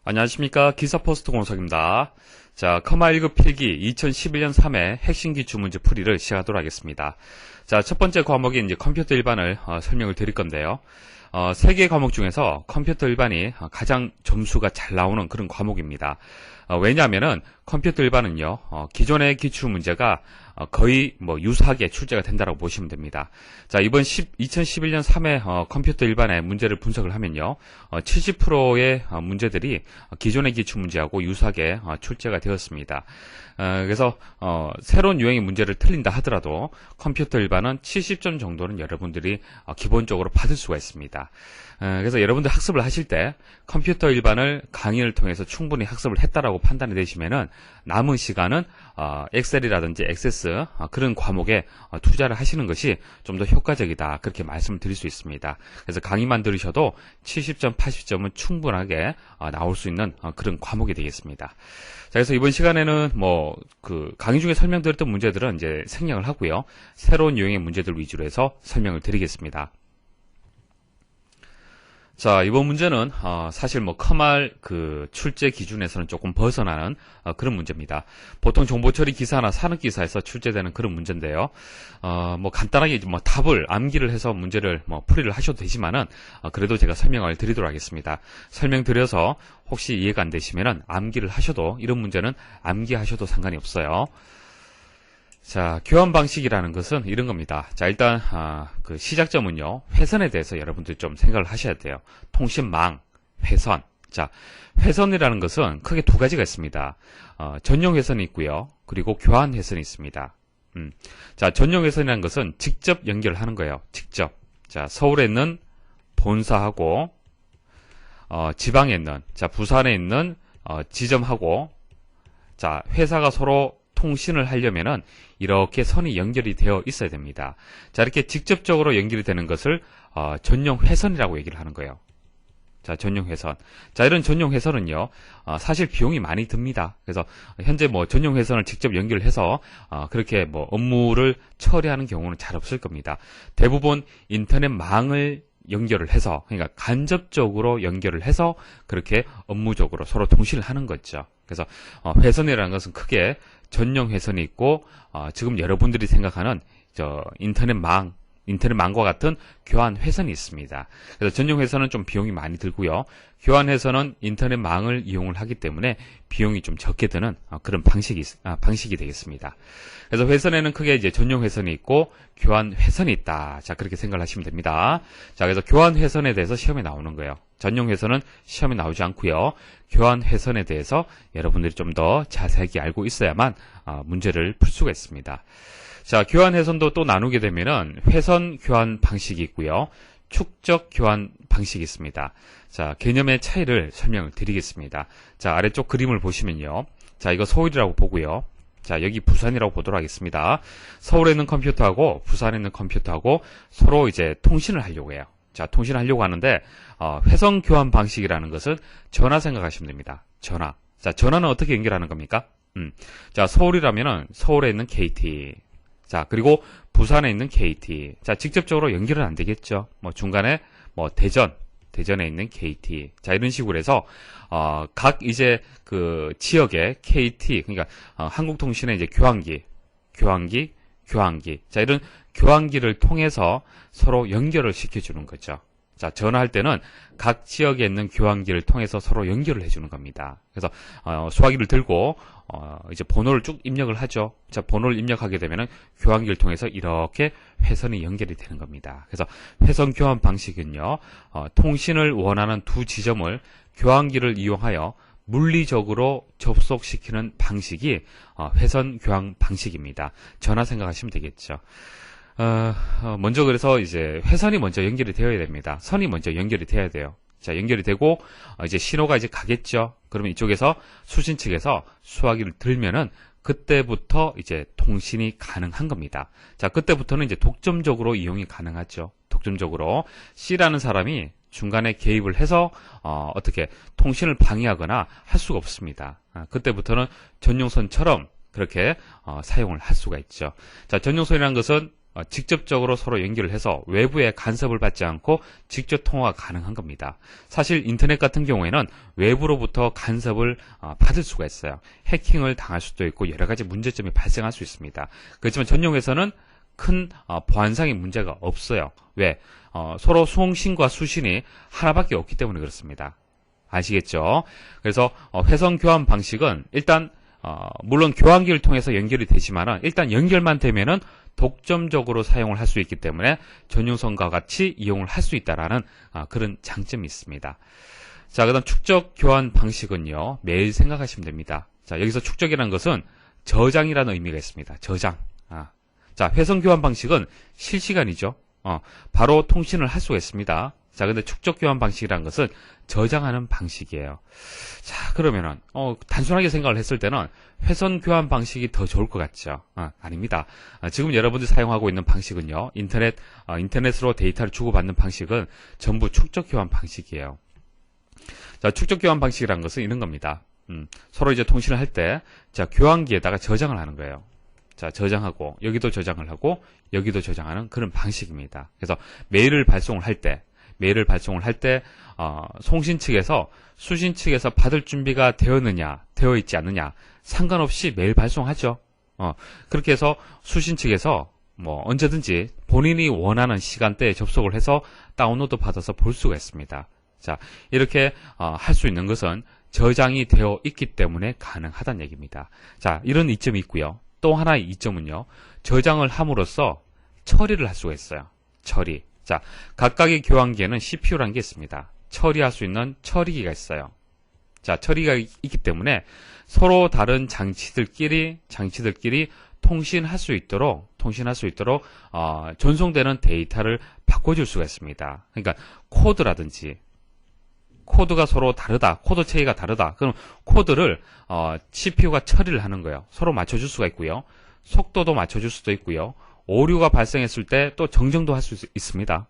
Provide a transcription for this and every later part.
안녕하십니까. 기사포스트 공석입니다. 자, 커마 1급 필기 2011년 3회 핵심 기출문제 풀이를 시작하도록 하겠습니다. 자, 첫 번째 과목인 이제 컴퓨터 일반을 설명을 드릴 건데요. 세 개 과목 중에서 컴퓨터 일반이 가장 점수가 잘 나오는 그런 과목입니다. 왜냐하면은 컴퓨터 일반은요, 기존의 기출문제가 거의 유사하게 출제가 된다고 보시면 됩니다. 자, 이번 2011년 3회 컴퓨터 일반의 문제를 분석을 하면요, 70%의 문제들이 기존의 기출문제하고 유사하게 출제가 되었습니다. 그래서 새로운 유형의 문제를 틀린다 하더라도 컴퓨터 일반은 70점 정도는 여러분들이 기본적으로 받을 수가 있습니다. 그래서 여러분들 학습을 하실 때 컴퓨터 일반을 강의를 통해서 충분히 학습을 했다라고 판단이 되시면은 남은 시간은 엑셀이라든지 액세스 그런 과목에 투자를 하시는 것이 좀 더 효과적이다, 그렇게 말씀을 드릴 수 있습니다. 그래서 강의만 들으셔도 70점, 80점은 충분하게 나올 수 있는 그런 과목이 되겠습니다. 자, 그래서 이번 시간에는 강의 중에 설명드렸던 문제들은 이제 생략을 하고요, 새로운 유형의 문제들 위주로 해서 설명을 드리겠습니다. 자, 이번 문제는 사실 커말 출제 기준에서는 조금 벗어나는 그런 문제입니다. 보통 정보처리 기사나 산업기사에서 출제되는 그런 문제인데요. 간단하게 답을 암기를 해서 문제를 풀이를 하셔도 되지만은 그래도 제가 설명을 드리도록 하겠습니다. 설명드려서 혹시 이해가 안 되시면은 암기를 하셔도, 이런 문제는 암기하셔도 상관이 없어요. 자, 교환 방식이라는 것은 이런 겁니다. 자, 일단 시작점은요, 회선에 대해서 여러분들이 좀 생각을 하셔야 돼요. 통신망, 회선. 자, 회선이라는 것은 크게 두 가지가 있습니다. 전용 회선이 있고요, 그리고 교환 회선이 있습니다. 자, 전용 회선이라는 것은 직접 연결을 하는 거예요. 직접. 자, 서울에 있는 본사하고 지방에 있는, 자, 부산에 있는 지점하고, 자, 회사가 서로 통신을 하려면은 이렇게 선이 연결이 되어 있어야 됩니다. 자, 이렇게 직접적으로 연결이 되는 것을 전용 회선이라고 얘기를 하는 거예요. 자, 전용 회선. 자, 이런 전용 회선은요, 사실 비용이 많이 듭니다. 그래서 현재 전용 회선을 직접 연결해서 그렇게 업무를 처리하는 경우는 잘 없을 겁니다. 대부분 인터넷망을 연결을 해서, 그러니까 간접적으로 연결을 해서 그렇게 업무적으로 서로 통신을 하는 거죠. 그래서 회선이라는 것은 크게 전용 회선이 있고, 지금 여러분들이 생각하는 인터넷망과 같은 교환 회선이 있습니다. 그래서 전용 회선은 좀 비용이 많이 들고요, 교환 회선은 인터넷망을 이용을 하기 때문에 비용이 좀 적게 드는 그런 방식이 되겠습니다. 그래서 회선에는 크게 이제 전용 회선이 있고 교환 회선이 있다. 자, 그렇게 생각을 하시면 됩니다. 자, 그래서 교환 회선에 대해서 시험에 나오는 거예요. 전용 회선은 시험에 나오지 않고요, 교환 회선에 대해서 여러분들이 좀 더 자세하게 알고 있어야만 문제를 풀 수가 있습니다. 자, 교환 회선도 또 나누게 되면은 회선 교환 방식이 있고요, 축적 교환 방식이 있습니다. 자, 개념의 차이를 설명을 드리겠습니다. 자, 아래쪽 그림을 보시면요, 자, 이거 서울이라고 보고요, 자, 여기 부산이라고 보도록 하겠습니다. 서울에 있는 컴퓨터하고 부산에 있는 컴퓨터하고 서로 이제 통신을 하려고 해요. 자, 통신을 하려고 하는데 회선 교환 방식이라는 것은 전화 생각하시면 됩니다. 전화. 자, 전화는 어떻게 연결하는 겁니까? 자, 서울이라면은 서울에 있는 KT. 자, 그리고 부산에 있는 KT. 자, 직접적으로 연결은 안 되겠죠. 중간에 대전에 있는 KT. 자, 이런 식으로 해서 각 이제 그 지역의 KT, 그러니까 한국통신의 이제 교환기. 자, 이런 교환기를 통해서 서로 연결을 시켜주는 거죠. 자, 전화할 때는 각 지역에 있는 교환기를 통해서 서로 연결을 해주는 겁니다. 그래서 수화기를 들고 이제 번호를 쭉 입력을 하죠. 자, 번호를 입력하게 되면은 교환기를 통해서 이렇게 회선이 연결이 되는 겁니다. 그래서 회선 교환 방식은요, 통신을 원하는 두 지점을 교환기를 이용하여 물리적으로 접속시키는 방식이 회선 교환 방식입니다. 전화 생각하시면 되겠죠. 먼저 그래서 이제 회선이 먼저 연결이 되어야 됩니다. 선이 먼저 연결이 돼야 돼요. 자, 연결이 되고 이제 신호가 이제 가겠죠. 그러면 이쪽에서 수신 측에서 수화기를 들면은 그때부터 이제 통신이 가능한 겁니다. 자, 그때부터는 이제 독점적으로 이용이 가능하죠. 독점적으로 C라는 사람이 중간에 개입을 해서 어떻게 통신을 방해하거나 할 수가 없습니다. 그때부터는 전용선처럼 그렇게 사용을 할 수가 있죠. 자, 전용선이라는 것은 직접적으로 서로 연결을 해서 외부의 간섭을 받지 않고 직접 통화가 가능한 겁니다. 사실 인터넷 같은 경우에는 외부로부터 간섭을 받을 수가 있어요. 해킹을 당할 수도 있고 여러 가지 문제점이 발생할 수 있습니다. 그렇지만 전용에서는 큰 보안상의 문제가 없어요. 왜? 서로 송신과 수신이 하나밖에 없기 때문에 그렇습니다. 아시겠죠? 그래서 회선 교환 방식은 일단 물론 교환기를 통해서 연결이 되지만은 일단 연결만 되면은 독점적으로 사용을 할 수 있기 때문에 전용선과 같이 이용을 할 수 있다라는 그런 장점이 있습니다. 자, 그다음 축적 교환 방식은요. 매일 생각하시면 됩니다. 자, 여기서 축적이라는 것은 저장이라는 의미가 있습니다. 저장. 자, 회선 교환 방식은 실시간이죠. 바로 통신을 할 수가 있습니다. 자, 근데 축적 교환 방식이라는 것은 저장하는 방식이에요. 자, 그러면은 단순하게 생각을 했을 때는 회선 교환 방식이 더 좋을 것 같죠? 아닙니다. 지금 여러분들이 사용하고 있는 방식은요, 인터넷으로 데이터를 주고받는 방식은 전부 축적 교환 방식이에요. 자, 축적 교환 방식이라는 것은 이런 겁니다. 서로 이제 통신을 할 때, 자, 교환기에다가 저장을 하는 거예요. 자, 저장하고, 여기도 저장을 하고, 여기도 저장하는 그런 방식입니다. 그래서 메일을 발송을 할 때, 송신 측에서, 수신 측에서 받을 준비가 되었느냐, 되어 있지 않느냐, 상관없이 메일 발송하죠. 그렇게 해서 수신 측에서, 언제든지 본인이 원하는 시간대에 접속을 해서 다운로드 받아서 볼 수가 있습니다. 자, 이렇게, 할 수 있는 것은 저장이 되어 있기 때문에 가능하다는 얘기입니다. 자, 이런 이점이 있고요. 또 하나의 이점은요, 저장을 함으로써 처리를 할 수가 있어요. 처리. 자, 각각의 교환기에는 CPU라는 게 있습니다. 처리할 수 있는 처리기가 있어요. 자, 처리가 있기 때문에 서로 다른 장치들끼리 통신할 수 있도록 전송되는 데이터를 바꿔줄 수가 있습니다. 그러니까 코드가 서로 다르다, 코드 체계가 다르다. 그럼 코드를 CPU가 처리를 하는 거예요. 서로 맞춰줄 수가 있고요. 속도도 맞춰줄 수도 있고요. 오류가 발생했을 때 또 정정도 할 수 있습니다.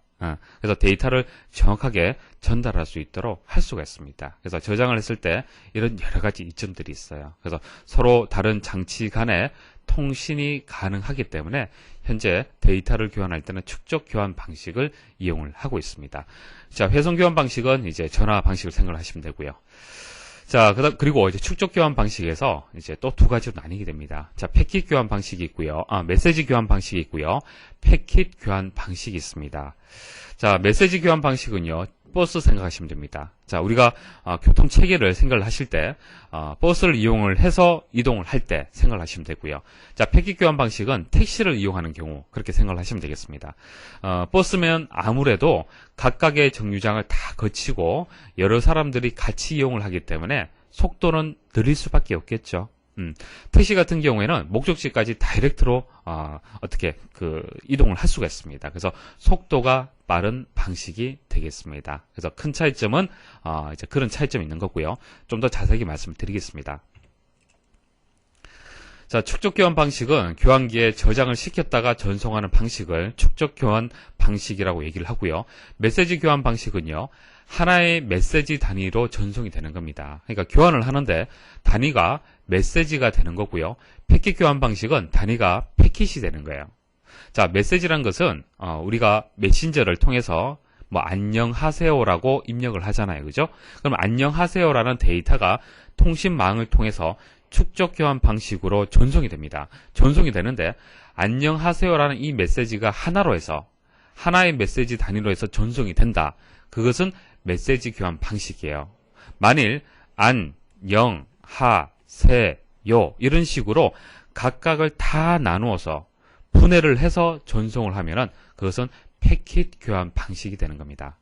그래서 데이터를 정확하게 전달할 수 있도록 할 수가 있습니다. 그래서 저장을 했을 때 이런 여러 가지 이점들이 있어요. 그래서 서로 다른 장치 간에 통신이 가능하기 때문에 현재 데이터를 교환할 때는 축적 교환 방식을 이용을 하고 있습니다. 자, 회선 교환 방식은 이제 전화 방식을 생각을 하시면 되고요. 자, 그리고 이제 축적 교환 방식에서 이제 또 두 가지로 나뉘게 됩니다. 자, 패킷 교환 방식이 있고요. 메시지 교환 방식이 있고요. 패킷 교환 방식이 있습니다. 자, 메시지 교환 방식은요, 버스 생각하시면 됩니다. 자, 우리가 교통 체계를 생각을 하실 때 버스를 이용을 해서 이동을 할 때 생각을 하시면 되고요. 자, 패킷 교환 방식은 택시를 이용하는 경우 그렇게 생각을 하시면 되겠습니다. 버스면 아무래도 각각의 정류장을 다 거치고 여러 사람들이 같이 이용을 하기 때문에 속도는 느릴 수밖에 없겠죠. 택시 같은 경우에는 목적지까지 다이렉트로 이동을 할 수가 있습니다. 그래서 속도가 빠른 방식이 되겠습니다. 그래서 큰 차이점은 이제 그런 차이점이 있는 거고요. 좀 더 자세히 말씀을 드리겠습니다. 자, 축적 교환 방식은 교환기에 저장을 시켰다가 전송하는 방식을 축적 교환 방식이라고 얘기를 하고요. 메시지 교환 방식은요, 하나의 메시지 단위로 전송이 되는 겁니다. 그러니까 교환을 하는데 단위가 메시지가 되는 거고요. 패킷 교환 방식은 단위가 패킷이 되는 거예요. 자, 메시지란 것은 우리가 메신저를 통해서 안녕하세요라고 입력을 하잖아요. 그죠? 그럼 안녕하세요라는 데이터가 통신망을 통해서 축적 교환 방식으로 전송이 됩니다. 전송이 되는데 안녕하세요라는 이 메시지가 하나로 해서 하나의 메시지 단위로 해서 전송이 된다. 그것은 메시지 교환 방식이에요. 만일 안, 영, 하, 세, 요 이런 식으로 각각을 다 나누어서 분해를 해서 전송을 하면은 그것은 패킷 교환 방식이 되는 겁니다.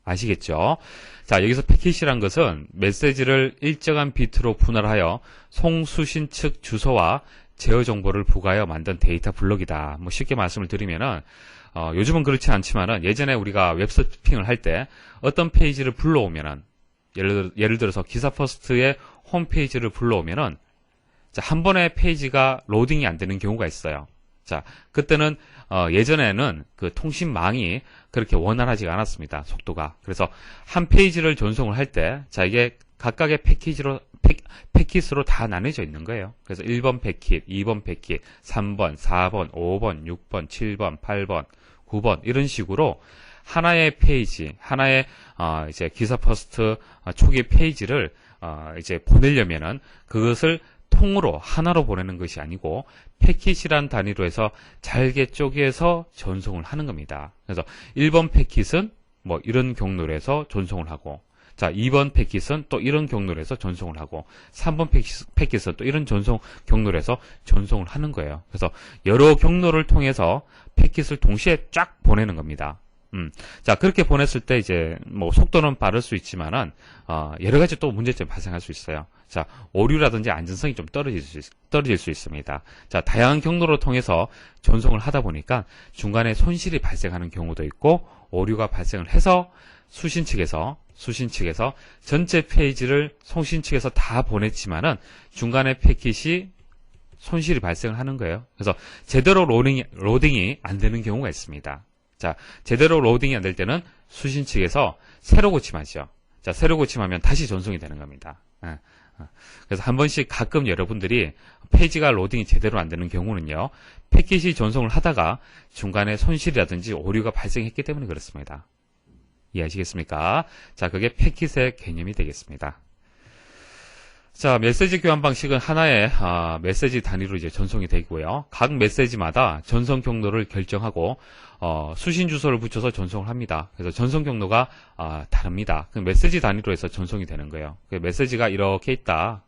아시겠죠? 자, 여기서 패킷이란 것은 메시지를 일정한 비트로 분할하여 송수신 측 주소와 제어 정보를 부과하여 만든 데이터 블록이다. 쉽게 말씀을 드리면은 요즘은 그렇지 않지만은 예전에 우리가 웹서핑을 할 때 어떤 페이지를 불러오면은 예를 들어서 기사퍼스트의 홈페이지를 불러오면은 한 번에 페이지가 로딩이 안 되는 경우가 있어요. 자, 그때는 예전에는 그 통신망이 그렇게 원활하지가 않았습니다. 속도가. 그래서 한 페이지를 전송을 할 때, 자, 이게 각각의 패킷으로 다 나눠져 있는 거예요. 그래서 1번 패킷, 2번 패킷, 3번, 4번, 5번, 6번, 7번, 8번, 9번 이런 식으로 하나의 페이지, 하나의 이제 기사 퍼스트 초기 페이지를 이제 보내려면은 그것을 통으로 하나로 보내는 것이 아니고 패킷이란 단위로 해서 잘게 쪼개서 전송을 하는 겁니다. 그래서 1번 패킷은 뭐 이런 경로로 해서 전송을 하고, 자 2번 패킷은 또 이런 경로로 해서 전송을 하고, 3번 패킷은 또 이런 전송 경로로 해서 전송을 하는 거예요. 그래서 여러 경로를 통해서 패킷을 동시에 쫙 보내는 겁니다. 자, 그렇게 보냈을 때 이제 뭐 속도는 빠를 수 있지만은 여러 가지 또 문제점이 발생할 수 있어요. 자, 오류라든지 안전성이 좀 떨어질 수 있습니다. 자, 다양한 경로를 통해서 전송을 하다 보니까 중간에 손실이 발생하는 경우도 있고, 오류가 발생을 해서 수신 측에서 전체 페이지를 송신 측에서 다 보냈지만은 중간에 패킷이 손실이 발생을 하는 거예요. 그래서 제대로 로딩이 안 되는 경우가 있습니다. 자, 제대로 로딩이 안 될 때는 수신 측에서 새로 고침하죠. 자, 새로 고침하면 다시 전송이 되는 겁니다. 그래서 한 번씩 가끔 여러분들이 페이지가 로딩이 제대로 안 되는 경우는요, 패킷이 전송을 하다가 중간에 손실이라든지 오류가 발생했기 때문에 그렇습니다. 이해하시겠습니까? 자, 그게 패킷의 개념이 되겠습니다. 자, 메시지 교환 방식은 하나의 메시지 단위로 이제 전송이 되고요. 각 메시지마다 전송 경로를 결정하고 수신 주소를 붙여서 전송을 합니다. 그래서 전송 경로가 다릅니다. 그 메시지 단위로 해서 전송이 되는 거예요. 그 메시지가 이렇게 있다.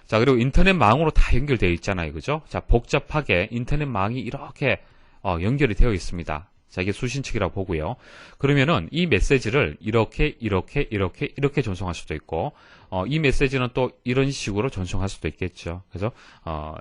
자, 그리고 인터넷망으로 다 연결되어 있잖아요. 그죠? 자, 복잡하게 인터넷망이 이렇게 연결이 되어 있습니다. 자, 이게 수신 측이라고 보고요. 그러면은 이 메시지를 이렇게 전송할 수도 있고, 이 메시지는 또 이런 식으로 전송할 수도 있겠죠. 그래서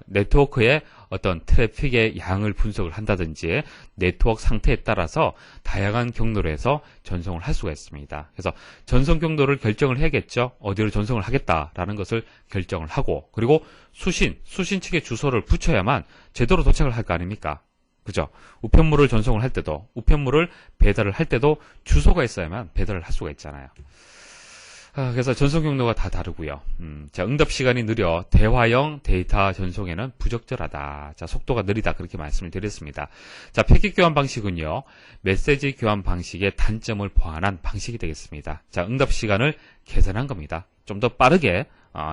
네트워크의 어떤 트래픽의 양을 분석을 한다든지 네트워크 상태에 따라서 다양한 경로로 해서 전송을 할 수가 있습니다. 그래서 전송 경로를 결정을 해야겠죠. 어디로 전송을 하겠다라는 것을 결정을 하고, 그리고 수신 측의 주소를 붙여야만 제대로 도착을 할 거 아닙니까? 그죠? 우편물을 전송을 할 때도, 우편물을 배달을 할 때도 주소가 있어야만 배달을 할 수가 있잖아요. 그래서 전송 경로가 다 다르고요. 자, 응답 시간이 느려 대화형 데이터 전송에는 부적절하다. 자, 속도가 느리다. 그렇게 말씀을 드렸습니다. 자, 패킷 교환 방식은요, 메시지 교환 방식의 단점을 보완한 방식이 되겠습니다. 자, 응답 시간을 개선한 겁니다. 좀 더 빠르게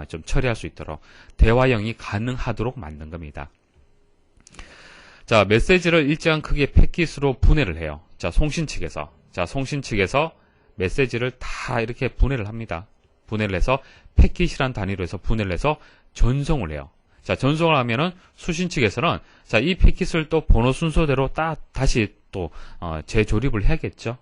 좀 처리할 수 있도록 대화형이 가능하도록 만든 겁니다. 자, 메시지를 일정한 크기의 패킷으로 분해를 해요. 자, 송신 측에서 메시지를 다 이렇게 분해를 합니다. 분해를 해서 패킷이란 단위로 해서 분해를 해서 전송을 해요. 자, 전송을 하면은 수신 측에서는 자, 이 패킷을 또 번호 순서대로 다시 또 재조립을 해야겠죠.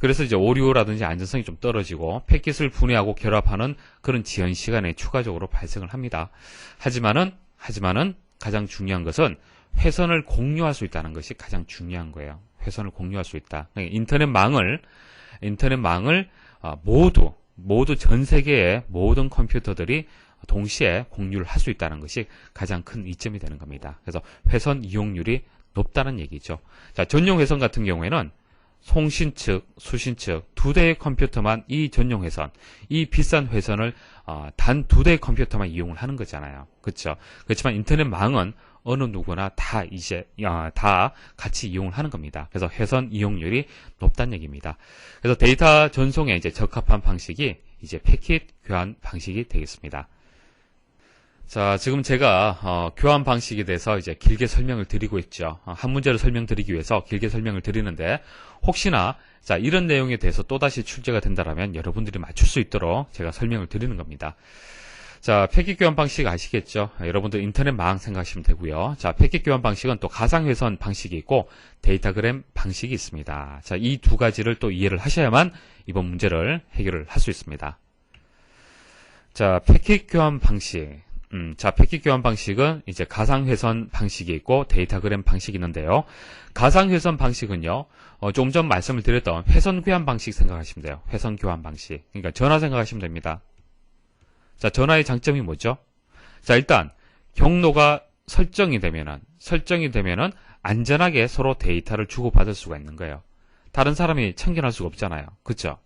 그래서 이제 오류라든지 안전성이 좀 떨어지고 패킷을 분해하고 결합하는 그런 지연 시간이 추가적으로 발생을 합니다. 하지만은 가장 중요한 것은 회선을 공유할 수 있다는 것이 가장 중요한 거예요. 회선을 공유할 수 있다. 인터넷망을 모두 전 세계의 모든 컴퓨터들이 동시에 공유를 할 수 있다는 것이 가장 큰 이점이 되는 겁니다. 그래서 회선 이용률이 높다는 얘기죠. 자, 전용 회선 같은 경우에는 송신 측, 수신 측 두 대의 컴퓨터만 이 전용 회선, 이 비싼 회선을 단 두 대의 컴퓨터만 이용을 하는 거잖아요. 그렇죠? 그렇지만 인터넷망은 어느 누구나 다 같이 이용을 하는 겁니다. 그래서 회선 이용률이 높다는 얘기입니다. 그래서 데이터 전송에 이제 적합한 방식이 이제 패킷 교환 방식이 되겠습니다. 자, 지금 제가 교환 방식에 대해서 이제 길게 설명을 드리고 있죠. 한 문제를 설명드리기 위해서 길게 설명을 드리는데, 혹시나 자, 이런 내용에 대해서 또다시 출제가 된다면 여러분들이 맞출 수 있도록 제가 설명을 드리는 겁니다. 자, 패킷 교환 방식 아시겠죠? 여러분들 인터넷망 생각하시면 되고요. 자, 패킷 교환 방식은 또 가상회선 방식이 있고 데이터그램 방식이 있습니다. 자, 이 두 가지를 또 이해를 하셔야만 이번 문제를 해결을 할 수 있습니다. 자, 패킷 교환 방식. 자, 패킷 교환 방식은 이제 가상회선 방식이 있고 데이터그램 방식이 있는데요. 가상회선 방식은요, 조금 전 말씀을 드렸던 회선 교환 방식 생각하시면 돼요. 회선 교환 방식. 그러니까 전화 생각하시면 됩니다. 자, 전화의 장점이 뭐죠? 자, 일단 경로가 설정이 되면은 안전하게 서로 데이터를 주고받을 수가 있는 거예요. 다른 사람이 참견할 수가 없잖아요. 그죠?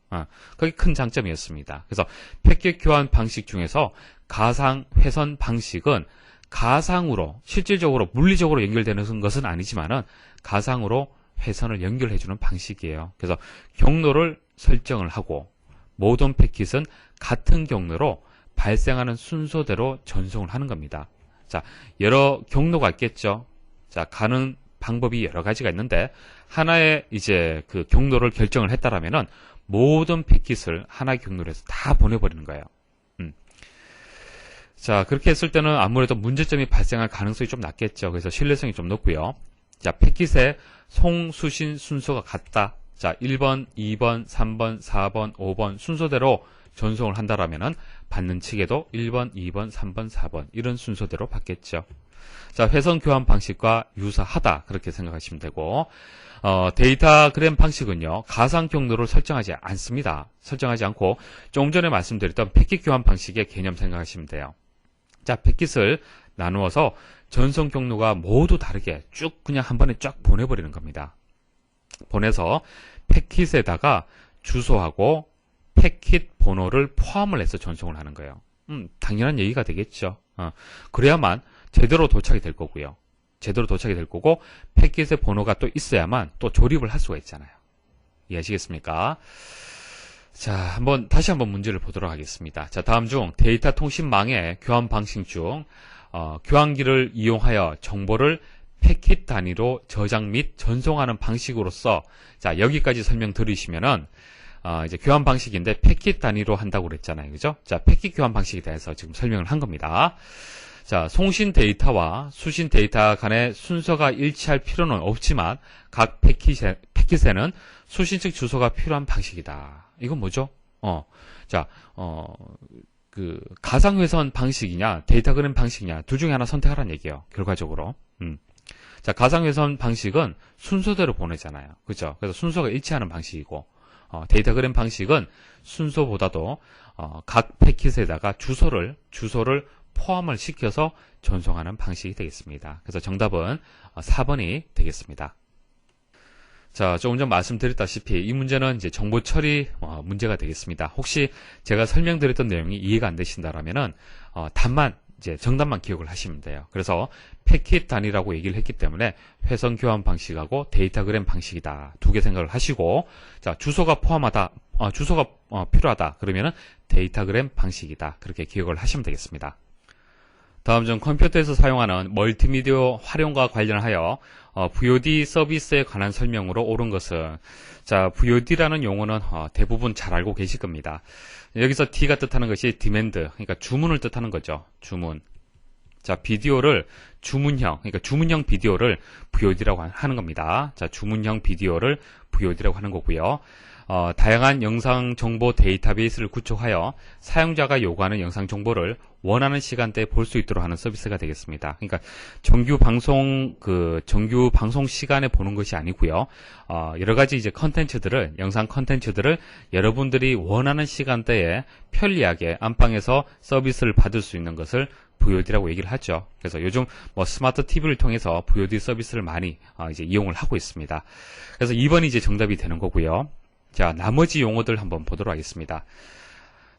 그게 큰 장점이었습니다. 그래서 패킷 교환 방식 중에서 가상 회선 방식은 가상으로 실질적으로 물리적으로 연결되는 것은 아니지만은 가상으로 회선을 연결해주는 방식이에요. 그래서 경로를 설정을 하고 모든 패킷은 같은 경로로 발생하는 순서대로 전송을 하는 겁니다. 자, 여러 경로가 있겠죠. 자, 가는 방법이 여러 가지가 있는데 하나의 이제 그 경로를 결정을 했다라면은 모든 패킷을 하나의 경로로 해서 다 보내버리는 거예요. 자, 그렇게 했을 때는 아무래도 문제점이 발생할 가능성이 좀 낮겠죠. 그래서 신뢰성이 좀 높고요. 자, 패킷의 송수신 순서가 같다. 자, 1번, 2번, 3번, 4번, 5번 순서대로 전송을 한다라면은 받는 측에도 1번, 2번, 3번, 4번 이런 순서대로 받겠죠. 자, 회선 교환 방식과 유사하다 그렇게 생각하시면 되고 데이터그램 방식은요 가상 경로를 설정하지 않습니다. 설정하지 않고 조금 전에 말씀드렸던 패킷 교환 방식의 개념 생각하시면 돼요. 자, 패킷을 나누어서 전송 경로가 모두 다르게 쭉 그냥 한 번에 쫙 보내버리는 겁니다. 보내서 패킷에다가 주소하고 패킷 번호를 포함을 해서 전송을 하는 거예요. 당연한 얘기가 되겠죠. 그래야만 제대로 도착이 될 거고요. 제대로 도착이 될 거고 패킷의 번호가 또 있어야만 또 조립을 할 수가 있잖아요. 이해하시겠습니까? 자, 다시 한번 문제를 보도록 하겠습니다. 자, 다음 중 데이터 통신망의 교환 방식 중 교환기를 이용하여 정보를 패킷 단위로 저장 및 전송하는 방식으로서 자, 여기까지 설명 들으시면은 이제 교환 방식인데 패킷 단위로 한다고 그랬잖아요. 그죠? 자, 패킷 교환 방식에 대해서 지금 설명을 한 겁니다. 자, 송신 데이터와 수신 데이터 간의 순서가 일치할 필요는 없지만 각 패킷에는 수신 측 주소가 필요한 방식이다. 이건 뭐죠? 그 가상회선 방식이냐 데이터그램 방식이냐 둘 중에 하나 선택하라는 얘기예요. 결과적으로. 자, 가상회선 방식은 순서대로 보내잖아요. 그죠? 그래서 순서가 일치하는 방식이고 데이터그램 방식은 순서보다도 각 패킷에다가 주소를 포함을 시켜서 전송하는 방식이 되겠습니다. 그래서 정답은 4번이 되겠습니다. 자, 조금 전 말씀드렸다시피 이 문제는 이제 정보 처리 문제가 되겠습니다. 혹시 제가 설명드렸던 내용이 이해가 안 되신다라면은 이제 정답만 기억을 하시면 돼요. 그래서 패킷 단위라고 얘기를 했기 때문에 회선 교환 방식하고 데이터그램 방식이다. 두 개 생각을 하시고 자, 주소가 필요하다. 그러면은 데이터그램 방식이다. 그렇게 기억을 하시면 되겠습니다. 다음 중 컴퓨터에서 사용하는 멀티미디어 활용과 관련하여 VOD 서비스에 관한 설명으로 옳은 것은 자, VOD라는 용어는 대부분 잘 알고 계실 겁니다. 여기서 D가 뜻하는 것이 디맨드, 그러니까 주문을 뜻하는 거죠. 주문. 자, 비디오를 그러니까 주문형 비디오를 VOD라고 하는 겁니다. 자, 주문형 비디오를 VOD라고 하는 거고요. 다양한 영상 정보 데이터베이스를 구축하여 사용자가 요구하는 영상 정보를 원하는 시간대에 볼 수 있도록 하는 서비스가 되겠습니다. 그러니까 정규 방송 시간에 보는 것이 아니고요. 여러 가지 이제 영상 컨텐츠들을 여러분들이 원하는 시간대에 편리하게 안방에서 서비스를 받을 수 있는 것을 VOD라고 얘기를 하죠. 그래서 요즘 스마트 TV를 통해서 VOD 서비스를 많이 이제 이용을 하고 있습니다. 그래서 2번이 이제 정답이 되는 거고요. 자, 나머지 용어들 한번 보도록 하겠습니다.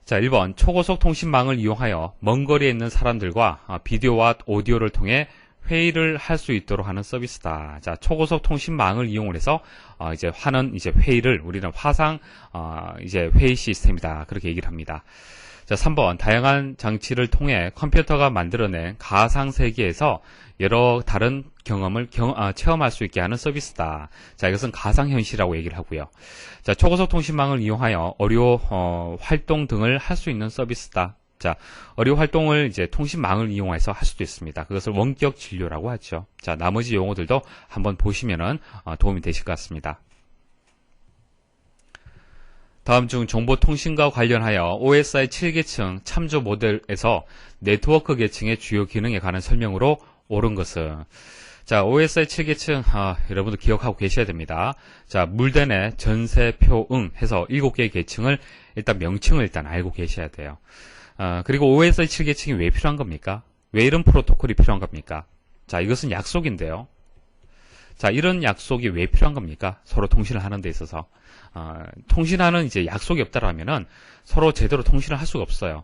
자, 1번 초고속 통신망을 이용하여 먼 거리에 있는 사람들과 비디오와 오디오를 통해 회의를 할 수 있도록 하는 서비스다. 자, 초고속 통신망을 이용을 해서 이제 하는 이제 회의를 우리는 화상 이제 회의 시스템이다. 그렇게 얘기를 합니다. 자, 3번 다양한 장치를 통해 컴퓨터가 만들어낸 가상 세계에서 여러 다른 경험을 체험할 수 있게 하는 서비스다. 자, 이것은 가상현실이라고 얘기를 하고요. 자, 초고속 통신망을 이용하여 의료 활동 등을 할 수 있는 서비스다. 자, 의료 활동을 이제 통신망을 이용해서 할 수도 있습니다. 그것을 원격 진료라고 하죠. 자, 나머지 용어들도 한번 보시면은 도움이 되실 것 같습니다. 다음 중 정보통신과 관련하여 OSI 7계층 참조 모델에서 네트워크 계층의 주요 기능에 관한 설명으로 옳은 것은 자, OSI 7계층 여러분들 기억하고 계셔야 됩니다. 자, 물대내 전세표응 해서 7개의 계층을 일단 명칭을 일단 알고 계셔야 돼요. 그리고 OSI 7계층이 왜 필요한 겁니까? 왜 이런 프로토콜이 필요한 겁니까? 자, 이것은 약속인데요. 자, 이런 약속이 왜 필요한 겁니까? 서로 통신을 하는 데 있어서. 통신하는 이제 약속이 없다라면은 서로 제대로 통신을 할 수가 없어요.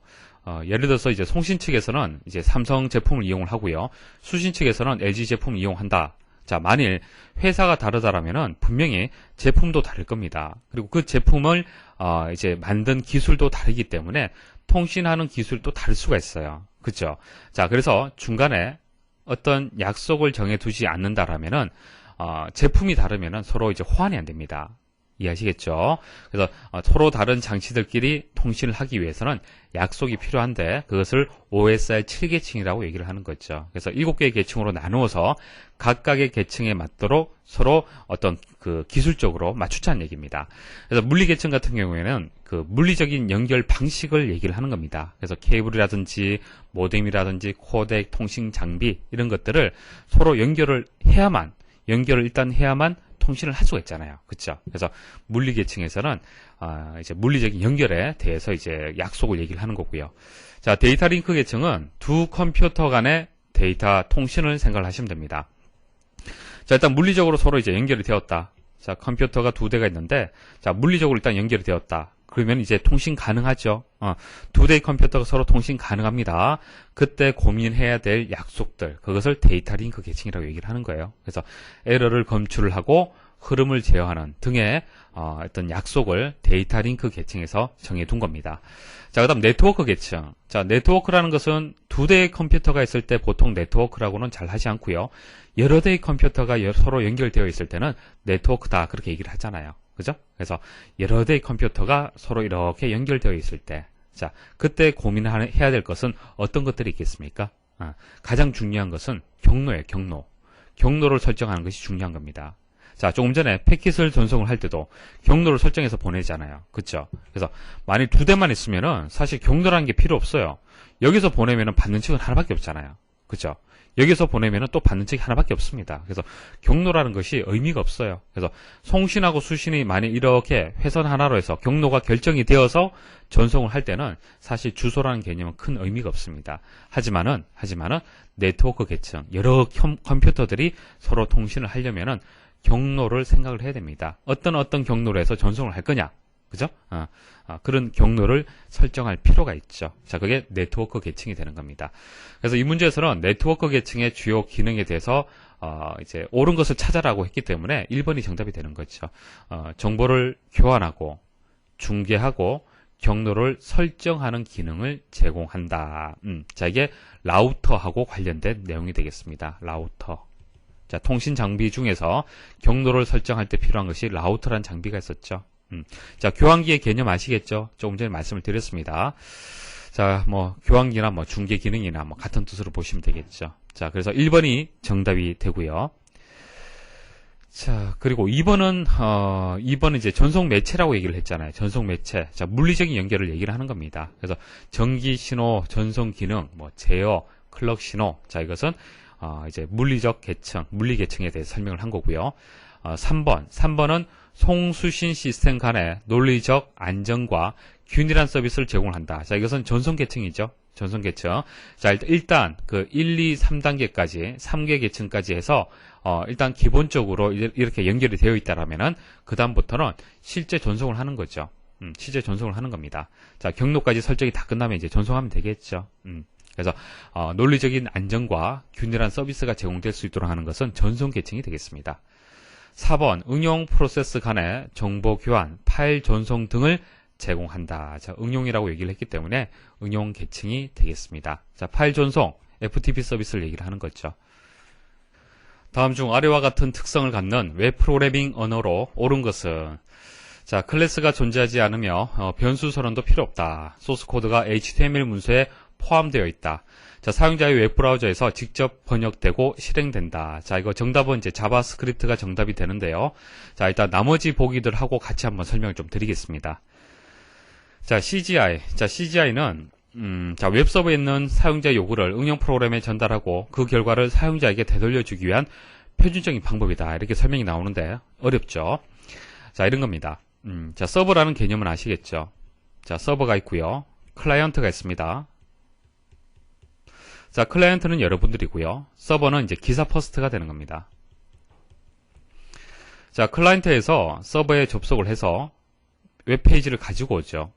예를 들어서 이제 송신 측에서는 이제 삼성 제품을 이용을 하고요. 수신 측에서는 LG 제품을 이용한다. 자, 만일 회사가 다르다라면은 분명히 제품도 다를 겁니다. 그리고 그 제품을 이제 만든 기술도 다르기 때문에 통신하는 기술도 다를 수가 있어요. 그렇죠? 자, 그래서 중간에 어떤 약속을 정해두지 않는다라면은 제품이 다르면은 서로 이제 호환이 안 됩니다. 이해하시겠죠? 그래서 서로 다른 장치들끼리 통신을 하기 위해서는 약속이 필요한데 그것을 OSR 7계층이라고 얘기를 하는 거죠. 그래서 7개의 계층으로 나누어서 각각의 계층에 맞도록 서로 어떤 그 기술적으로 맞추자는 얘기입니다. 그래서 물리 계층 같은 경우에는 그 물리적인 연결 방식을 얘기를 하는 겁니다. 그래서 케이블이라든지 모뎀이라든지 코덱, 통신 장비 이런 것들을 서로 연결을 일단 해야만 통신을 할 수가 있잖아요. 그렇죠? 그래서 물리 계층에서는 이제 물리적인 연결에 대해서 이제 약속을 얘기를 하는 거고요. 자, 데이터 링크 계층은 두 컴퓨터 간의 데이터 통신을 생각을 하시면 됩니다. 자, 일단 물리적으로 서로 이제 연결이 되었다. 자, 컴퓨터가 두 대가 있는데, 자, 물리적으로 일단 연결이 되었다. 그러면 이제 통신 가능하죠. 두 대의 컴퓨터가 서로 통신 가능합니다. 그때 고민해야 될 약속들, 그것을 데이터 링크 계층이라고 얘기를 하는 거예요. 그래서 에러를 검출을 하고 흐름을 제어하는 등의 어떤 약속을 데이터 링크 계층에서 정해둔 겁니다. 자, 그 다음 네트워크 계층. 자, 네트워크라는 것은 두 대의 컴퓨터가 있을 때 보통 네트워크라고는 잘 하지 않고요. 여러 대의 컴퓨터가 서로 연결되어 있을 때는 네트워크다 그렇게 얘기를 하잖아요. 그죠? 그래서 여러 대의 컴퓨터가 서로 이렇게 연결되어 있을 때, 자, 그때 고민해야 될 것은 어떤 것들이 있겠습니까? 가장 중요한 것은 경로예요, 경로. 경로를 설정하는 것이 중요한 겁니다. 자, 조금 전에 패킷을 전송을 할 때도 경로를 설정해서 보내잖아요. 그쵸? 그래서 만일 두 대만 있으면은 사실 경로라는 게 필요 없어요. 여기서 보내면은 받는 측은 하나밖에 없잖아요. 그쵸? 여기서 보내면은 또 받는 측이 하나밖에 없습니다. 그래서 경로라는 것이 의미가 없어요. 그래서 송신하고 수신이 만약 이렇게 회선 하나로 해서 경로가 결정이 되어서 전송을 할 때는 사실 주소라는 개념은 큰 의미가 없습니다. 하지만은 네트워크 계층, 여러 컴퓨터들이 서로 통신을 하려면은 경로를 생각을 해야 됩니다. 어떤 경로로 해서 전송을 할 거냐. 그죠? 그런 경로를 설정할 필요가 있죠. 자, 그게 네트워크 계층이 되는 겁니다. 그래서 이 문제에서는 네트워크 계층의 주요 기능에 대해서 이제 옳은 것을 찾아라고 했기 때문에 1번이 정답이 되는 거죠. 정보를 교환하고 중계하고 경로를 설정하는 기능을 제공한다. 자, 이게 라우터하고 관련된 내용이 되겠습니다. 라우터. 자, 통신 장비 중에서 경로를 설정할 때 필요한 것이 라우터라는 장비가 있었죠. 자, 교환기의 개념 아시겠죠? 조금 전에 말씀을 드렸습니다. 자, 뭐 교환기나 뭐 중계 기능이나 뭐 같은 뜻으로 보시면 되겠죠. 자, 그래서 1번이 정답이 되고요. 자, 그리고 2번은 이제 전송 매체라고 얘기를 했잖아요. 전송 매체. 자, 물리적인 연결을 얘기를 하는 겁니다. 그래서 전기 신호, 전송 기능, 뭐 제어, 클럭 신호. 자, 이것은 이제 물리적 계층, 물리 계층에 대해서 설명을 한 거고요. 3번은 송수신 시스템 간의 논리적 안정과 균일한 서비스를 제공한다. 자, 이것은 전송 계층이죠. 전송 계층. 자, 일단 그 1, 2, 3단계까지 3개 계층까지 해서 일단 기본적으로 이렇게 연결이 되어 있다라면은 그다음부터는 실제 전송을 하는 거죠. 실제 전송을 하는 겁니다. 자, 경로까지 설정이 다 끝나면 이제 전송하면 되겠죠. 그래서 논리적인 안정과 균일한 서비스가 제공될 수 있도록 하는 것은 전송 계층이 되겠습니다. 4번 응용 프로세스 간의 정보 교환, 파일 전송 등을 제공한다. 자, 응용이라고 얘기를 했기 때문에 응용 계층이 되겠습니다. 자, 파일 전송, FTP 서비스를 얘기를 하는 거죠. 다음 중 아래와 같은 특성을 갖는 웹 프로그래밍 언어로 옳은 것은, 자, 클래스가 존재하지 않으며 변수 선언도 필요 없다. 소스 코드가 HTML 문서에 포함되어 있다. 자, 사용자의 웹브라우저에서 직접 번역되고 실행된다. 자, 이거 정답은 이제 자바스크립트가 정답이 되는데요. 자, 일단 나머지 보기들 하고 같이 한번 설명을 좀 드리겠습니다. 자, CGI. 자, CGI는 자, 웹서버에 있는 사용자 요구를 응용 프로그램에 전달하고 그 결과를 사용자에게 되돌려주기 위한 표준적인 방법이다. 이렇게 설명이 나오는데 어렵죠. 자, 이런 겁니다. 자, 서버라는 개념은 아시겠죠? 자, 서버가 있고요. 클라이언트가 있습니다. 자, 클라이언트는 여러분들이고요. 서버는 이제 기사 퍼스트가 되는 겁니다. 자, 클라이언트에서 서버에 접속을 해서 웹페이지를 가지고 오죠.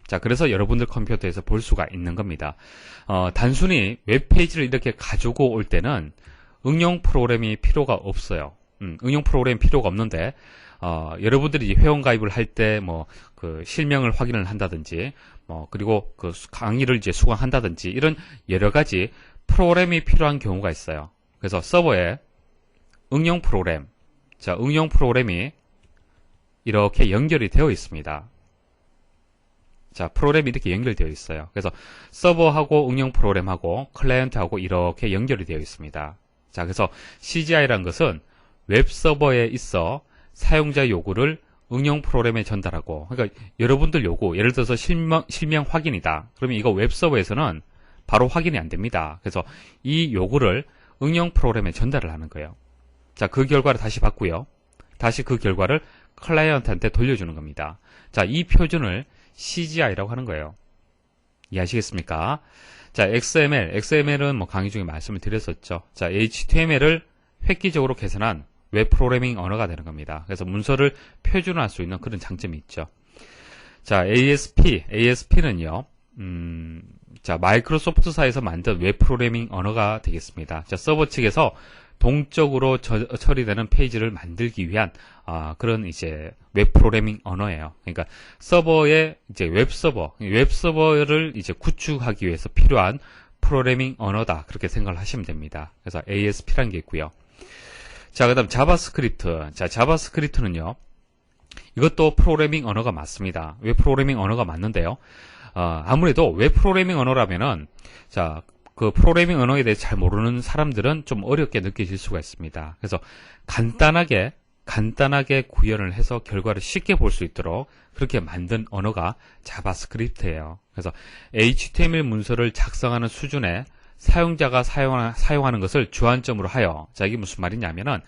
자, 그래서 여러분들 컴퓨터에서 볼 수가 있는 겁니다. 단순히 웹페이지를 이렇게 가지고 올 때는 응용 프로그램이 필요가 없어요. 응용 프로그램이 필요가 없는데, 여러분들이 회원 가입을 할 때, 그 실명을 확인을 한다든지, 그리고 그 강의를 이제 수강한다든지, 이런 여러 가지 프로그램이 필요한 경우가 있어요. 그래서 서버에 응용 프로그램, 자, 응용 프로그램이 이렇게 연결이 되어 있습니다. 자, 프로그램이 이렇게 연결되어 있어요. 그래서 서버하고 응용 프로그램하고 클라이언트하고 이렇게 연결이 되어 있습니다. 자, 그래서 CGI라는 것은 웹 서버에 있어 사용자 요구를 응용 프로그램에 전달하고, 그러니까 여러분들 요구, 예를 들어서 실명 확인이다. 그러면 이거 웹 서버에서는 바로 확인이 안 됩니다. 그래서 이 요구를 응용 프로그램에 전달을 하는 거예요. 자, 그 결과를 다시 받고요. 다시 그 결과를 클라이언트한테 돌려주는 겁니다. 자, 이 표준을 CGI라고 하는 거예요. 이해하시겠습니까? 자, XML은 강의 중에 말씀을 드렸었죠. 자, HTML을 획기적으로 개선한 웹 프로그래밍 언어가 되는 겁니다. 그래서 문서를 표준화할 수 있는 그런 장점이 있죠. 자, ASP는요, 자, 마이크로소프트사에서 만든 웹 프로그래밍 언어가 되겠습니다. 자, 서버 측에서 동적으로 처리되는 페이지를 만들기 위한 그런 이제 웹 프로그래밍 언어예요. 그러니까 서버의 이제 웹서버를 이제 구축하기 위해서 필요한 프로그래밍 언어다. 그렇게 생각을 하시면 됩니다. 그래서 ASP라는 게 있고요. 자, 그다음 자바스크립트. 자, 자바스크립트는요. 이것도 프로그래밍 언어가 맞습니다. 웹 프로그래밍 언어가 맞는데요. 아무래도 웹 프로그래밍 언어라면은 자, 그 프로그래밍 언어에 대해 잘 모르는 사람들은 좀 어렵게 느껴질 수가 있습니다. 그래서 간단하게 구현을 해서 결과를 쉽게 볼 수 있도록 그렇게 만든 언어가 자바스크립트예요. 그래서 HTML 문서를 작성하는 수준의 사용자가 사용하는 것을 주안점으로 하여, 자, 이게 무슨 말이냐면은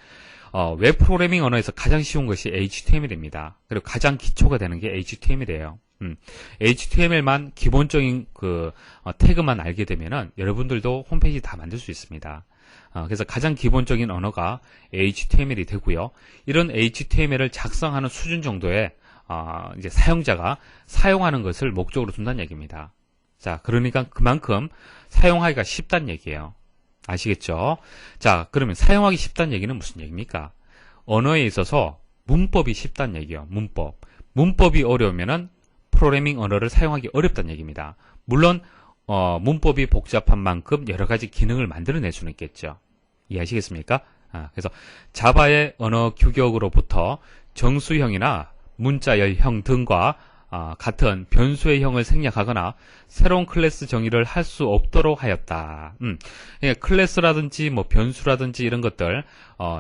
웹 프로그래밍 언어에서 가장 쉬운 것이 HTML입니다. 그리고 가장 기초가 되는 게 HTML이에요. HTML만 기본적인 그 태그만 알게 되면은 여러분들도 홈페이지 다 만들 수 있습니다. 그래서 가장 기본적인 언어가 HTML이 되고요. 이런 HTML을 작성하는 수준 정도의 이제 사용자가 사용하는 것을 목적으로 둔다는 얘기입니다. 자, 그러니까 그만큼 사용하기가 쉽다는 얘기예요. 아시겠죠? 자, 그러면 사용하기 쉽다는 얘기는 무슨 얘기입니까? 언어에 있어서 문법이 쉽다는 얘기예요. 문법이 어려우면은 프로그래밍 언어를 사용하기 어렵다는 얘기입니다. 물론 문법이 복잡한 만큼 여러 가지 기능을 만들어낼 수는 있겠죠. 이해하시겠습니까? 그래서 자바의 언어 규격으로부터 정수형이나 문자열형 등과 같은 변수의 형을 생략하거나 새로운 클래스 정의를 할 수 없도록 하였다. 그러니까 클래스라든지 변수라든지 이런 것들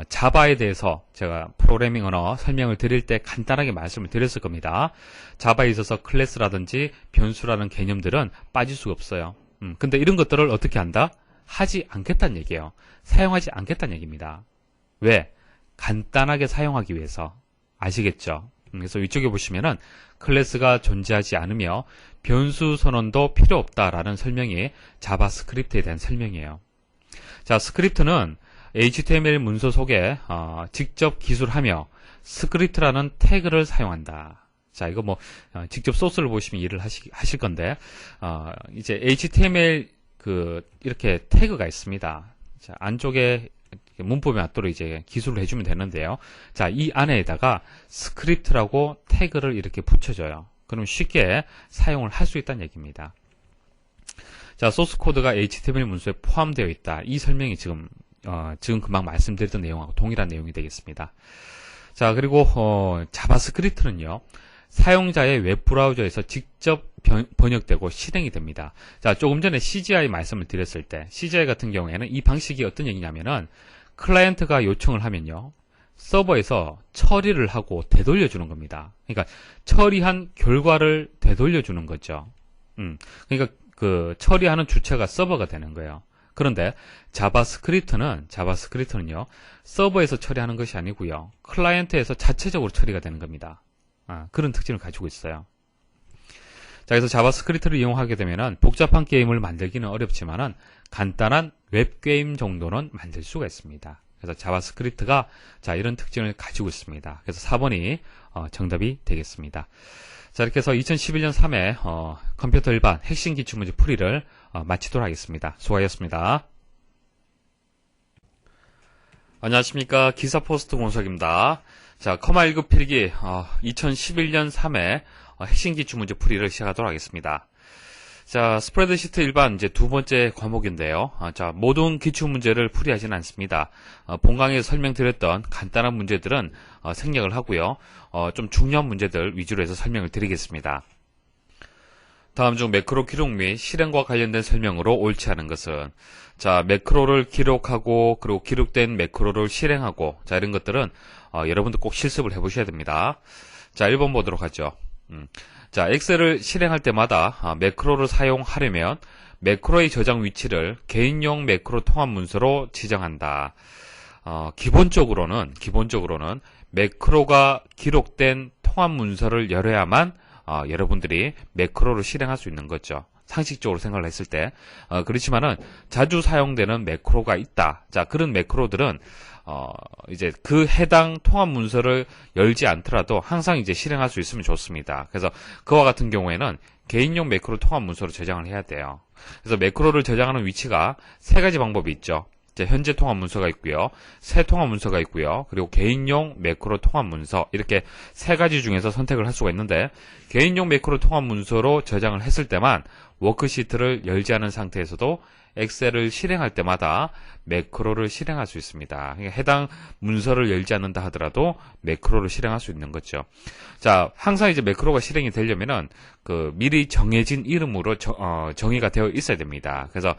자바에 대해서 제가 프로그래밍 언어 설명을 드릴 때 간단하게 말씀을 드렸을 겁니다. 자바에 있어서 클래스라든지 변수라는 개념들은 빠질 수가 없어요. 근데 이런 것들을 어떻게 한다? 하지 않겠다는 얘기예요. 사용하지 않겠다는 얘기입니다. 왜? 간단하게 사용하기 위해서. 아시겠죠? 그래서 위쪽에 보시면은 클래스가 존재하지 않으며 변수 선언도 필요 없다라는 설명이 자바스크립트에 대한 설명이에요. 자, 스크립트는 HTML 문서 속에 직접 기술하며 스크립트라는 태그를 사용한다. 자, 이거 직접 소스를 보시면 이해를 하실 건데 이제 HTML 이렇게 태그가 있습니다. 자, 안쪽에 문법에 맞도록 이제 기술을 해주면 되는데요. 자, 이 안에다가 스크립트라고 태그를 이렇게 붙여줘요. 그럼 쉽게 사용을 할 수 있다는 얘기입니다. 자, 소스 코드가 HTML 문서에 포함되어 있다. 이 설명이 지금 금방 말씀드렸던 내용하고 동일한 내용이 되겠습니다. 자, 그리고 자바스크립트는요. 사용자의 웹브라우저에서 직접 번역되고 실행이 됩니다. 자, 조금 전에 CGI 말씀을 드렸을 때 CGI 같은 경우에는 이 방식이 어떤 얘기냐면은 클라이언트가 요청을 하면요. 서버에서 처리를 하고 되돌려주는 겁니다. 그러니까 처리한 결과를 되돌려주는 거죠. 그러니까 그 처리하는 주체가 서버가 되는 거예요. 그런데 자바스크립트는요. 서버에서 처리하는 것이 아니고요. 클라이언트에서 자체적으로 처리가 되는 겁니다. 그런 특징을 가지고 있어요. 자, 그래서 자바스크립트를 이용하게 되면은 복잡한 게임을 만들기는 어렵지만은 간단한 웹게임 정도는 만들 수가 있습니다. 그래서 자바스크립트가 자 이런 특징을 가지고 있습니다. 그래서 4번이 정답이 되겠습니다. 자, 이렇게 해서 2011년 3회 컴퓨터 일반 핵심 기출문제 풀이를 마치도록 하겠습니다. 수고하셨습니다. 안녕하십니까. 기사포스트 공석입니다. 자, 커마 1급 필기 2011년 3회 핵심 기출문제 풀이를 시작하도록 하겠습니다. 자, 스프레드시트 일반 이제 두 번째 과목인데요. 자, 모든 기출문제를 풀이하지는 않습니다. 본강에서 설명드렸던 간단한 문제들은 생략을 하고요. 좀 중요한 문제들 위주로 해서 설명을 드리겠습니다. 다음 중 매크로 기록 및 실행과 관련된 설명으로 옳지 않은 것은, 자, 매크로를 기록하고 그리고 기록된 매크로를 실행하고, 자, 이런 것들은 여러분들 꼭 실습을 해보셔야 됩니다. 자, 1번 보도록 하죠. 자, 엑셀을 실행할 때마다 매크로를 사용하려면 매크로의 저장 위치를 개인용 매크로 통합 문서로 지정한다. 기본적으로는 매크로가 기록된 통합 문서를 열어야만 여러분들이 매크로를 실행할 수 있는 거죠. 상식적으로 생각을 했을 때. 그렇지만은 자주 사용되는 매크로가 있다. 자, 그런 매크로들은 이제 그 해당 통합 문서를 열지 않더라도 항상 이제 실행할 수 있으면 좋습니다. 그래서 그와 같은 경우에는 개인용 매크로 통합 문서로 저장을 해야 돼요. 그래서 매크로를 저장하는 위치가 세 가지 방법이 있죠. 이제 현재 통합 문서가 있고요. 새 통합 문서가 있고요. 그리고 개인용 매크로 통합 문서, 이렇게 세 가지 중에서 선택을 할 수가 있는데, 개인용 매크로 통합 문서로 저장을 했을 때만 워크시트를 열지 않은 상태에서도 엑셀을 실행할 때마다 매크로를 실행할 수 있습니다. 그러니까 해당 문서를 열지 않는다 하더라도 매크로를 실행할 수 있는 거죠. 자, 항상 이제 매크로가 실행이 되려면은 미리 정해진 이름으로 정의가 되어 있어야 됩니다. 그래서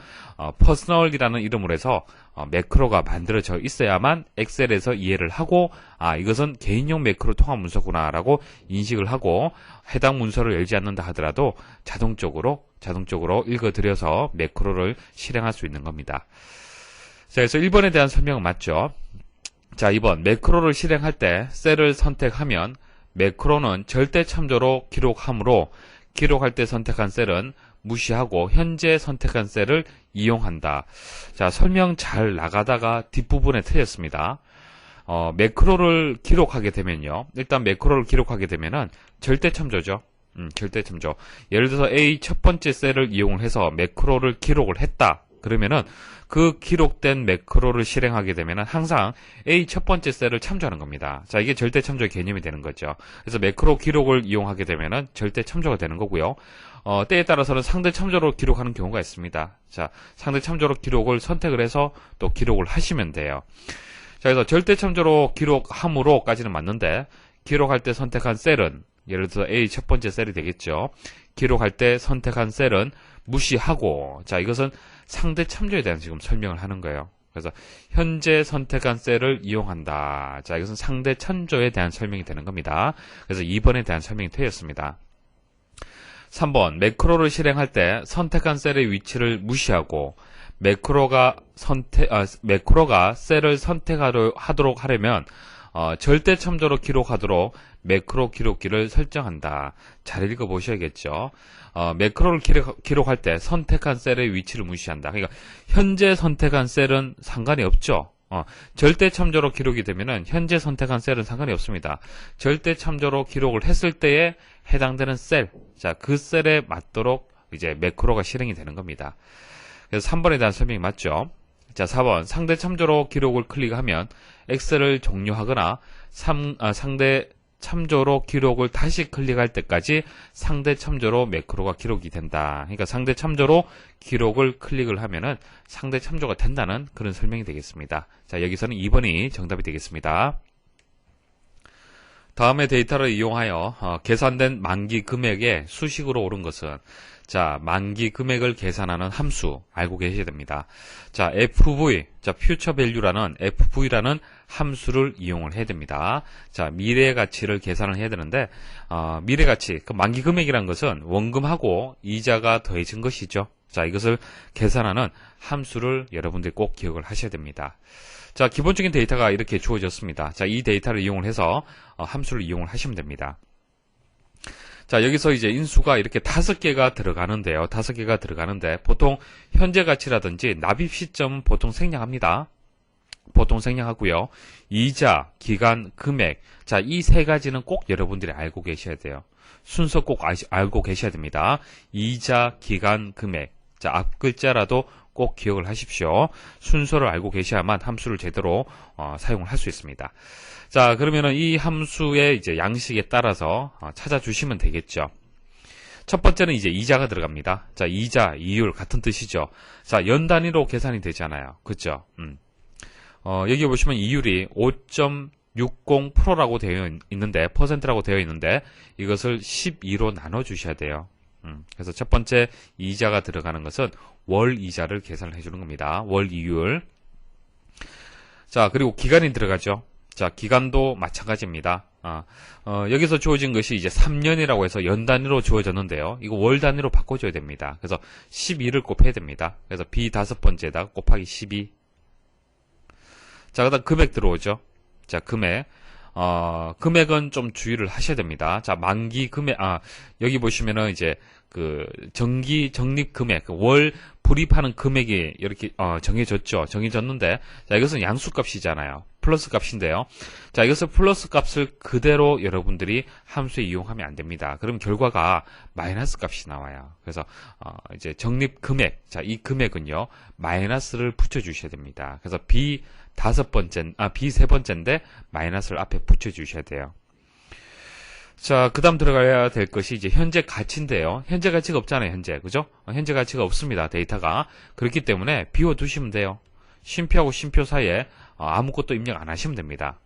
퍼스널이라는 이름으로 해서 매크로가 만들어져 있어야만 엑셀에서 이해를 하고, 이것은 개인용 매크로 통합 문서구나라고 인식을 하고, 해당 문서를 열지 않는다 하더라도 자동적으로 읽어드려서 매크로를 실행할 수 있는 겁니다. 자, 그래서 1번에 대한 설명은 맞죠? 자, 2번 매크로를 실행할 때 셀을 선택하면 매크로는 절대 참조로 기록하므로 기록할 때 선택한 셀은 무시하고 현재 선택한 셀을 이용한다. 자, 설명 잘 나가다가 뒷부분에 틀렸습니다. 매크로를 기록하게 되면요. 일단 매크로를 기록하게 되면은 절대 참조죠. 절대 참조. 예를 들어서 A 첫 번째 셀을 이용을 해서 매크로를 기록을 했다. 그러면은 그 기록된 매크로를 실행하게 되면은 항상 A 첫 번째 셀을 참조하는 겁니다. 자, 이게 절대 참조의 개념이 되는 거죠. 그래서 매크로 기록을 이용하게 되면은 절대 참조가 되는 거고요. 때에 따라서는 상대 참조로 기록하는 경우가 있습니다. 자, 상대 참조로 기록을 선택을 해서 또 기록을 하시면 돼요. 자, 그래서 절대 참조로 기록함으로까지는 맞는데, 기록할 때 선택한 셀은, 예를 들어서 A 첫 번째 셀이 되겠죠. 기록할 때 선택한 셀은 무시하고, 자, 이것은 상대 참조에 대한 지금 설명을 하는 거예요. 그래서 현재 선택한 셀을 이용한다. 자, 이것은 상대 참조에 대한 설명이 되는 겁니다. 그래서 2번에 대한 설명이 되었습니다. 3번 매크로를 실행할 때 선택한 셀의 위치를 무시하고 매크로가 셀을 선택하도록 하려면 절대 참조로 기록하도록 매크로 기록기를 설정한다. 잘 읽어보셔야겠죠. 매크로를 기록할 때 선택한 셀의 위치를 무시한다. 그러니까 현재 선택한 셀은 상관이 없죠. 절대 참조로 기록이 되면은 현재 선택한 셀은 상관이 없습니다. 절대 참조로 기록을 했을 때에 해당되는 셀, 자, 그 셀에 맞도록 이제 매크로가 실행이 되는 겁니다. 그래서 3번에 대한 설명이 맞죠. 자, 4번 상대 참조로 기록을 클릭하면 엑셀을 종료하거나 상대 참조로 기록을 다시 클릭할 때까지 상대 참조로 매크로가 기록이 된다. 그러니까 상대 참조로 기록을 클릭을 하면은 상대 참조가 된다는 그런 설명이 되겠습니다. 자, 여기서는 2번이 정답이 되겠습니다. 다음의 데이터를 이용하여 계산된 만기 금액의 수식으로 오른 것은, 자, 만기 금액을 계산하는 함수 알고 계셔야 됩니다. 자, FV, 자, Future Value라는 FV라는 함수를 이용을 해야 됩니다. 자, 미래 가치를 계산을 해야 되는데, 미래 가치, 그 만기 금액이란 것은 원금하고 이자가 더해진 것이죠. 자, 이것을 계산하는 함수를 여러분들이 꼭 기억을 하셔야 됩니다. 자, 기본적인 데이터가 이렇게 주어졌습니다. 자, 이 데이터를 이용을 해서 함수를 이용을 하시면 됩니다. 자, 여기서 이제 인수가 이렇게 5개가 들어가는데요. 5개가 들어가는데 보통 현재 가치라든지 납입 시점 보통 생략합니다. 보통 생략하고요. 이자, 기간, 금액. 자, 이 세 가지는 꼭 여러분들이 알고 계셔야 돼요. 순서 꼭 알고 계셔야 됩니다. 이자, 기간, 금액. 자, 앞 글자라도 꼭 기억을 하십시오. 순서를 알고 계셔야만 함수를 제대로 사용을 할 수 있습니다. 자, 그러면은 이 함수의 이제 양식에 따라서 찾아주시면 되겠죠. 첫 번째는 이제 이자가 들어갑니다. 자, 이자, 이율 같은 뜻이죠. 자, 연 단위로 계산이 되잖아요. 그죠? 여기 보시면 이율이 5.60%라고 되어 있는데, 퍼센트라고 되어 있는데, 이것을 12로 나눠주셔야 돼요. 그래서 첫 번째 이자가 들어가는 것은 월 이자를 계산을 해주는 겁니다. 월 이율. 자, 그리고 기간이 들어가죠. 자, 기간도 마찬가지입니다. 여기서 주어진 것이 이제 3년이라고 해서 연 단위로 주어졌는데요. 이거 월 단위로 바꿔줘야 됩니다. 그래서 12를 곱해야 됩니다. 그래서 B 다섯 번째에다가 곱하기 12. 자, 그 다음 금액 들어오죠. 자, 금액. 금액은 좀 주의를 하셔야 됩니다. 자, 만기 금액, 여기 보시면은 이제 적립 금액, 월 불입하는 금액이 이렇게, 정해졌죠. 정해졌는데, 자, 이것은 양수값이잖아요. 플러스 값인데요. 자, 이것을 플러스 값을 그대로 여러분들이 함수에 이용하면 안 됩니다. 그럼 결과가 마이너스 값이 나와요. 그래서, 이제 적립 금액, 자, 이 금액은요, 마이너스를 붙여주셔야 됩니다. 그래서 B 세 번째인데, 마이너스를 앞에 붙여주셔야 돼요. 자, 그 다음 들어가야 될 것이 이제 현재 가치인데요. 현재 가치가 없잖아요, 현재. 그죠? 현재 가치가 없습니다, 데이터가. 그렇기 때문에 비워두시면 돼요. 쉼표하고 쉼표 사이에 아무것도 입력 안 하시면 됩니다.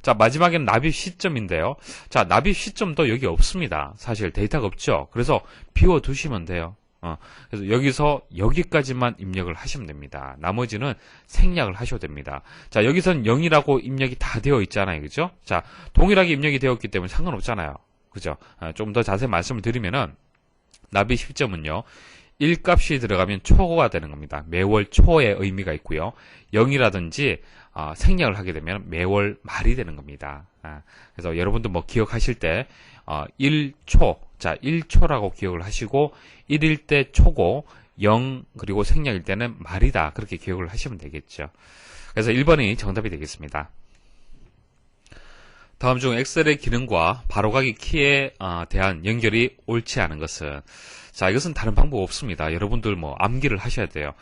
자, 마지막에는 납입 시점인데요. 자, 납입 시점도 여기 없습니다. 사실 데이터가 없죠. 그래서 비워두시면 돼요. 그래서 여기서 여기까지만 입력을 하시면 됩니다. 나머지는 생략을 하셔도 됩니다. 자, 여기선 0이라고 입력이 다 되어 있잖아요. 그죠? 자, 동일하게 입력이 되었기 때문에 상관없잖아요. 그죠? 좀 더 자세히 말씀을 드리면은, 납입 시점은요, 1값이 들어가면 초가 되는 겁니다. 매월 초의 의미가 있고요. 0이라든지, 생략을 하게 되면 매월 말이 되는 겁니다. 그래서 여러분도 뭐 기억하실 때, 1초, 자, 1초라고 기억을 하시고, 1일 때 초고, 0, 그리고 생략일 때는 말이다. 그렇게 기억을 하시면 되겠죠. 그래서 1번이 정답이 되겠습니다. 다음 중 엑셀의 기능과 바로가기 키에 대한 연결이 옳지 않은 것은, 자, 이것은 다른 방법 없습니다. 여러분들 뭐 암기를 하셔야 돼요.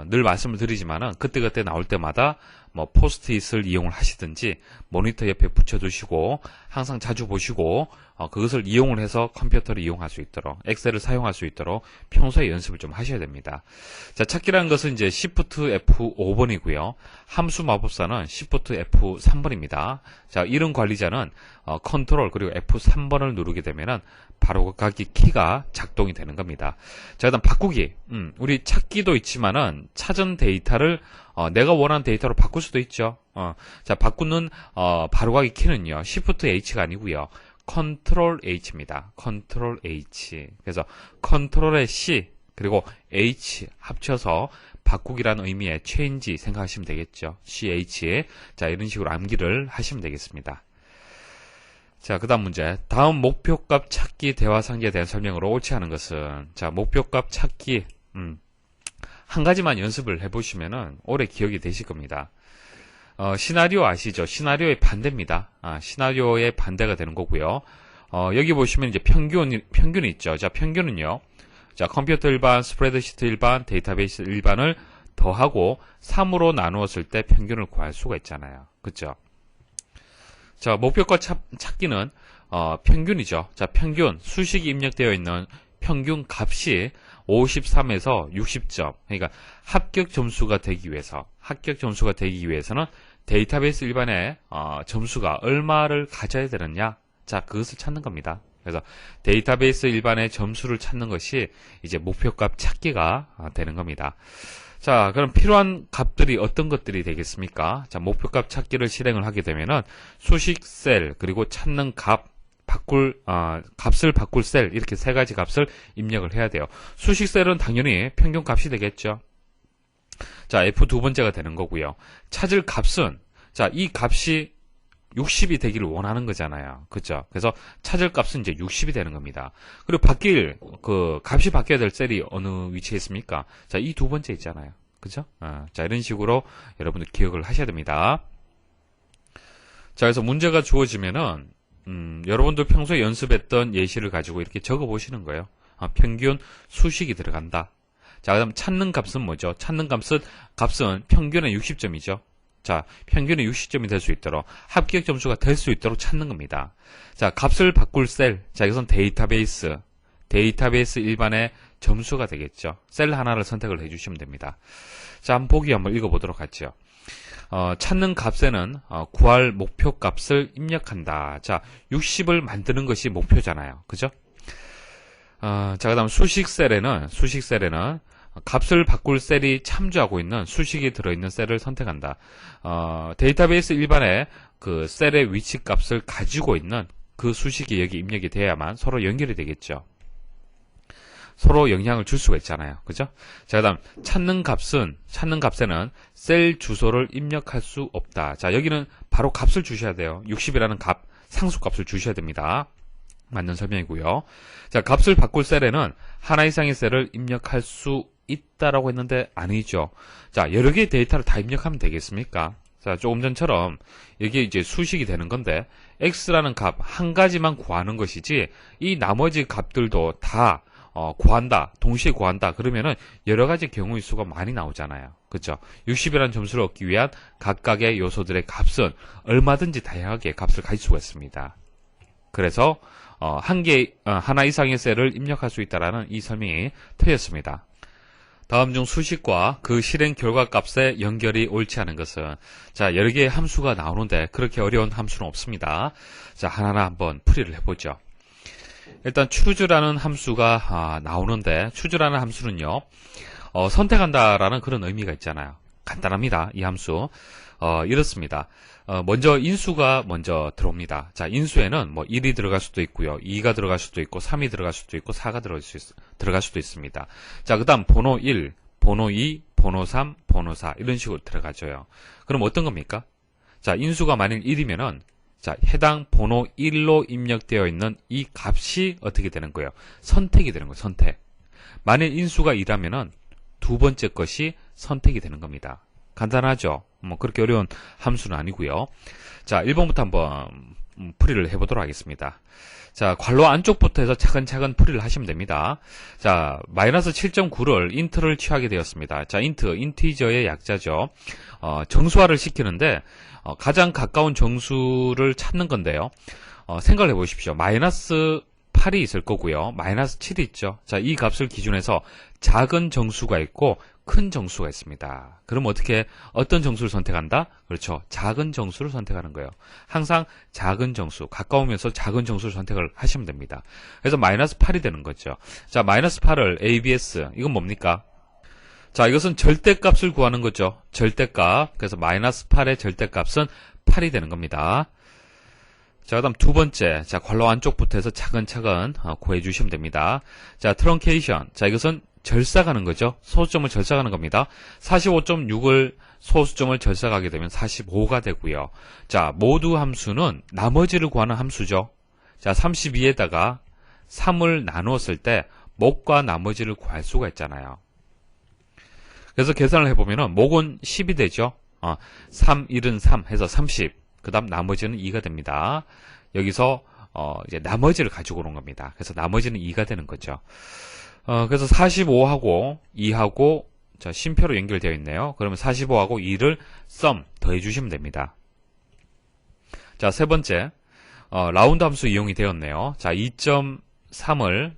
늘 말씀을 드리지만은 그때그때 나올 때마다 뭐 포스트잇을 이용을 하시든지 모니터 옆에 붙여두시고 항상 자주 보시고 그것을 이용을 해서 컴퓨터를 이용할 수 있도록, 엑셀을 사용할 수 있도록 평소에 연습을 좀 하셔야 됩니다. 자, 찾기라는 것은 이제 Shift F5번이고요. 함수 마법사는 Shift F3번입니다. 자, 이런 관리자는 컨트롤 그리고 F3번을 누르게 되면은 바로 가기 키가 작동이 되는 겁니다. 자, 그다음 바꾸기. 우리 찾기도 있지만은 찾은 데이터를 내가 원하는 데이터로 바꿀 수도 있죠. 자, 바꾸는 바로가기 키는요. Shift H가 아니고요. Ctrl H입니다. Ctrl H. 그래서 Ctrl의 C 그리고 H 합쳐서 바꾸기라는 의미의 change 생각하시면 되겠죠. CH. 자, 이런 식으로 암기를 하시면 되겠습니다. 자, 그 다음 문제. 다음 목표값 찾기 대화 상기에 대한 설명으로 옳지 않은 것은, 자, 목표값 찾기, 한 가지만 연습을 해보시면은 오래 기억이 되실 겁니다. 시나리오 아시죠? 시나리오의 반대입니다. 시나리오의 반대가 되는 거고요. 여기 보시면 이제 평균이 있죠. 자, 평균은요. 자, 컴퓨터 일반, 스프레드시트 일반, 데이터베이스 일반을 더하고 3으로 나누었을 때 평균을 구할 수가 있잖아요. 그쵸? 자, 목표값 찾기는 평균이죠. 자, 평균 수식이 입력되어 있는 평균 값이 53에서 60점. 그러니까 합격 점수가 되기 위해서는 데이터베이스 일반의 점수가 얼마를 가져야 되느냐? 자, 그것을 찾는 겁니다. 그래서 데이터베이스 일반의 점수를 찾는 것이 이제 목표값 찾기가 되는 겁니다. 자, 그럼 필요한 값들이 어떤 것들이 되겠습니까? 자, 목표값 찾기를 실행을 하게 되면은 수식 셀, 그리고 찾는 값을 바꿀 셀, 이렇게 세 가지 값을 입력을 해야 돼요. 수식 셀은 당연히 평균 값이 되겠죠. 자, F 두 번째가 되는 거고요. 찾을 값은, 자, 이 값이 60이 되기를 원하는 거잖아요. 그죠? 그래서 찾을 값은 이제 60이 되는 겁니다. 그리고 값이 바뀌어야 될 셀이 어느 위치에 있습니까? 자, 이 두 번째 있잖아요. 그죠? 자, 이런 식으로 여러분들 기억을 하셔야 됩니다. 자, 그래서 문제가 주어지면은, 여러분들 평소에 연습했던 예시를 가지고 이렇게 적어 보시는 거예요. 평균 수식이 들어간다. 자, 그 다음 찾는 값은 뭐죠? 찾는 값은 평균의 60점이죠. 자, 평균의 60점이 될 수 있도록, 합격 점수가 될 수 있도록 찾는 겁니다. 자, 값을 바꿀 셀. 자, 이것은 데이터베이스 일반의 점수가 되겠죠. 셀 하나를 선택을 해주시면 됩니다. 자, 보기 한번 읽어보도록 하죠. 찾는 값에는 구할 목표 값을 입력한다. 자, 60을 만드는 것이 목표잖아요. 그죠? 자, 그 다음 수식 셀에는 값을 바꿀 셀이 참조하고 있는 수식이 들어있는 셀을 선택한다. 데이터베이스 일반의 그 셀의 위치 값을 가지고 있는 그 수식이 여기 입력이 돼야만 서로 연결이 되겠죠. 서로 영향을 줄 수가 있잖아요. 그죠? 자, 그 다음 찾는 값에는 셀 주소를 입력할 수 없다. 자, 여기는 바로 값을 주셔야 돼요. 60이라는 값, 상수값을 주셔야 됩니다. 맞는 설명이고요. 자, 값을 바꿀 셀에는 하나 이상의 셀을 입력할 수 있다라고 했는데 아니죠. 자, 여러 개의 데이터를 다 입력하면 되겠습니까? 자, 조금 전처럼 이게 이제 수식이 되는 건데 x라는 값 한 가지만 구하는 것이지 이 나머지 값들도 다 구한다, 동시에 구한다. 그러면은 여러 가지 경우의 수가 많이 나오잖아요. 그렇죠? 60이라는 점수를 얻기 위한 각각의 요소들의 값은 얼마든지 다양하게 값을 가질 수가 있습니다. 그래서 하나 이상의 셀을 입력할 수 있다라는 이 설명이 틀렸습니다. 다음 중 수식과 그 실행 결과 값의 연결이 옳지 않은 것은, 자, 여러 개의 함수가 나오는데 그렇게 어려운 함수는 없습니다. 자, 하나하나 한번 풀이를 해보죠. 일단 choose라는 함수가 나오는데, choose라는 함수는요, 선택한다라는 그런 의미가 있잖아요. 간단합니다. 이 함수. 이렇습니다. 먼저 인수가 먼저 들어옵니다. 자, 인수에는 뭐 1이 들어갈 수도 있고요. 2가 들어갈 수도 있고 3이 들어갈 수도 있고 4가 들어갈 수도 있습니다. 자, 그다음 번호 1, 번호 2, 번호 3, 번호 4 이런 식으로 들어가줘요. 그럼 어떤 겁니까? 자, 인수가 만약 1이면은 자, 해당 번호 1로 입력되어 있는 이 값이 어떻게 되는 거예요? 선택이 되는 거예요. 선택. 만약 인수가 2라면은 두 번째 것이 선택이 되는 겁니다. 간단하죠? 뭐 그렇게 어려운 함수는 아니고요. 자, 1번부터 한번 풀이를 해보도록 하겠습니다. 자, 괄호 안쪽부터 해서 차근차근 풀이를 하시면 됩니다. 자, 마이너스 7.9를 인트를 취하게 되었습니다. 자, 인티저의 약자죠. 정수화를 시키는데 가장 가까운 정수를 찾는 건데요. 생각을 해보십시오. 마이너스 8이 있을 거고요. 마이너스 7이 있죠. 자, 이 값을 기준해서 작은 정수가 있고 큰 정수가 있습니다. 그럼 어떤 정수를 선택한다? 그렇죠. 작은 정수를 선택하는 거예요. 항상 작은 정수, 가까우면서 작은 정수를 선택을 하시면 됩니다. 그래서 마이너스 8이 되는 거죠. 자, 마이너스 8을 ABS, 이건 뭡니까? 자, 이것은 절대값을 구하는 거죠. 절대값. 그래서 마이너스 8의 절대값은 8이 되는 겁니다. 자, 그 다음 두 번째. 자, 괄호 안쪽부터 해서 차근차근 구해주시면 됩니다. 자, 트렁케이션. 자, 이것은 절삭하는 거죠. 소수점을 절삭하는 겁니다. 45.6을 소수점을 절삭하게 되면 45가 되고요. 자, 모두 함수는 나머지를 구하는 함수죠. 자, 32에다가 3을 나누었을 때 목과 나머지를 구할 수가 있잖아요. 그래서 계산을 해보면은 목은 10이 되죠. 3, 1은 3 해서 30. 그 다음 나머지는 2가 됩니다. 여기서 이제 나머지를 가지고 오는 겁니다. 그래서 나머지는 2가 되는 거죠. 그래서 45하고 2하고 자, 쉼표로 연결되어 있네요. 그러면 45하고 2를 더해 주시면 됩니다. 자, 세 번째. 라운드 함수 이용이 되었네요. 자, 2.3을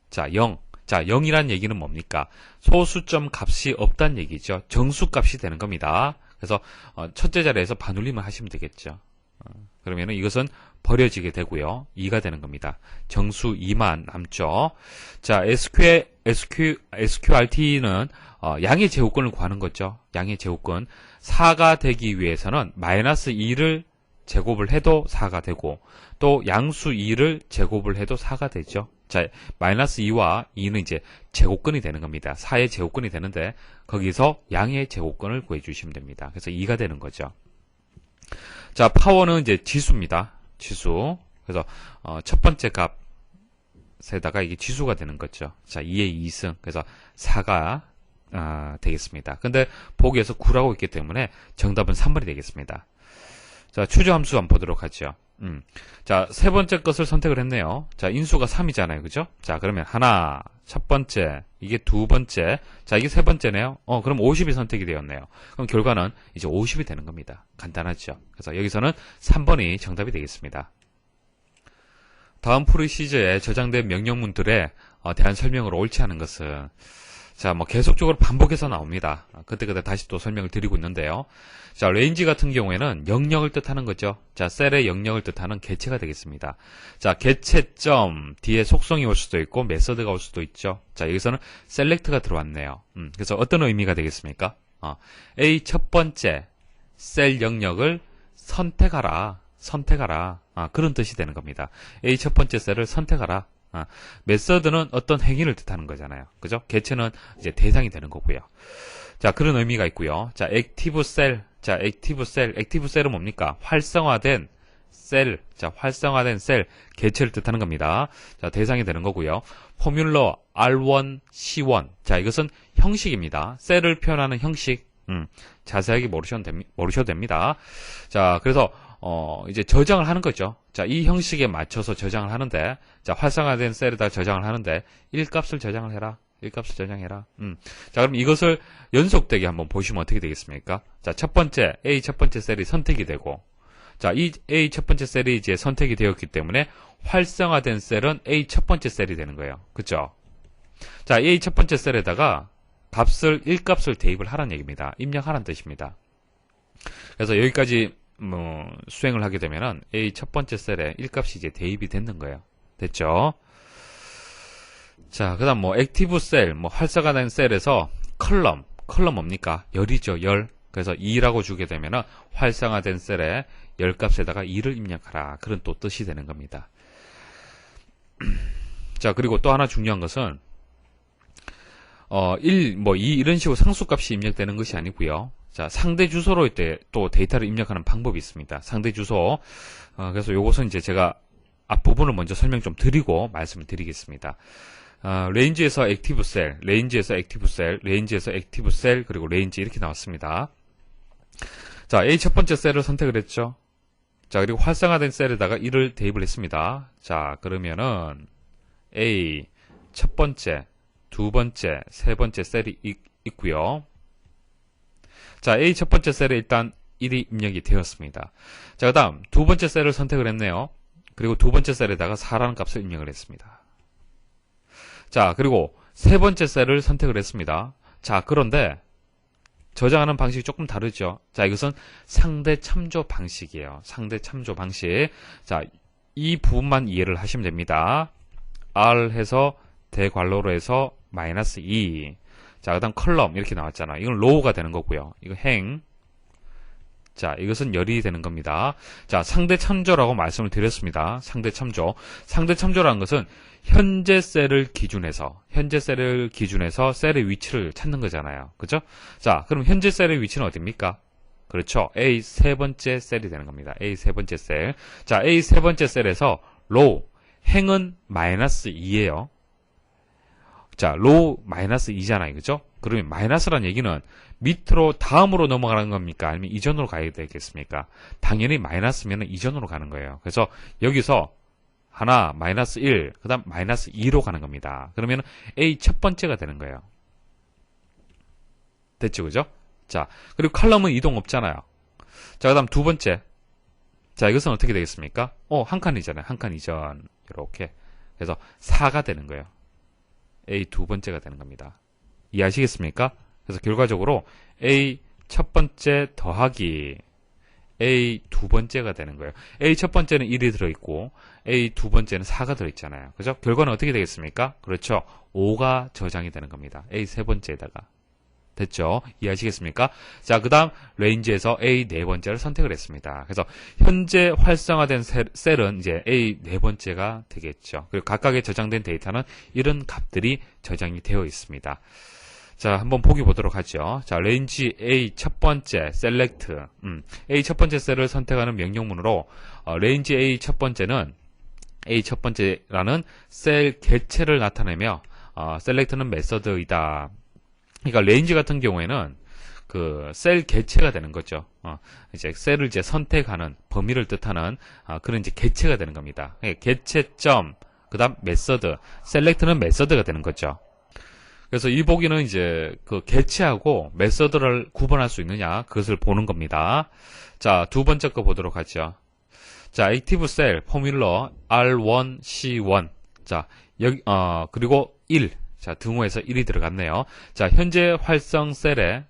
자, 0. 자, 0이란 얘기는 뭡니까? 소수점 값이 없다는 얘기죠. 정수 값이 되는 겁니다. 그래서 첫째 자리에서 반올림을 하시면 되겠죠. 그러면은 이것은 버려지게 되고요. 2가 되는 겁니다. 정수 2만 남죠. 자, SQRT는 양의 제곱근을 구하는 거죠. 양의 제곱근. 4가 되기 위해서는 마이너스 2를 제곱을 해도 4가 되고 또 양수 2를 제곱을 해도 4가 되죠. 자, 마이너스 2와 2는 이제 제곱근이 되는 겁니다. 4의 제곱근이 되는데 거기서 양의 제곱근을 구해주시면 됩니다. 그래서 2가 되는 거죠. 자, 파워는 이제 지수입니다. 지수. 그래서 첫 번째 값에다가 이게 지수가 되는 거죠. 자, 2의 2승. 그래서 4가 되겠습니다. 근데 보기에서 9라고 있기 때문에 정답은 3번이 되겠습니다. 자, 추저함수 한번 보도록 하죠. 자, 세 번째 것을 선택을 했네요. 자, 인수가 3이잖아요. 그죠? 자, 그러면 하나, 첫 번째, 이게 두 번째, 자, 이게 세 번째네요. 그럼 50이 선택이 되었네요. 그럼 결과는 이제 50이 되는 겁니다. 간단하죠? 그래서 여기서는 3번이 정답이 되겠습니다. 다음 프리시저에 저장된 명령문들에 대한 설명으로 옳지 않은 것은, 자, 뭐 계속적으로 반복해서 나옵니다. 그때그때 다시 또 설명을 드리고 있는데요. 자, 레인지 같은 경우에는 영역을 뜻하는 거죠. 자, 셀의 영역을 뜻하는 개체가 되겠습니다. 자, 개체점 뒤에 속성이 올 수도 있고 메서드가 올 수도 있죠. 자, 여기서는 셀렉트가 들어왔네요. 그래서 어떤 의미가 되겠습니까? A 첫 번째 셀 영역을 선택하라. 그런 뜻이 되는 겁니다. A 첫 번째 셀을 선택하라. 메서드는 어떤 행위를 뜻하는 거잖아요. 그죠? 개체는 이제 대상이 되는 거고요. 자, 그런 의미가 있고요. 자, 액티브 셀. 자, 액티브 셀은 뭡니까? 활성화된 셀. 자, 활성화된 셀. 개체를 뜻하는 겁니다. 자, 대상이 되는 거고요. 포뮬러 R1, C1. 자, 이것은 형식입니다. 셀을 표현하는 형식. 자세하게 모르셔도 됩니다. 자, 그래서 이제 저장을 하는 거죠. 자, 이 형식에 맞춰서 저장을 하는데, 자, 활성화된 셀에다 저장을 하는데, 1값을 저장을 해라. 1값을 저장해라. 자, 그럼 이것을 연속되게 한번 보시면 어떻게 되겠습니까? 자, 첫 번째, A 첫 번째 셀이 선택이 되고, 자, 이 A 첫 번째 셀이 이제 선택이 되었기 때문에, 활성화된 셀은 A 첫 번째 셀이 되는 거예요. 그쵸? 자, A 첫 번째 셀에다가 값을, 1값을 대입을 하라는 얘기입니다. 입력하라는 뜻입니다. 그래서 여기까지 수행을 하게 되면은 A 첫 번째 셀에 1값이 이제 대입이 되는 거예요. 됐죠? 자, 그 다음 액티브 셀, 활성화된 셀에서 컬럼 뭡니까? 열이죠, 열. 그래서 2라고 주게 되면은 활성화된 셀에 열 값에다가 2를 입력하라. 그런 또 뜻이 되는 겁니다. 자, 그리고 또 하나 중요한 것은, 1, 2 이런 식으로 상수값이 입력되는 것이 아니고요. 자, 상대 주소로 또 데이터를 입력하는 방법이 있습니다. 상대 주소. 그래서 요것은 이제 제가 앞부분을 먼저 설명 좀 드리고 말씀을 드리겠습니다. 레인지에서 액티브 셀, 레인지에서 액티브 셀, 레인지에서 액티브 셀, 그리고 레인지 이렇게 나왔습니다. 자, A 첫 번째 셀을 선택을 했죠. 자, 그리고 활성화된 셀에다가 1을 대입을 했습니다. 자, 그러면은 A 첫 번째, 두 번째, 세 번째 셀이 있고요. 자, A 첫 번째 셀에 일단 1이 입력이 되었습니다. 자, 그 다음 두 번째 셀을 선택을 했네요. 그리고 두 번째 셀에다가 4라는 값을 입력을 했습니다. 자, 그리고 세 번째 셀을 선택을 했습니다. 자, 그런데 저장하는 방식이 조금 다르죠. 자, 이것은 상대 참조 방식이에요. 상대 참조 방식. 자, 이 부분만 이해를 하시면 됩니다. R 해서 대괄호로 해서 -2. 자, 그 다음 컬럼 이렇게 나왔잖아요. 이건 로우가 되는 거고요. 이거 행. 자, 이것은 열이 되는 겁니다. 자, 상대 참조라고 말씀을 드렸습니다. 상대 참조. 상대 참조라는 것은 현재 셀을 기준해서 셀의 위치를 찾는 거잖아요. 그죠? 자, 그럼 현재 셀의 위치는 어디입니까? 그렇죠. A 세 번째 셀이 되는 겁니다. A 세 번째 셀. 자, A 세 번째 셀에서 로우. 행은 -2예요. 자, 로우 -2잖아요. 그죠? 그러면 마이너스란 얘기는 밑으로 다음으로 넘어가는 겁니까? 아니면 이전으로 가야 되겠습니까? 당연히 마이너스면 이전으로 가는 거예요. 그래서 여기서 하나, -1, 그 다음 -2로 가는 겁니다. 그러면 A 첫 번째가 되는 거예요. 됐죠? 그죠? 자, 그리고 칼럼은 이동 없잖아요. 자, 그 다음 두 번째. 자, 이것은 어떻게 되겠습니까? 한 칸이잖아요. 한 칸 이전. 이렇게. 그래서 4가 되는 거예요. A 두 번째가 되는 겁니다. 이해하시겠습니까? 그래서 결과적으로 A 첫 번째 더하기 A 두 번째가 되는 거예요. A 첫 번째는 1이 들어있고 A 두 번째는 4가 들어있잖아요. 그죠? 결과는 어떻게 되겠습니까? 그렇죠. 5가 저장이 되는 겁니다. A 세 번째에다가. 됐죠? 이해하시겠습니까? 자, 그 다음 레인지에서 A 네 번째를 선택을 했습니다. 그래서 현재 활성화된 셀은 이제 A 네 번째가 되겠죠. 그리고 각각의 저장된 데이터는 이런 값들이 저장이 되어 있습니다. 자, 한번 보기 보도록 하죠. 자, 레인지 A 첫 번째 셀렉트. A 첫 번째 셀을 선택하는 명령문으로 레인지 A 첫 번째는 A 첫 번째라는 셀 개체를 나타내며 셀렉트는 메서드이다. 그러니까 레인지 같은 경우에는 그 셀 개체가 되는 거죠. 이제 셀을 이제 선택하는 범위를 뜻하는 그런 이제 개체가 되는 겁니다. 개체점 그다음 메서드, 셀렉트는 메서드가 되는 거죠. 그래서 이 보기는 이제 그 개체하고 메서드를 구분할 수 있느냐 그것을 보는 겁니다. 자, 두 번째 거 보도록 하죠. 자, 액티브 셀 포뮬러 R1, C1. 자, 여기 그리고 1. 자, 등호에서 1이 들어갔네요. 자, 현재 활성 셀에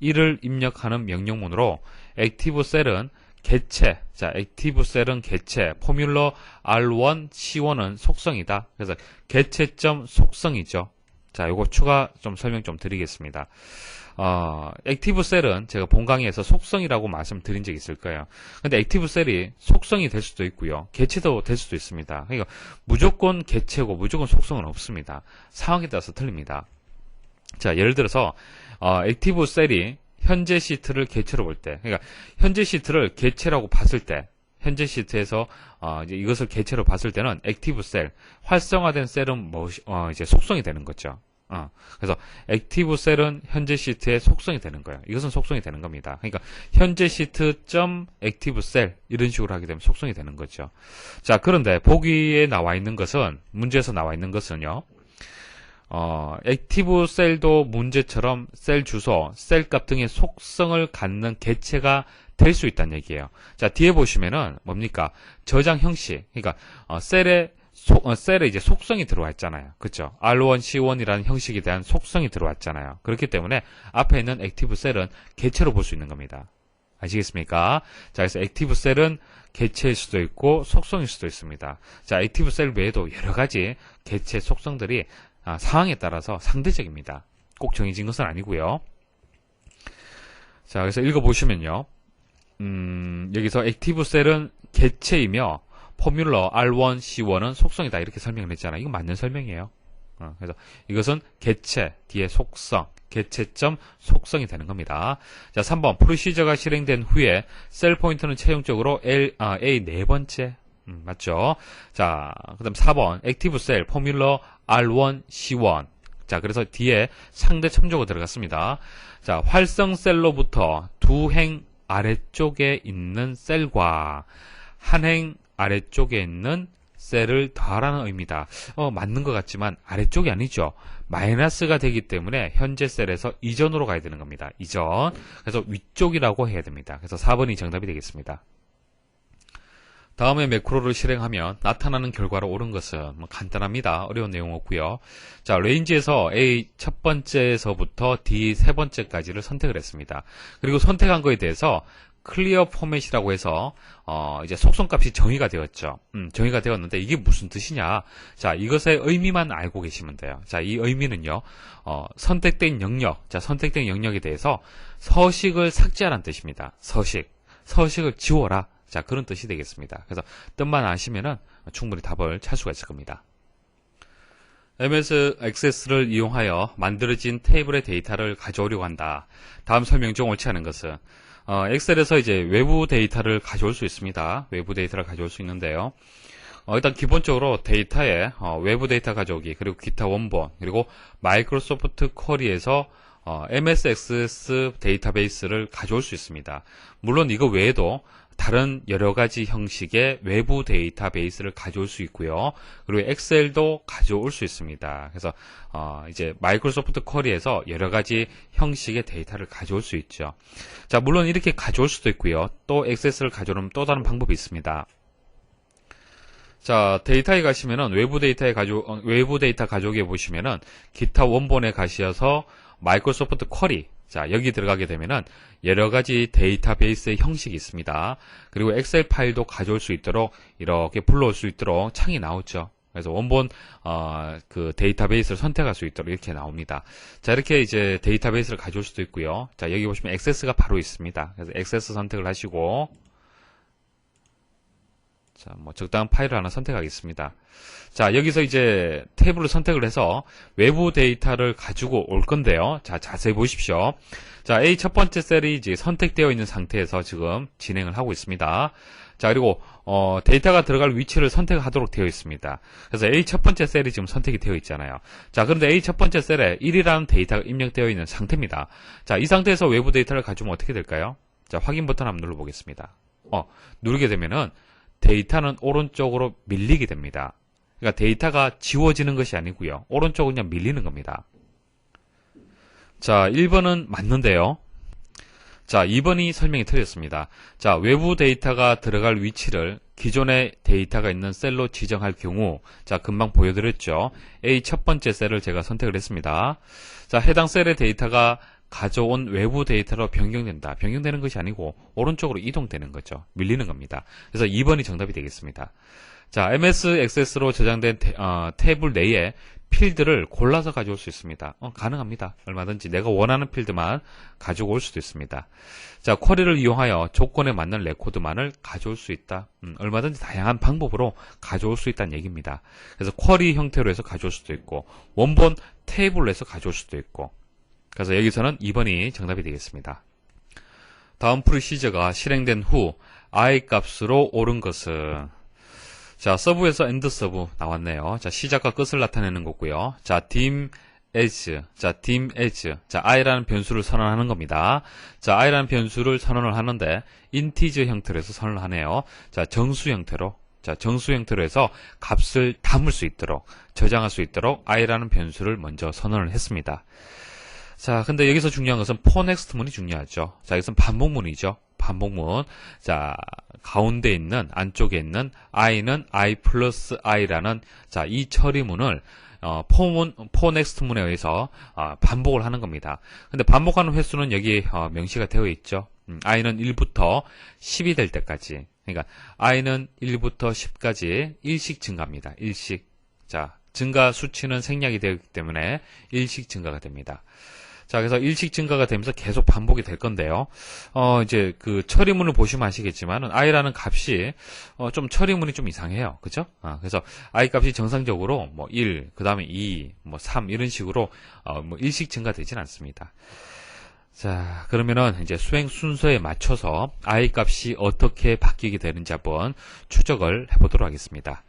1을 입력하는 명령문으로 액티브 셀은 개체, 자, 액티브 셀은 개체, 포뮬러 R1, C1은 속성이다. 그래서 개체점 속성이죠. 자, 요거 추가 좀 설명 좀 드리겠습니다. 액티브 셀은 제가 본 강의에서 속성이라고 말씀드린 적이 있을 거예요. 근데 액티브 셀이 속성이 될 수도 있고요. 개체도 될 수도 있습니다. 그러니까 무조건 개체고 무조건 속성은 없습니다. 상황에 따라서 틀립니다. 자, 예를 들어서 액티브 셀이 현재 시트를 개체로 볼 때, 그러니까 현재 시트를 개체라고 봤을 때, 현재 시트에서 이제 이것을 개체로 봤을 때는 액티브 셀, 활성화된 셀은 이제 속성이 되는 거죠. 그래서 액티브 셀은 현재 시트의 속성이 되는 거예요. 이것은 속성이 되는 겁니다. 그러니까 현재 시트 점 액티브 셀 이런 식으로 하게 되면 속성이 되는 거죠. 자, 그런데 보기에 나와 있는 것은 문제에서 나와 있는 것은요. 액티브 셀도 문제처럼 셀 주소, 셀 값 등의 속성을 갖는 개체가 될 수 있다는 얘기예요. 자, 뒤에 보시면은 뭡니까? 저장 형식. 그러니까 셀에 이제 속성이 들어와 있잖아요. 그렇죠? R1, C1이라는 형식에 대한 속성이 들어왔잖아요. 그렇기 때문에 앞에 있는 액티브 셀은 개체로 볼 수 있는 겁니다. 아시겠습니까? 자, 그래서 액티브 셀은 개체일 수도 있고 속성일 수도 있습니다. 자, 액티브 셀 외에도 여러 가지 개체 속성들이 상황에 따라서 상대적입니다. 꼭 정해진 것은 아니고요. 자, 그래서 읽어보시면요. 여기서 액티브 셀은 개체이며 포뮬러 R1, C1은 속성이다 이렇게 설명을 했잖아요. 이거 맞는 설명이에요. 그래서 이것은 개체 뒤에 속성, 개체점 속성이 되는 겁니다. 자, 3번 프로시저가 실행된 후에 셀 포인터는 최종적으로 A 네 번째 맞죠? 자, 그 다음 4번 액티브 셀 포뮬러 R1, C1. 자, 그래서 뒤에 상대 첨조가 들어갔습니다. 자, 활성 셀로부터 두 행 아래쪽에 있는 셀과 한 행 아래쪽에 있는 셀을 더하라는 의미다. 맞는 것 같지만 아래쪽이 아니죠. 마이너스가 되기 때문에 현재 셀에서 이전으로 가야 되는 겁니다. 이전. 그래서 위쪽이라고 해야 됩니다. 그래서 4번이 정답이 되겠습니다. 다음에 매크로를 실행하면 나타나는 결과로 옳은 것은 간단합니다. 어려운 내용 없고요. 자, 레인지에서 A 첫 번째에서부터 D 세 번째까지를 선택을 했습니다. 그리고 선택한 거에 대해서 클리어 포맷이라고 해서 이제 속성값이 정의가 되었죠. 정의가 되었는데 이게 무슨 뜻이냐? 자, 이것의 의미만 알고 계시면 돼요. 자, 이 의미는요. 선택된 영역, 자, 선택된 영역에 대해서 서식을 삭제하라는 뜻입니다. 서식을 지워라. 자, 그런 뜻이 되겠습니다. 그래서 뜻만 아시면은 충분히 답을 찾을 수가 있을 겁니다. MS 액세스를 이용하여 만들어진 테이블의 데이터를 가져오려고 한다. 다음 설명 중 옳지 않은 것은 엑셀에서 이제 외부 데이터를 가져올 수 있습니다. 외부 데이터를 가져올 수 있는데요. 일단 기본적으로 데이터에 외부 데이터 가져오기, 그리고 기타 원본, 그리고 마이크로소프트 쿼리에서 MS 액세스 데이터베이스를 가져올 수 있습니다. 물론 이거 외에도 다른 여러 가지 형식의 외부 데이터베이스를 가져올 수 있고요. 그리고 엑셀도 가져올 수 있습니다. 그래서 이제 마이크로소프트 쿼리에서 여러 가지 형식의 데이터를 가져올 수 있죠. 자, 물론 이렇게 가져올 수도 있고요. 또 액세스를 가져오면 또 다른 방법이 있습니다. 자, 데이터에 가시면은 외부 데이터 가져오기에 보시면은 기타 원본에 가셔서 마이크로소프트 쿼리, 자, 여기 들어가게 되면은 여러 가지 데이터베이스의 형식이 있습니다. 그리고 엑셀 파일도 가져올 수 있도록 이렇게 불러올 수 있도록 창이 나오죠. 그래서 원본 그 데이터베이스를 선택할 수 있도록 이렇게 나옵니다. 자, 이렇게 이제 데이터베이스를 가져올 수도 있고요. 자, 여기 보시면 액세스가 바로 있습니다. 그래서 액세스 선택을 하시고, 자, 적당한 파일을 하나 선택하겠습니다. 자, 여기서 이제 탭을 선택을 해서 외부 데이터를 가지고 올 건데요. 자, 자세히 보십시오. 자, A 첫 번째 셀이 이제 선택되어 있는 상태에서 지금 진행을 하고 있습니다. 자, 그리고 데이터가 들어갈 위치를 선택하도록 되어 있습니다. 그래서 A 첫 번째 셀이 지금 선택이 되어 있잖아요. 자, 그런데 A 첫 번째 셀에 1이라는 데이터가 입력되어 있는 상태입니다. 자, 이 상태에서 외부 데이터를 가져오면 어떻게 될까요? 자, 확인 버튼 한번 눌러보겠습니다. 누르게 되면은 데이터는 오른쪽으로 밀리게 됩니다. 그러니까 데이터가 지워지는 것이 아니고요. 오른쪽은 그냥 밀리는 겁니다. 자, 1번은 맞는데요. 자, 2번이 설명이 틀렸습니다. 자, 외부 데이터가 들어갈 위치를 기존의 데이터가 있는 셀로 지정할 경우, 자, 금방 보여드렸죠. A 첫 번째 셀을 제가 선택을 했습니다. 자, 해당 셀의 데이터가 가져온 외부 데이터로 변경된다. 변경되는 것이 아니고 오른쪽으로 이동되는 거죠. 밀리는 겁니다. 그래서 2번이 정답이 되겠습니다. 자, MS 액세스로 저장된 테이블 내에 필드를 골라서 가져올 수 있습니다. 가능합니다. 얼마든지 내가 원하는 필드만 가지고 올 수도 있습니다. 자, 쿼리를 이용하여 조건에 맞는 레코드만을 가져올 수 있다. 얼마든지 다양한 방법으로 가져올 수 있다는 얘기입니다. 그래서 쿼리 형태로 해서 가져올 수도 있고 원본 테이블로 해서 가져올 수도 있고, 그래서 여기서는 2번이 정답이 되겠습니다. 다음 프로시저가 실행된 후 I 값으로 옳은 것은, 자, 서브에서 엔드 서브 나왔네요. 자, 시작과 끝을 나타내는 거고요. 자, dim as, 자, dim as, 자, i라는 변수를 선언하는 겁니다. 자, i라는 변수를 선언을 하는데 integer 형태로 해서 선언을 하네요. 자, 정수 형태로, 자, 정수 형태로 해서 값을 담을 수 있도록, 저장할 수 있도록 i라는 변수를 먼저 선언을 했습니다. 자, 근데 여기서 중요한 것은 for next 문이 중요하죠. 자, 이것은 반복문이죠. 반복문. 자, 가운데 있는, 안쪽에 있는 i는 i 플러스 i라는, 자, 이 처리문을 for next 문에 의해서 반복을 하는 겁니다. 근데 반복하는 횟수는 여기 명시가 되어 있죠. i는 1부터 10이 될 때까지. 그러니까 i는 1부터 10까지 1씩 증가합니다. 1씩. 자, 증가 수치는 생략이 되기 때문에 1씩 증가가 됩니다. 자, 그래서 일식 증가가 되면서 계속 반복이 될 건데요. 이제 그 처리문을 보시면 아시겠지만은 i라는 값이 좀 처리문이 좀 이상해요. 그죠? 그래서 i 값이 정상적으로 뭐 1, 그 다음에 2, 뭐 3 이런 식으로 뭐 일식 증가되진 않습니다. 자, 그러면은 이제 수행 순서에 맞춰서 i 값이 어떻게 바뀌게 되는지 한번 추적을 해보도록 하겠습니다.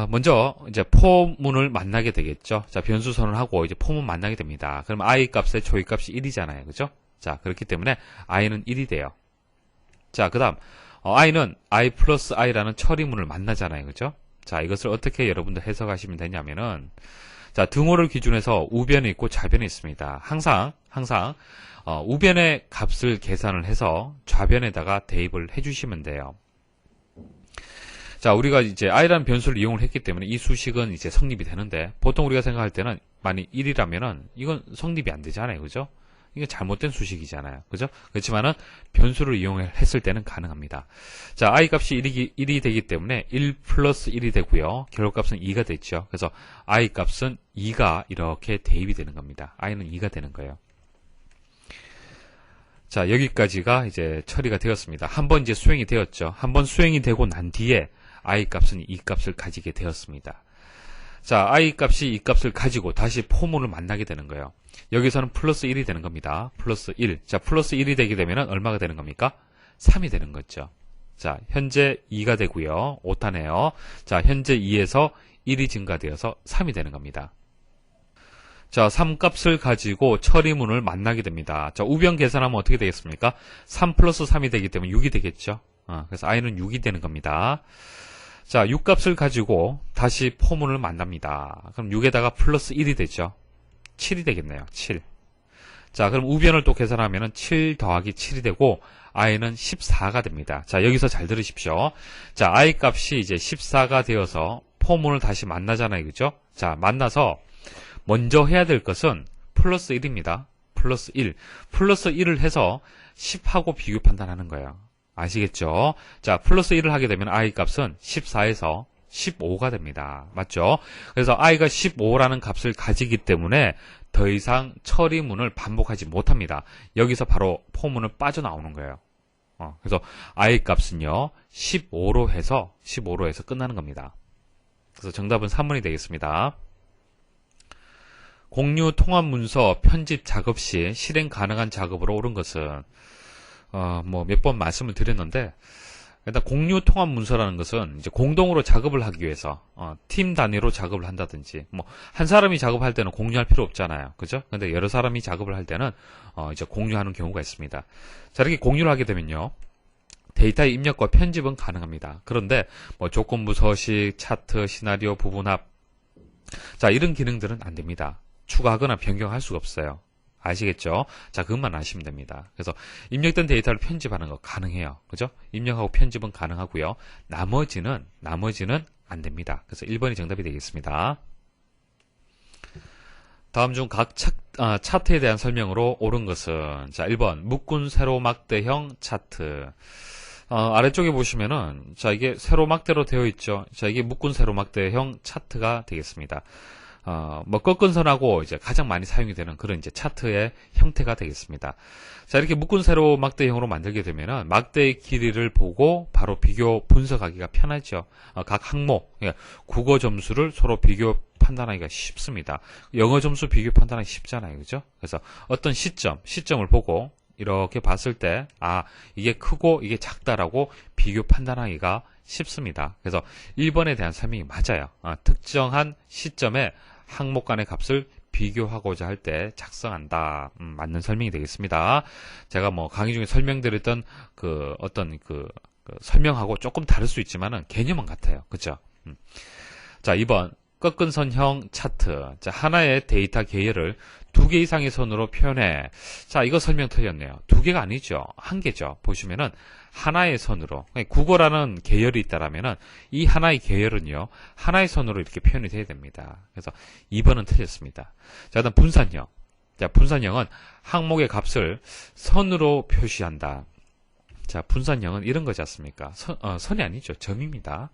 먼저 이제 for문을 만나게 되겠죠. 자, 변수 선언하고 이제 for문 만나게 됩니다. 그러면 i 값의 초기값이 1이잖아요. 그죠? 자, 그렇기 때문에 i는 1이 돼요. 자, 그다음 i는 i 플러스 i라는 처리문을 만나잖아요. 그죠? 자, 이것을 어떻게 여러분들 해석하시면 되냐면은, 자, 등호를 기준해서 우변이 있고 좌변이 있습니다. 항상 우변의 값을 계산을 해서 좌변에다가 대입을 해주시면 돼요. 자, 우리가 이제 i라는 변수를 이용을 했기 때문에 이 수식은 이제 성립이 되는데, 보통 우리가 생각할 때는 만약 1이라면은 이건 성립이 안 되잖아요. 그죠? 이게 잘못된 수식이잖아요. 그죠? 그렇지만은 변수를 이용했을 때는 가능합니다. 자, i 값이 1이 되기 때문에 1 플러스 1이 되고요. 결과값은 2가 됐죠. 그래서 i 값은 2가 이렇게 대입이 되는 겁니다. i는 2가 되는 거예요. 자, 여기까지가 이제 처리가 되었습니다. 한번 이제 수행이 되었죠. 한번 수행이 되고 난 뒤에 i 값은 이 값을 가지게 되었습니다. 자, i 값이 이 값을 가지고 다시 포문을 만나게 되는 거예요. 여기서는 플러스 1이 되는 겁니다. 플러스 1. 자, 플러스 1이 되게 되면 얼마가 되는 겁니까? 3이 되는 거죠. 자, 현재 2가 되고요. 오타네요. 자, 현재 2에서 1이 증가되어서 3이 되는 겁니다. 자, 3값을 가지고 처리문을 만나게 됩니다. 자, 우변 계산하면 어떻게 되겠습니까? 3 플러스 3이 되기 때문에 6이 되겠죠. 그래서 i는 6이 되는 겁니다. 자, 6값을 가지고 다시 포문을 만납니다. 그럼 6에다가 플러스 1이 되죠. 7이 되겠네요. 7. 자, 그럼 우변을 또 계산하면 7 더하기 7이 되고 i는 14가 됩니다. 자, 여기서 잘 들으십시오. 자, i 값이 이제 14가 되어서 포문을 다시 만나잖아요. 그죠? 자, 만나서 먼저 해야 될 것은 플러스 1입니다. 플러스 1. 플러스 1을 해서 10하고 비교 판단하는 거예요. 아시겠죠? 자, 플러스 1을 하게 되면 i 값은 14에서 15가 됩니다. 맞죠? 그래서 i가 15라는 값을 가지기 때문에 더 이상 처리문을 반복하지 못합니다. 여기서 바로 포문을 빠져나오는 거예요. 그래서 i 값은요, 15로 해서 끝나는 겁니다. 그래서 정답은 3번이 되겠습니다. 공유 통합 문서 편집 작업 시 실행 가능한 작업으로 옳은 것은 뭐 몇 번 말씀을 드렸는데, 일단 공유 통합 문서라는 것은 이제 공동으로 작업을 하기 위해서 팀 단위로 작업을 한다든지 뭐 한 사람이 작업할 때는 공유할 필요 없잖아요. 그죠? 근데 여러 사람이 작업을 할 때는 이제 공유하는 경우가 있습니다. 자, 이렇게 공유를 하게 되면요. 데이터의 입력과 편집은 가능합니다. 그런데 뭐 조건부 서식, 차트, 시나리오, 부분합 자, 이런 기능들은 안 됩니다. 추가하거나 변경할 수가 없어요. 아시겠죠? 자, 그것만 아시면 됩니다. 그래서 입력된 데이터를 편집하는 거 가능해요. 그죠? 입력하고 편집은 가능하고요. 나머지는 안 됩니다. 그래서 1번이 정답이 되겠습니다. 다음 중 각 차트에 대한 설명으로 옳은 것은 자, 1번 묶은 세로 막대형 차트. 아래쪽에 보시면은 자, 이게 세로 막대로 되어 있죠. 자, 이게 묶은 세로 막대형 차트가 되겠습니다. 뭐 꺾은 선하고 이제 가장 많이 사용이 되는 그런 이제 차트의 형태가 되겠습니다. 자, 이렇게 묶은 세로 막대형으로 만들게 되면은 막대의 길이를 보고 바로 비교 분석하기가 편하죠. 각 항목, 국어 점수를 서로 비교 판단하기가 쉽습니다. 영어 점수 비교 판단하기 쉽잖아요. 그죠? 그래서 어떤 시점을 보고 이렇게 봤을 때, 이게 크고 이게 작다라고 비교 판단하기가 쉽습니다. 그래서 1번에 대한 설명이 맞아요. 특정한 시점에 항목 간의 값을 비교하고자 할 때 작성한다. 맞는 설명이 되겠습니다. 제가 뭐 강의 중에 설명드렸던 설명하고 조금 다를 수 있지만은 개념은 같아요. 그죠? 자, 2번. 꺾은 선형 차트. 자, 하나의 데이터 계열을 2개 이상의 선으로 표현해. 자, 이거 설명 틀렸네요. 2개가 아니죠. 1개죠. 보시면은 하나의 선으로. 국어라는 계열이 있다라면은 이 하나의 계열은요, 하나의 선으로 이렇게 표현이 돼야 됩니다. 그래서 2번은 틀렸습니다. 자, 일단 분산형. 자, 분산형은 항목의 값을 선으로 표시한다. 자, 분산형은 이런 거지 않습니까? 선이 아니죠. 점입니다.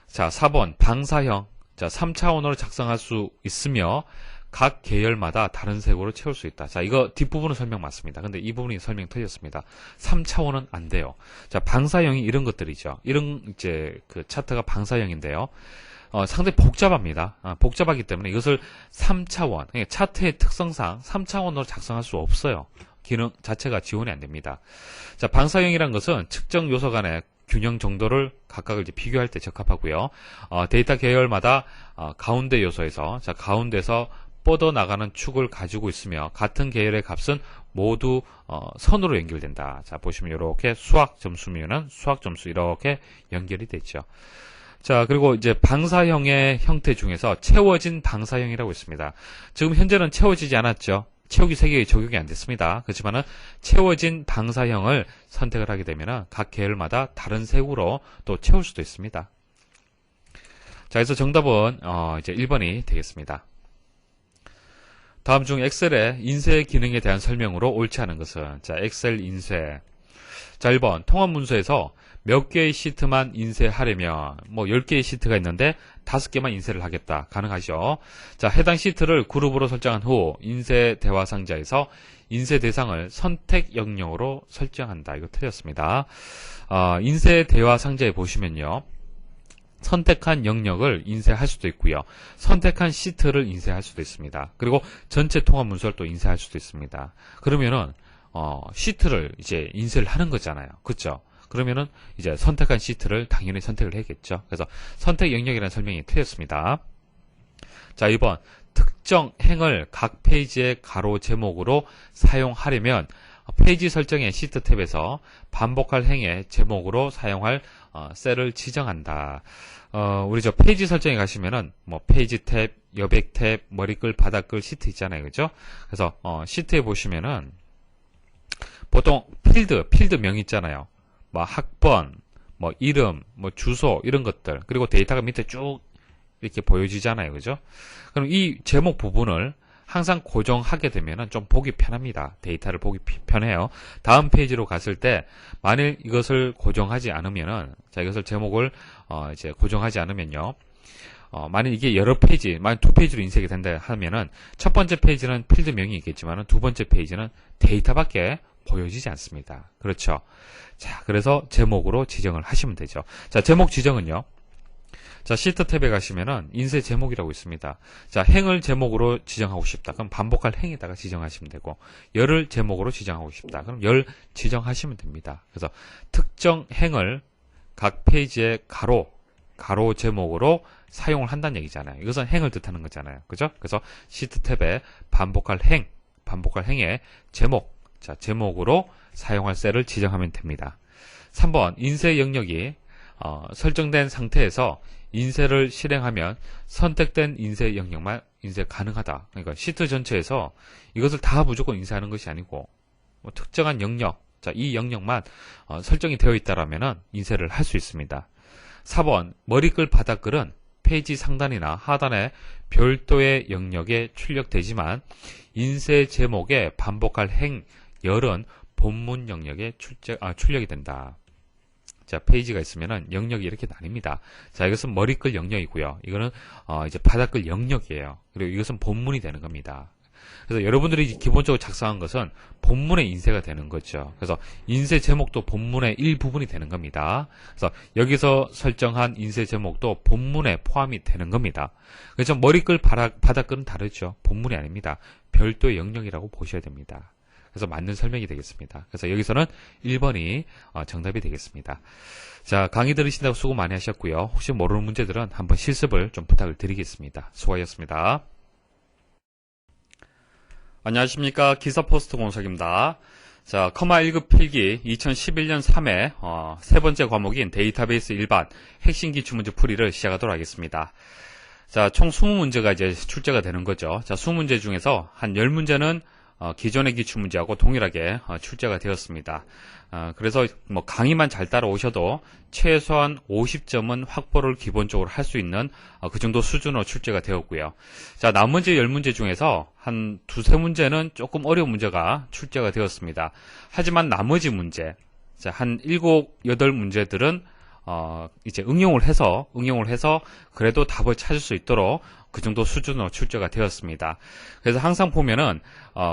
자, 4번 방사형. 자, 3차원으로 작성할 수 있으며 각 계열마다 다른 색으로 채울 수 있다. 자, 이거 뒷부분은 설명 맞습니다. 근데 이 부분이 설명 틀렸습니다. 3차원은 안 돼요. 자, 방사형이 이런 것들이죠. 이런 이제 그 차트가 방사형인데요. 상당히 복잡합니다. 복잡하기 때문에 이것을 3차원, 그러니까 차트의 특성상 3차원으로 작성할 수 없어요. 기능 자체가 지원이 안 됩니다. 자, 방사형이란 것은 측정 요소 간의 균형 정도를 각각을 이제 비교할 때 적합하고요. 데이터 계열마다 가운데 요소에서 가운데서 뻗어나가는 축을 가지고 있으며 같은 계열의 값은 모두 선으로 연결된다. 자, 보시면 이렇게 수학 점수면은 수학 점수 이렇게 연결이 되죠. 자, 그리고 이제 방사형의 형태 중에서 채워진 방사형이라고 있습니다. 지금 현재는 채워지지 않았죠. 채우기 3개의 적용이 안 됐습니다. 그렇지만은 채워진 방사형을 선택을 하게 되면은 각 계열마다 다른 색으로 또 채울 수도 있습니다. 자, 그래서 정답은 이제 1번이 되겠습니다. 다음 중 엑셀의 인쇄 기능에 대한 설명으로 옳지 않은 것은 자, 엑셀 인쇄. 자, 1번 통합 문서에서 몇 개의 시트만 인쇄하려면 뭐 10개의 시트가 있는데 5개만 인쇄를 하겠다. 가능하죠. 자, 해당 시트를 그룹으로 설정한 후 인쇄 대화 상자에서 인쇄 대상을 선택 영역으로 설정한다. 이거 틀렸습니다. 인쇄 대화 상자에 보시면요. 선택한 영역을 인쇄할 수도 있고요. 선택한 시트를 인쇄할 수도 있습니다. 그리고 전체 통합 문서를 또 인쇄할 수도 있습니다. 그러면은 시트를 이제 인쇄를 하는 거잖아요. 그렇죠? 그러면은 이제 선택한 시트를 당연히 선택을 해야겠죠. 그래서 선택 영역이라는 설명이 틀렸습니다. 자, 2번 특정 행을 각 페이지의 가로 제목으로 사용하려면 페이지 설정의 시트 탭에서 반복할 행의 제목으로 사용할 셀을 지정한다. 우리 저 페이지 설정에 가시면은 뭐 페이지 탭, 여백 탭, 머리글, 바닥글, 시트 있잖아요. 그죠? 그래서 시트에 보시면은 보통 필드명 있잖아요. 뭐 학번, 뭐 이름, 뭐 주소 이런 것들, 그리고 데이터가 밑에 쭉 이렇게 보여지잖아요. 그죠? 그럼 이 제목 부분을 항상 고정하게 되면은 좀 보기 편합니다. 데이터를 보기 편해요. 다음 페이지로 갔을 때 만일 이것을 고정하지 않으면은 자, 이것을 제목을 이제 고정하지 않으면요. 만일 이게 여러 페이지, 만약 2페이지로 인쇄가 된다 하면은 첫 번째 페이지는 필드명이 있겠지만은 두 번째 페이지는 데이터밖에 보여지지 않습니다. 그렇죠? 자, 그래서 제목으로 지정을 하시면 되죠. 자, 제목 지정은요. 자, 시트 탭에 가시면은 인쇄 제목이라고 있습니다. 자, 행을 제목으로 지정하고 싶다. 그럼 반복할 행에다가 지정하시면 되고, 열을 제목으로 지정하고 싶다. 그럼 열 지정하시면 됩니다. 그래서 특정 행을 각 페이지의 가로 제목으로 사용을 한다는 얘기잖아요. 이것은 행을 뜻하는 거잖아요. 그죠? 그래서 시트 탭에 반복할 행의 제목, 자, 제목으로 사용할 셀을 지정하면 됩니다. 3번, 인쇄 영역이 설정된 상태에서 인쇄를 실행하면 선택된 인쇄 영역만 인쇄 가능하다. 그러니까 시트 전체에서 이것을 다 무조건 인쇄하는 것이 아니고 뭐 특정한 영역, 자, 이 영역만 설정이 되어 있다라면 인쇄를 할 수 있습니다. 4번, 머리글 바닥글은 페이지 상단이나 하단에 별도의 영역에 출력되지만 인쇄 제목에 반복할 행, 열은 본문 영역에 출력이 된다. 자, 페이지가 있으면은 영역이 이렇게 나뉩니다. 자, 이것은 머리글 영역이고요. 이거는 이제 바닥글 영역이에요. 그리고 이것은 본문이 되는 겁니다. 그래서 여러분들이 기본적으로 작성한 것은 본문에 인쇄가 되는 거죠. 그래서 인쇄 제목도 본문의 일부분이 되는 겁니다. 그래서 여기서 설정한 인쇄 제목도 본문에 포함이 되는 겁니다. 그래서 머리글 바닥글은 다르죠. 본문이 아닙니다. 별도의 영역이라고 보셔야 됩니다. 그래서 맞는 설명이 되겠습니다. 그래서 여기서는 1번이 정답이 되겠습니다. 자, 강의 들으신다고 수고 많이 하셨고요. 혹시 모르는 문제들은 한번 실습을 좀 부탁을 드리겠습니다. 수고하셨습니다. 안녕하십니까. 기사포스트 공석입니다. 자, 커마 1급 필기 2011년 3회 세 번째 과목인 데이터베이스 일반 핵심 기출문제 풀이를 시작하도록 하겠습니다. 자, 총 20문제가 이제 출제가 되는 거죠. 자, 20문제 중에서 한 10문제는 기존의 기출문제하고 동일하게 출제가 되었습니다. 그래서 뭐 강의만 잘 따라오셔도 최소한 50점은 확보를 기본적으로 할 수 있는 그 정도 수준으로 출제가 되었고요. 자, 나머지 10문제 중에서 한 두세 문제는 조금 어려운 문제가 출제가 되었습니다. 하지만 나머지 문제, 자, 한 7, 8문제들은 이제 응용을 해서 그래도 답을 찾을 수 있도록 그 정도 수준으로 출제가 되었습니다. 그래서 항상 보면은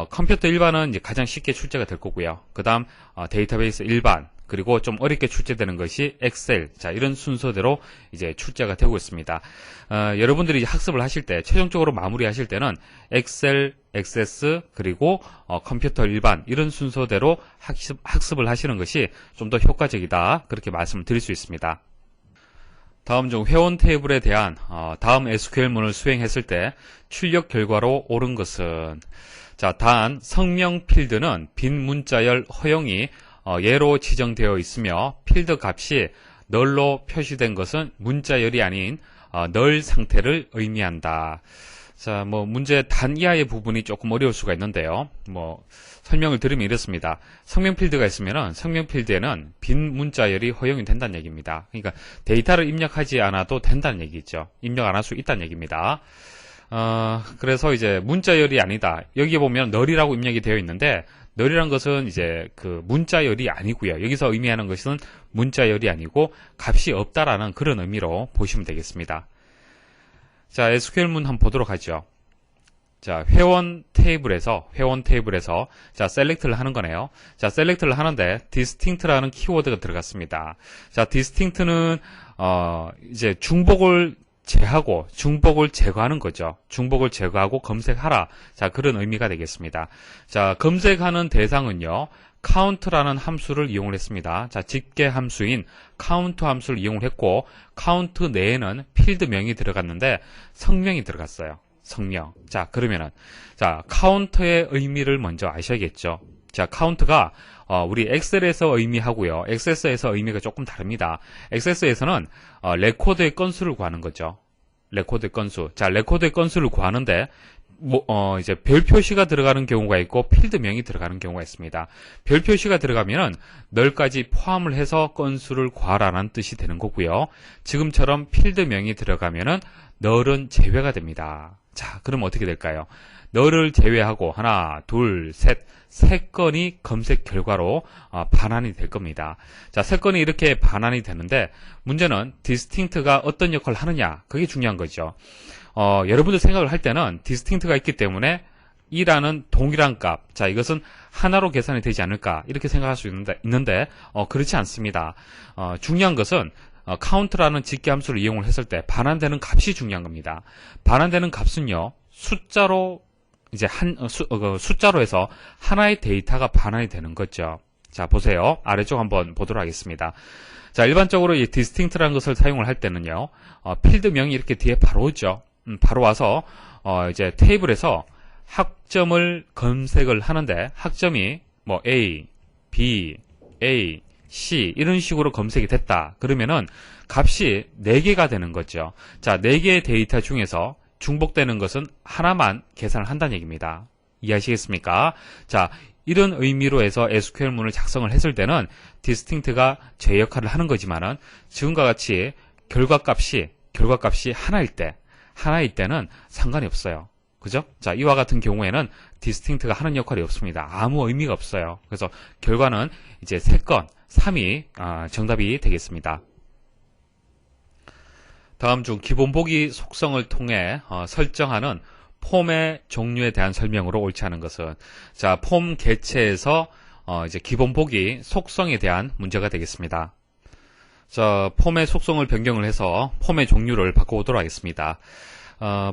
컴퓨터 일반은 이제 가장 쉽게 출제가 될 거고요. 그 다음 데이터베이스 일반, 그리고 좀 어렵게 출제되는 것이 엑셀, 자, 이런 순서대로 이제 출제가 되고 있습니다. 여러분들이 이제 학습을 하실 때, 최종적으로 마무리하실 때는 엑셀, 액세스, 그리고 컴퓨터 일반, 이런 순서대로 학습을 하시는 것이 좀 더 효과적이다, 그렇게 말씀을 드릴 수 있습니다. 다음 중 회원 테이블에 대한 다음 SQL문을 수행했을 때 출력 결과로 옳은 것은, 자, 단 성명 필드는 빈 문자열 허용이 예로 지정되어 있으며 필드 값이 널로 표시된 것은 문자열이 아닌 널 상태를 의미한다. 자, 뭐 문제 단 이하의 부분이 조금 어려울 수가 있는데요. 뭐 설명을 드리면 이렇습니다. 성명 필드가 있으면은 성명 필드에는 빈 문자열이 허용이 된다는 얘기입니다. 그러니까 데이터를 입력하지 않아도 된다는 얘기죠. 입력 안 할 수 있다는 얘기입니다. 그래서 이제 문자열이 아니다. 여기 보면 널이라고 입력이 되어 있는데, 널이란 것은 이제 그 문자열이 아니고요. 여기서 의미하는 것은 문자열이 아니고 값이 없다라는 그런 의미로 보시면 되겠습니다. 자, SQL문 한번 보도록 하죠. 자, 회원 테이블에서 자, 셀렉트를 하는 거네요. 자, 셀렉트를 하는데 distinct라는 키워드가 들어갔습니다. 자, distinct는 이제 중복을 제거하는 거죠. 중복을 제거하고 검색하라. 자, 그런 의미가 되겠습니다. 자, 검색하는 대상은요, count라는 함수를 이용을 했습니다. 자, 집계 함수인 count 함수를 이용을 했고, count 내에는 필드명이 들어갔는데 성명이 들어갔어요. 성명. 자, 그러면은, 자, count의 의미를 먼저 아셔야겠죠. 자, count가 우리 엑셀에서 의미하고요, 액세스에서 의미가 조금 다릅니다. 액세스에서는 레코드의 건수를 구하는 거죠. 레코드 건수. 자, 레코드의 건수를 구하는데 이제 별 표시가 들어가는 경우가 있고 필드명이 들어가는 경우가 있습니다. 별 표시가 들어가면은 널까지 포함을 해서 건수를 구하라는 뜻이 되는 거고요. 지금처럼 필드명이 들어가면은 널은 제외가 됩니다. 자, 그럼 어떻게 될까요? 널을 제외하고 하나, 둘, 세 건이 검색 결과로 반환이 될 겁니다. 자, 세 건이 이렇게 반환이 되는데, 문제는 distinct가 어떤 역할을 하느냐, 그게 중요한 거죠. 여러분들 생각을 할 때는 distinct가 있기 때문에 이라는 동일한 값, 자, 이것은 하나로 계산이 되지 않을까, 이렇게 생각할 수 있는데 그렇지 않습니다. 중요한 것은 count라는 직계 함수를 이용을 했을 때 반환되는 값이 중요한 겁니다. 반환되는 값은요, 숫자로 이제 숫자로 해서 하나의 데이터가 반환이 되는 거죠. 자, 보세요. 아래쪽 한번 보도록 하겠습니다. 자, 일반적으로 이 distinct라는 것을 사용을 할 때는요, 필드명이 이렇게 뒤에 바로 오죠. 바로 와서, 이제 테이블에서 학점을 검색을 하는데, 학점이 뭐 A, B, A, C, 이런 식으로 검색이 됐다. 그러면은 값이 4개가 되는 거죠. 자, 4개의 데이터 중에서 중복되는 것은 하나만 계산을 한다는 얘기입니다. 이해하시겠습니까? 자, 이런 의미로 해서 SQL문을 작성을 했을 때는 distinct가 제 역할을 하는 거지만은 지금과 같이 결과값이 하나일 때는 상관이 없어요. 그죠? 자, 이와 같은 경우에는 distinct가 하는 역할이 없습니다. 아무 의미가 없어요. 그래서 결과는 이제 3건, 3이 정답이 되겠습니다. 다음 중 기본 보기 속성을 통해 설정하는 폼의 종류에 대한 설명으로 옳지 않은 것은, 자, 폼 개체에서 이제 기본 보기 속성에 대한 문제가 되겠습니다. 자, 폼의 속성을 변경을 해서 폼의 종류를 바꿔보도록 하겠습니다.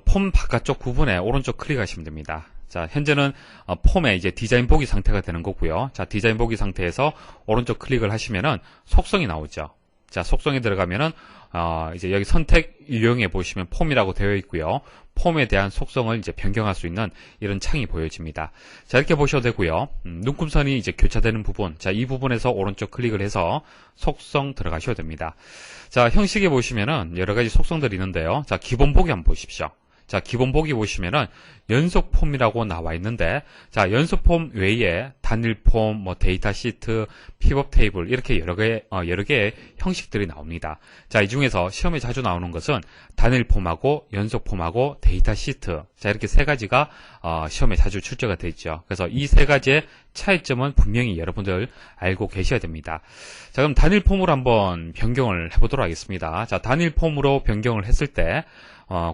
폼 바깥쪽 부분에 오른쪽 클릭하시면 됩니다. 자, 현재는 폼의 이제 디자인 보기 상태가 되는 거고요. 자, 디자인 보기 상태에서 오른쪽 클릭을 하시면은 속성이 나오죠. 자, 속성에 들어가면은 이제 여기 선택 유형에 보시면 폼이라고 되어 있고요. 폼에 대한 속성을 이제 변경할 수 있는 이런 창이 보여집니다. 자, 이렇게 보셔도 되고요. 눈금선이 이제 교차되는 부분, 자, 이 부분에서 오른쪽 클릭을 해서 속성 들어가셔도 됩니다. 자, 형식에 보시면은 여러 가지 속성들이 있는데요. 자, 기본 보기 한번 보십시오. 자, 기본 보기 보시면은 연속 폼이라고 나와 있는데, 자, 연속 폼 외에 단일 폼, 뭐 데이터 시트, 피벗 테이블 이렇게 여러 개의 형식들이 나옵니다. 자, 이 중에서 시험에 자주 나오는 것은 단일 폼하고 연속 폼하고 데이터 시트. 자, 이렇게 3가지가 시험에 자주 출제가 되어 있죠. 그래서 이 3가지의 차이점은 분명히 여러분들 알고 계셔야 됩니다. 자, 그럼 단일 폼으로 한번 변경을 해보도록 하겠습니다. 자, 단일 폼으로 변경을 했을 때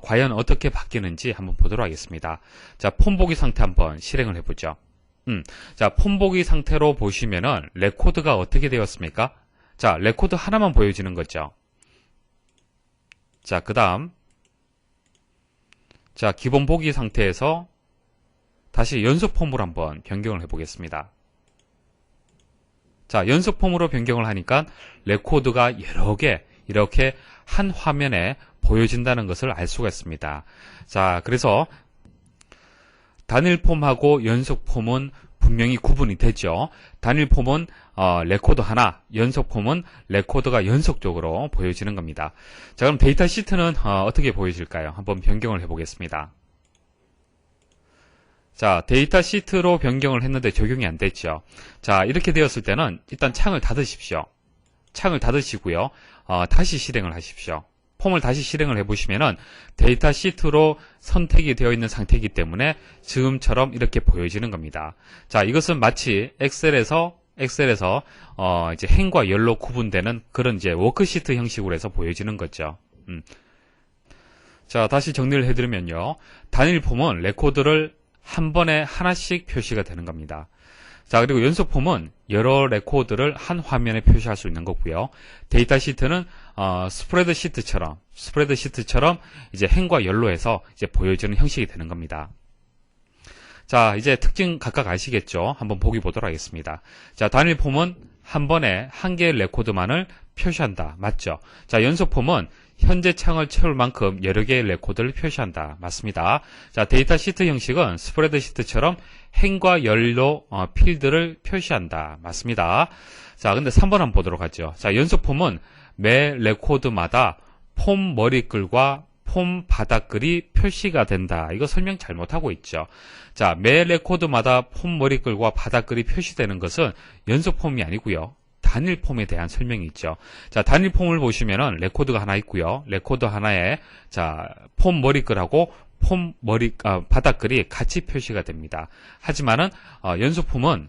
과연 어떻게 바뀌는지 한번 보도록 하겠습니다. 자, 폼 보기 상태 한번 실행을 해보죠. 자, 폼 보기 상태로 보시면은 레코드가 어떻게 되었습니까? 자, 레코드 하나만 보여지는 거죠. 자, 그 다음, 자, 기본 보기 상태에서 다시 연속 폼으로 한번 변경을 해보겠습니다. 자, 연속 폼으로 변경을 하니까 레코드가 여러 개 이렇게 한 화면에 보여진다는 것을 알 수가 있습니다. 자, 그래서 단일 폼하고 연속 폼은 분명히 구분이 되죠. 단일 폼은 레코드 하나, 연속 폼은 레코드가 연속적으로 보여지는 겁니다. 자, 그럼 데이터 시트는 어떻게 보여질까요? 한번 변경을 해보겠습니다. 자, 데이터 시트로 변경을 했는데 적용이 안 됐죠. 자, 이렇게 되었을 때는 일단 창을 닫으십시오. 창을 닫으시고요. 다시 실행을 하십시오. 폼을 다시 실행을 해보시면은 데이터 시트로 선택이 되어 있는 상태이기 때문에 지금처럼 이렇게 보여지는 겁니다. 자, 이것은 마치 엑셀에서 이제 행과 열로 구분되는 그런 이제 워크시트 형식으로 해서 보여지는 거죠. 자, 다시 정리를 해드리면요. 단일 폼은 레코드를 한 번에 하나씩 표시가 되는 겁니다. 자, 그리고 연속 폼은 여러 레코드를 한 화면에 표시할 수 있는 거고요. 데이터 시트는 스프레드 시트처럼 이제 행과 열로 해서 이제 보여지는 형식이 되는 겁니다. 자, 이제 특징 각각 아시겠죠? 한번 보기 보도록 하겠습니다. 자, 단일 폼은 한 번에 한 개의 레코드만을 표시한다. 맞죠? 자, 연속 폼은 현재 창을 채울 만큼 여러 개의 레코드를 표시한다. 맞습니다. 자, 데이터 시트 형식은 스프레드 시트처럼 행과 열로 필드를 표시한다. 맞습니다. 자, 근데 3번 한번 보도록 하죠. 자, 연속 폼은 매 레코드마다 폼 머리글과 폼 바닥글이 표시가 된다. 이거 설명 잘못하고 있죠. 자, 매 레코드마다 폼 머리글과 바닥글이 표시되는 것은 연속 폼이 아니고요. 단일 폼에 대한 설명이 있죠. 자, 단일 폼을 보시면은 레코드가 하나 있고요. 레코드 하나에 자, 폼 머리글하고 바닥글이 같이 표시가 됩니다. 하지만은 연속 폼은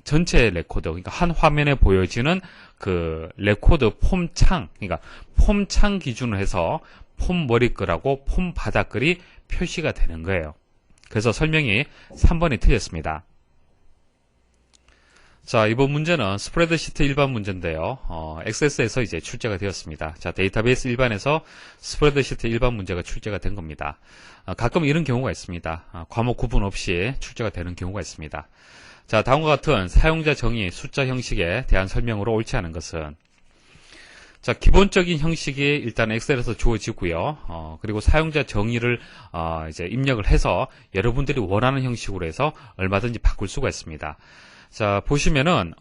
전체 레코드, 그러니까 한 화면에 보여지는 그 레코드 폼창, 그러니까 폼창 기준으로 해서 폼 머리글하고 폼 바닥글이 표시가 되는 거예요. 그래서 설명이 3번이 틀렸습니다. 자, 이번 문제는 스프레드시트 일반 문제인데요. 엑세스에서 이제 출제가 되었습니다. 자, 데이터베이스 일반에서 스프레드시트 일반 문제가 출제가 된 겁니다. 가끔 이런 경우가 있습니다. 과목 구분 없이 출제가 되는 경우가 있습니다. 자, 다음과 같은 사용자 정의 숫자 형식에 대한 설명으로 옳지 않은 것은, 자, 기본적인 형식이 일단 엑셀에서 주어지고요. 그리고 사용자 정의를 이제 입력을 해서 여러분들이 원하는 형식으로 해서 얼마든지 바꿀 수가 있습니다. 자, 보시면은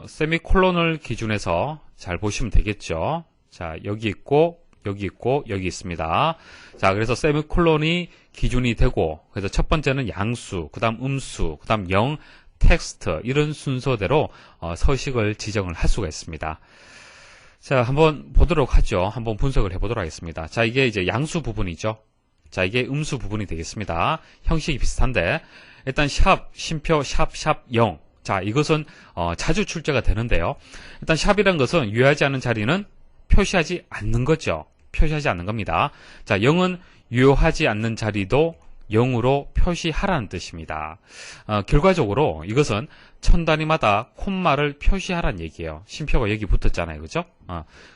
세미콜론을 기준해서 잘 보시면 되겠죠. 자, 여기 있고 여기 있고 여기 있습니다. 자, 그래서 세미콜론이 기준이 되고, 그래서 첫 번째는 양수, 그 다음 음수, 그 다음 영, 텍스트, 이런 순서대로 서식을 지정을 할 수가 있습니다. 자, 한번 보도록 하죠. 한번 분석을 해보도록 하겠습니다. 자, 이게 이제 양수 부분이죠. 자, 이게 음수 부분이 되겠습니다. 형식이 비슷한데, 일단 샵, 쉼표, 샵, 0. 자, 이것은 자주 출제가 되는데요. 일단 샵이란 것은 유효하지 않은 자리는 표시하지 않는 거죠. 표시하지 않는 겁니다. 자, 0은 유효하지 않는 자리도 0으로 표시하라는 뜻입니다. 결과적으로 이것은 천 단위마다 콤마를 표시하라는 얘기예요. 쉼표가 여기 붙었잖아요. 그죠?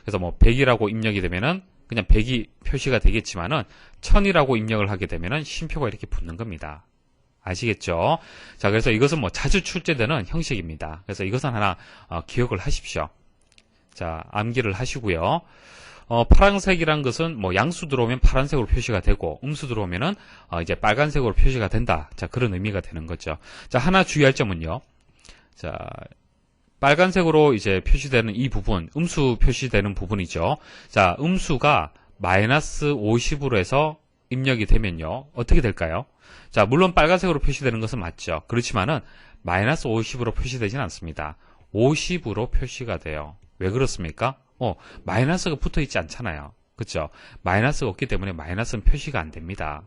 그래서 뭐 100이라고 입력이 되면은 그냥 100이 표시가 되겠지만은 1000이라고 입력을 하게 되면은 쉼표가 이렇게 붙는 겁니다. 아시겠죠? 자, 그래서 이것은 뭐 자주 출제되는 형식입니다. 그래서 이것은 하나 기억을 하십시오. 자, 암기를 하시고요. 파란색이란 것은 뭐 양수 들어오면 파란색으로 표시가 되고, 음수 들어오면은 이제 빨간색으로 표시가 된다. 자, 그런 의미가 되는 거죠. 자, 하나 주의할 점은요. 자, 빨간색으로 이제 표시되는 이 부분, 음수 표시되는 부분이죠. 자, 음수가 마이너스 50으로 해서 입력이 되면요. 어떻게 될까요? 자, 물론 빨간색으로 표시되는 것은 맞죠. 그렇지만은 마이너스 50으로 표시되지는 않습니다. 50으로 표시가 돼요. 왜 그렇습니까? 마이너스가 붙어 있지 않잖아요. 그렇죠? 마이너스가 없기 때문에 마이너스는 표시가 안 됩니다.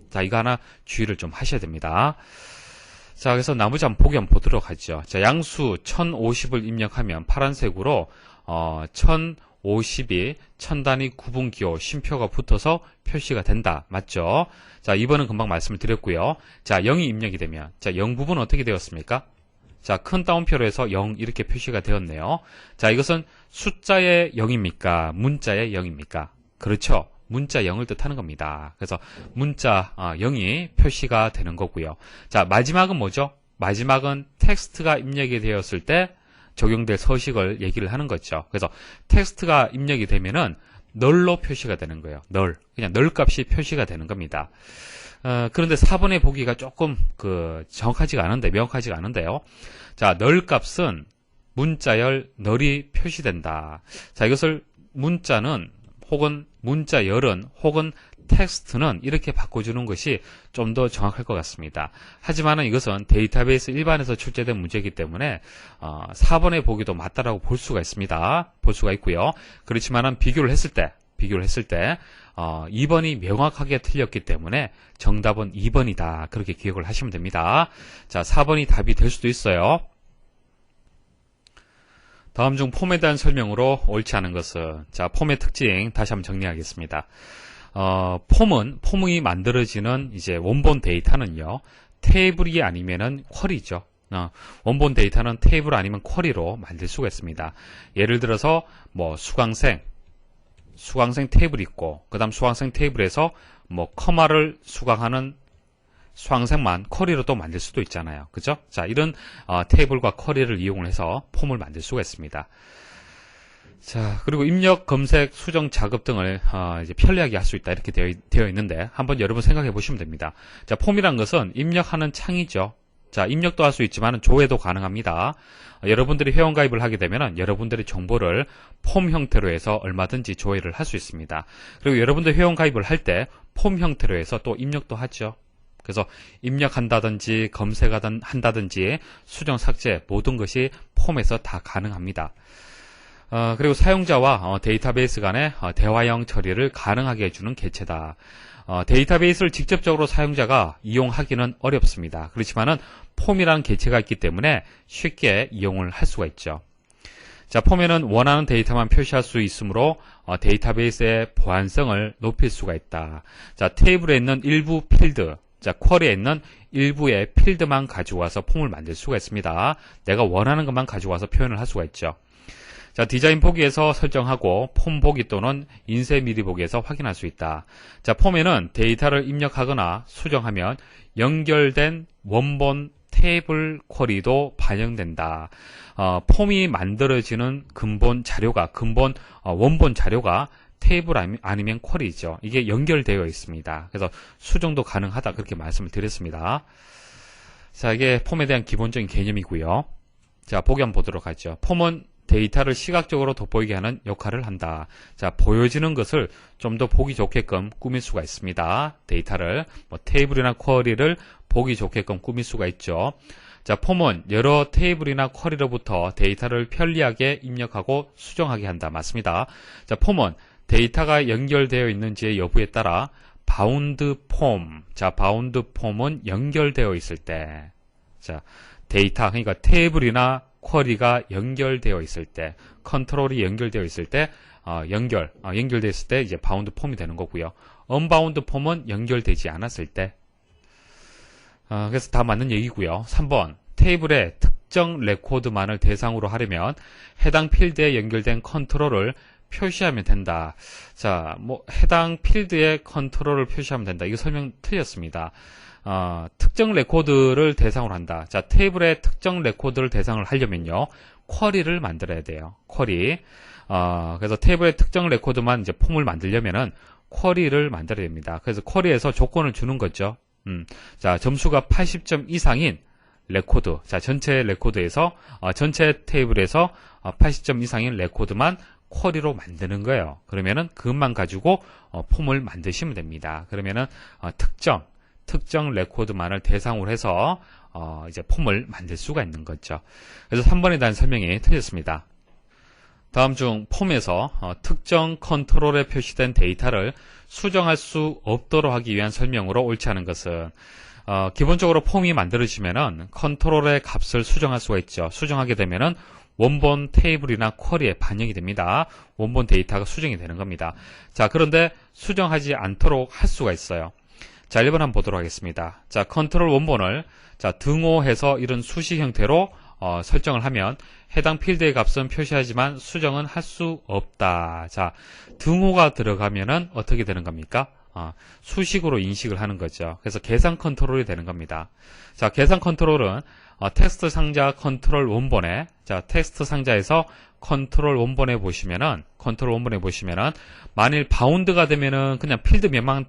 자, 이거 하나 주의를 좀 하셔야 됩니다. 자, 그래서 나머지 한번 보기 한번 보도록 하죠. 자, 양수 1050을 입력하면 파란색으로 1050이 천단위 구분기호 쉼표가 붙어서 표시가 된다. 맞죠? 자, 2번은 금방 말씀을 드렸고요. 자, 0이 입력이 되면, 자, 0 부분은 어떻게 되었습니까? 자, 큰 따옴표로 해서 0 이렇게 표시가 되었네요. 자, 이것은 숫자의 0입니까? 문자의 0입니까? 그렇죠. 문자 0을 뜻하는 겁니다. 그래서 문자 0이 표시가 되는 거고요. 자, 마지막은 뭐죠? 마지막은 텍스트가 입력이 되었을 때 적용될 서식을 얘기를 하는 거죠. 그래서 텍스트가 입력이 되면은 널로 표시가 되는 거예요. 널. 그냥 널 값이 표시가 되는 겁니다. 그런데 4번의 보기가 조금 정확하지가 않은데, 명확하지가 않은데요. 자, 널 값은 문자열 널이 표시된다. 자, 이것을 문자는 혹은 문자열은 혹은 텍스트는 이렇게 바꿔주는 것이 좀 더 정확할 것 같습니다. 하지만은 이것은 데이터베이스 일반에서 출제된 문제이기 때문에 4번의 보기도 맞다라고 볼 수가 있습니다. 볼 수가 있고요. 그렇지만은 비교를 했을 때 2번이 명확하게 틀렸기 때문에 정답은 2번이다. 그렇게 기억을 하시면 됩니다. 자, 4번이 답이 될 수도 있어요. 다음 중 폼에 대한 설명으로 옳지 않은 것은, 자, 폼의 특징 다시 한번 정리하겠습니다. 폼이 만들어지는 이제 원본 데이터는요, 테이블이 아니면은 쿼리죠. 원본 데이터는 테이블 아니면 쿼리로 만들 수가 있습니다. 예를 들어서 뭐 수강생 테이블이 있고, 그 다음 수강생 테이블에서 뭐 커마를 수강하는 수강생만 쿼리로 또 만들 수도 있잖아요. 그죠? 자, 이런 테이블과 쿼리를 이용을 해서 폼을 만들 수가 있습니다. 자, 그리고 입력, 검색, 수정, 작업 등을 이제 편리하게 할 수 있다. 이렇게 되어 있는데 한번 여러분 생각해 보시면 됩니다. 자, 폼이란 것은 입력하는 창이죠. 자, 입력도 할 수 있지만 조회도 가능합니다. 여러분들이 회원가입을 하게 되면 여러분들의 정보를 폼 형태로 해서 얼마든지 조회를 할 수 있습니다. 그리고 여러분들 회원가입을 할 때 폼 형태로 해서 또 입력도 하죠. 그래서 입력한다든지 검색한다든지 수정, 삭제 모든 것이 폼에서 다 가능합니다. 그리고 사용자와 데이터베이스 간의 대화형 처리를 가능하게 해주는 개체다. 데이터베이스를 직접적으로 사용자가 이용하기는 어렵습니다. 그렇지만은 폼이라는 개체가 있기 때문에 쉽게 이용을 할 수가 있죠. 자, 폼에는 원하는 데이터만 표시할 수 있으므로 데이터베이스의 보안성을 높일 수가 있다. 자, 테이블에 있는 일부 필드, 자, 쿼리에 있는 일부의 필드만 가지고 와서 폼을 만들 수가 있습니다. 내가 원하는 것만 가지고 와서 표현을 할 수가 있죠. 자, 디자인 보기에서 설정하고 폼 보기 또는 인쇄 미리 보기에서 확인할 수 있다. 자, 폼에는 데이터를 입력하거나 수정하면 연결된 원본 테이블 쿼리도 반영된다. 폼이 만들어지는 근본 자료가, 원본 자료가 테이블 아니면 쿼리죠. 이게 연결되어 있습니다. 그래서 수정도 가능하다. 그렇게 말씀을 드렸습니다. 자, 이게 폼에 대한 기본적인 개념이고요. 자, 보기 한번 보도록 하죠. 폼은 데이터를 시각적으로 돋보이게 하는 역할을 한다. 자, 보여지는 것을 좀 더 보기 좋게끔 꾸밀 수가 있습니다. 데이터를, 테이블이나 쿼리를 보기 좋게끔 꾸밀 수가 있죠. 자, 폼은 여러 테이블이나 쿼리로부터 데이터를 편리하게 입력하고 수정하게 한다. 맞습니다. 자, 폼은 데이터가 연결되어 있는지의 여부에 따라 바운드 폼. 자, 바운드 폼은 연결되어 있을 때. 자, 데이터, 그러니까 테이블이나 쿼리가 연결되어 있을 때, 컨트롤이 연결되어 있을 때, 연결되어 있을 때 이제 바운드 폼이 되는 거고요. 언바운드 폼은 연결되지 않았을 때. 그래서 다 맞는 얘기고요. 3번. 테이블의 특정 레코드만을 대상으로 하려면 해당 필드에 연결된 컨트롤을 표시하면 된다. 자, 해당 필드의 컨트롤을 표시하면 된다. 이거 설명 틀렸습니다. 특정 레코드를 대상으로 한다. 자, 테이블의 특정 레코드를 대상으로 하려면요, 쿼리를 만들어야 돼요. 쿼리. 그래서 테이블의 특정 레코드만 이제 폼을 만들려면은 쿼리를 만들어야 됩니다. 그래서 쿼리에서 조건을 주는 거죠. 자, 점수가 80점 이상인 레코드. 자, 전체 레코드에서, 전체 테이블에서 80점 이상인 레코드만 쿼리로 만드는 거예요. 그러면은 그것만 가지고 폼을 만드시면 됩니다. 그러면은 특정 레코드만을 대상으로 해서 이제 폼을 만들 수가 있는 거죠. 그래서 3번에 대한 설명이 틀렸습니다. 다음 중 폼에서 특정 컨트롤에 표시된 데이터를 수정할 수 없도록 하기 위한 설명으로 옳지 않은 것은, 기본적으로 폼이 만들어지면은 컨트롤의 값을 수정할 수가 있죠. 수정하게 되면은 원본 테이블이나 쿼리에 반영이 됩니다. 원본 데이터가 수정이 되는 겁니다. 자, 그런데 수정하지 않도록 할 수가 있어요. 자, 1번 한번 보도록 하겠습니다. 자, 컨트롤 원본을 등호해서 이런 수식 형태로 설정을 하면 해당 필드의 값은 표시하지만 수정은 할 수 없다. 자, 등호가 들어가면은 어떻게 되는 겁니까? 수식으로 인식을 하는 거죠. 그래서 계산 컨트롤이 되는 겁니다. 자, 계산 컨트롤은 텍스트 상자 컨트롤 원본에, 자, 텍스트 상자에서 컨트롤 원본에 보시면은 만일 바운드가 되면은 그냥 필드명만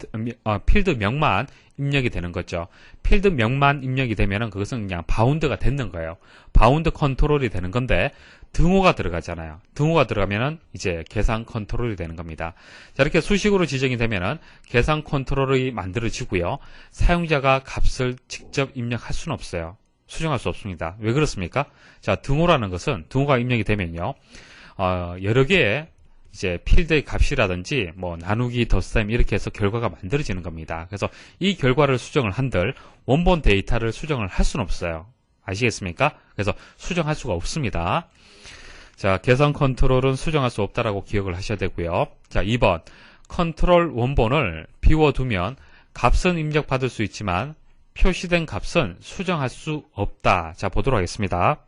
입력이 되는 거죠. 필드명만 입력이 되면은 그것은 그냥 바운드가 되는 거예요. 바운드 컨트롤이 되는 건데, 등호가 들어가잖아요. 등호가 들어가면은 이제 계산 컨트롤이 되는 겁니다. 자, 이렇게 수식으로 지정이 되면은 계산 컨트롤이 만들어지고요. 사용자가 값을 직접 입력할 수는 없어요. 수정할 수 없습니다. 왜 그렇습니까? 자, 등호라는 것은, 등호가 입력이 되면요, 여러 개의 이제 필드의 값이라든지 나누기, 더셈 이렇게 해서 결과가 만들어지는 겁니다. 그래서 이 결과를 수정을 한들 원본 데이터를 수정을 할 수는 없어요. 아시겠습니까? 그래서 수정할 수가 없습니다. 자, 계산 컨트롤은 수정할 수 없다라고 기억을 하셔야 되고요. 자, 2번. 컨트롤 원본을 비워두면 값은 입력받을 수 있지만 표시된 값은 수정할 수 없다. 자, 보도록 하겠습니다.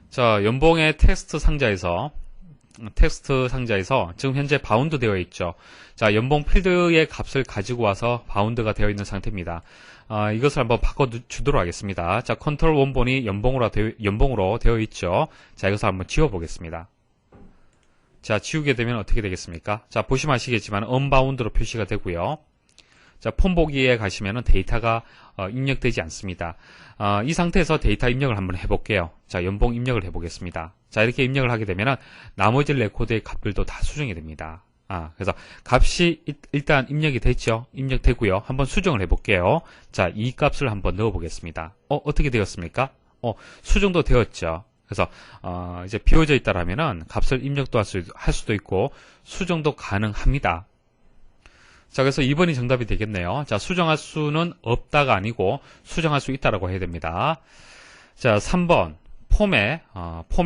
자, 연봉의 텍스트 상자에서 지금 현재 바운드 되어 있죠. 자, 연봉 필드의 값을 가지고 와서 바운드가 되어 있는 상태입니다. 이것을 한번 바꿔주도록 하겠습니다. 자, 컨트롤 원본이 연봉으로 되어 있죠. 자, 이것을 한번 지워보겠습니다. 자, 지우게 되면 어떻게 되겠습니까? 자, 보시면 아시겠지만 언바운드로 표시가 되고요. 자, 폼 보기에 가시면은 데이터가 입력되지 않습니다. 이 상태에서 데이터 입력을 한번 해볼게요. 자, 연봉 입력을 해보겠습니다. 자, 이렇게 입력을 하게 되면은 나머지 레코드의 값들도 다 수정이 됩니다. 그래서 값이 일단 입력이 됐죠. 입력되고요. 한번 수정을 해볼게요. 자, 이 값을 한번 넣어보겠습니다. 어떻게 되었습니까? 수정도 되었죠. 그래서 이제 비워져 있다라면은 값을 입력도 할 수도 있고 수정도 가능합니다. 자, 그래서 2번이 정답이 되겠네요. 자, 수정할 수는 없다가 아니고 수정할 수 있다라고 해야 됩니다. 자, 3번. 폼에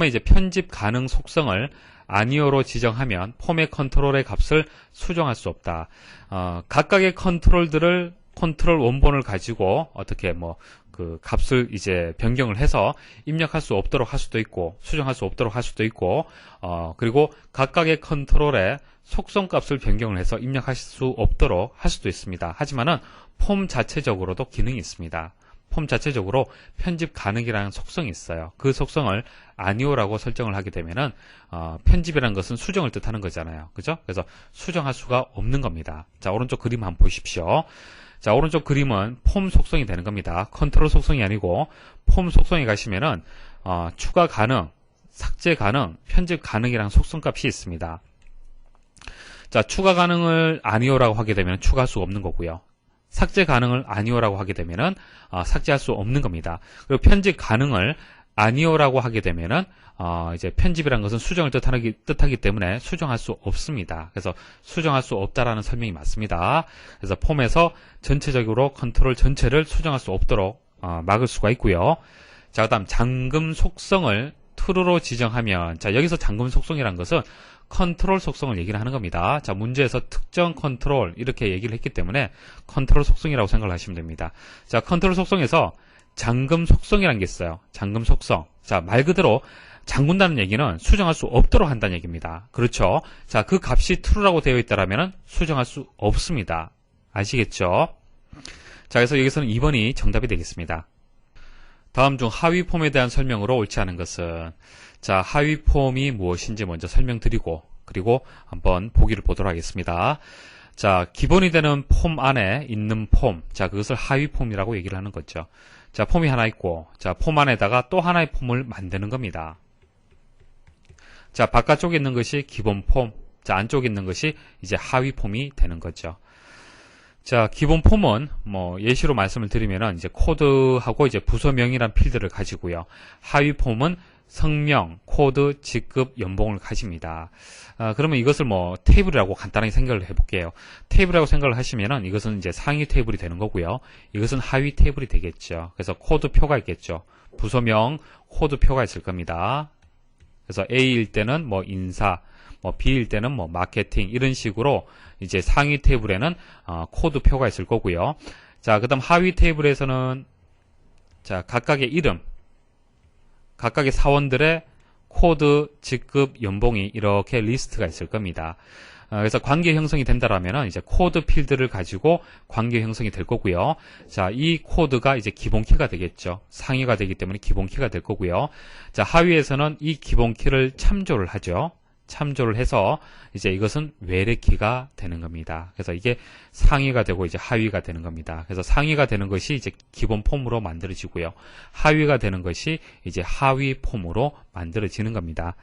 이제 편집 가능 속성을 아니오로 지정하면 폼의 컨트롤의 값을 수정할 수 없다. 각각의 컨트롤들을 컨트롤 원본을 가지고 어떻게 뭐 그 값을 이제 변경을 해서 입력할 수 없도록 할 수도 있고 수정할 수 없도록 할 수도 있고 그리고 각각의 컨트롤에 속성 값을 변경을 해서 입력할 수 없도록 할 수도 있습니다. 하지만은 폼 자체적으로도 기능이 있습니다. 폼 자체적으로 편집 가능이라는 속성이 있어요. 그 속성을 아니오라고 설정을 하게 되면은 편집이라는 것은 수정을 뜻하는 거잖아요. 그죠? 그래서 수정할 수가 없는 겁니다. 자, 오른쪽 그림 한번 보십시오. 자, 오른쪽 그림은 폼 속성이 되는 겁니다. 컨트롤 속성이 아니고 폼 속성에 가시면은 추가 가능, 삭제 가능, 편집 가능이라는 속성 값이 있습니다. 자, 추가 가능을 아니오라고 하게 되면 추가할 수가 없는 거고요. 삭제 가능을 아니오라고 하게 되면은 삭제할 수 없는 겁니다. 그리고 편집 가능을 아니오라고 하게 되면은 이제 편집이라는 것은 수정을 뜻하기 때문에 수정할 수 없습니다. 그래서 수정할 수 없다라는 설명이 맞습니다. 그래서 폼에서 전체적으로 컨트롤 전체를 수정할 수 없도록 막을 수가 있고요. 자, 그다음 잠금 속성을 true로 지정하면, 자, 여기서 잠금 속성이라는 것은 컨트롤 속성을 얘기를 하는 겁니다. 자, 문제에서 특정 컨트롤 이렇게 얘기를 했기 때문에 컨트롤 속성이라고 생각을 하시면 됩니다. 자, 컨트롤 속성에서 잠금 속성이라는 게 있어요. 잠금 속성. 자, 말 그대로 잠근다는 얘기는 수정할 수 없도록 한다는 얘기입니다. 그렇죠? 자, 그 값이 true라고 되어 있다라면 수정할 수 없습니다. 아시겠죠? 자, 그래서 여기서는 2번이 정답이 되겠습니다. 다음 중 하위 폼에 대한 설명으로 옳지 않은 것은, 자, 하위 폼이 무엇인지 먼저 설명드리고 그리고 한번 보기를 보도록 하겠습니다. 자, 기본이 되는 폼 안에 있는 폼, 자, 그것을 하위 폼이라고 얘기를 하는 거죠. 자, 폼이 하나 있고, 자, 폼 안에다가 또 하나의 폼을 만드는 겁니다. 자, 바깥쪽에 있는 것이 기본 폼, 자, 안쪽에 있는 것이 이제 하위 폼이 되는 거죠. 자, 기본 폼은 뭐 예시로 말씀을 드리면은 이제 코드하고 이제 부서명이란 필드를 가지고요. 하위 폼은 성명, 코드, 직급, 연봉을 가집니다. 그러면 이것을 뭐 테이블이라고 간단하게 생각을 해볼게요. 테이블이라고 생각을 하시면은 이것은 이제 상위 테이블이 되는 거고요. 이것은 하위 테이블이 되겠죠. 그래서 코드표가 있겠죠. 부서명, 코드표가 있을 겁니다. 그래서 A일 때는 뭐 인사, 뭐 B일 때는 뭐 마케팅 이런 식으로 이제 상위 테이블에는 코드표가 있을 거고요. 자, 그다음 하위 테이블에서는 자, 각각의 이름, 각각의 사원들의 코드, 직급, 연봉이 이렇게 리스트가 있을 겁니다. 그래서 관계 형성이 된다라면 이제 코드 필드를 가지고 관계 형성이 될 거고요. 자, 이 코드가 이제 기본 키가 되겠죠. 상위가 되기 때문에 기본 키가 될 거고요. 자, 하위에서는 이 기본 키를 참조를 하죠. 참조를 해서 이제 이것은 외래 키가 되는 겁니다. 그래서 이게 상위가 되고 이제 하위가 되는 겁니다. 그래서 상위가 되는 것이 이제 기본 폼으로 만들어지고요. 하위가 되는 것이 이제 하위 폼으로 만들어지는 겁니다.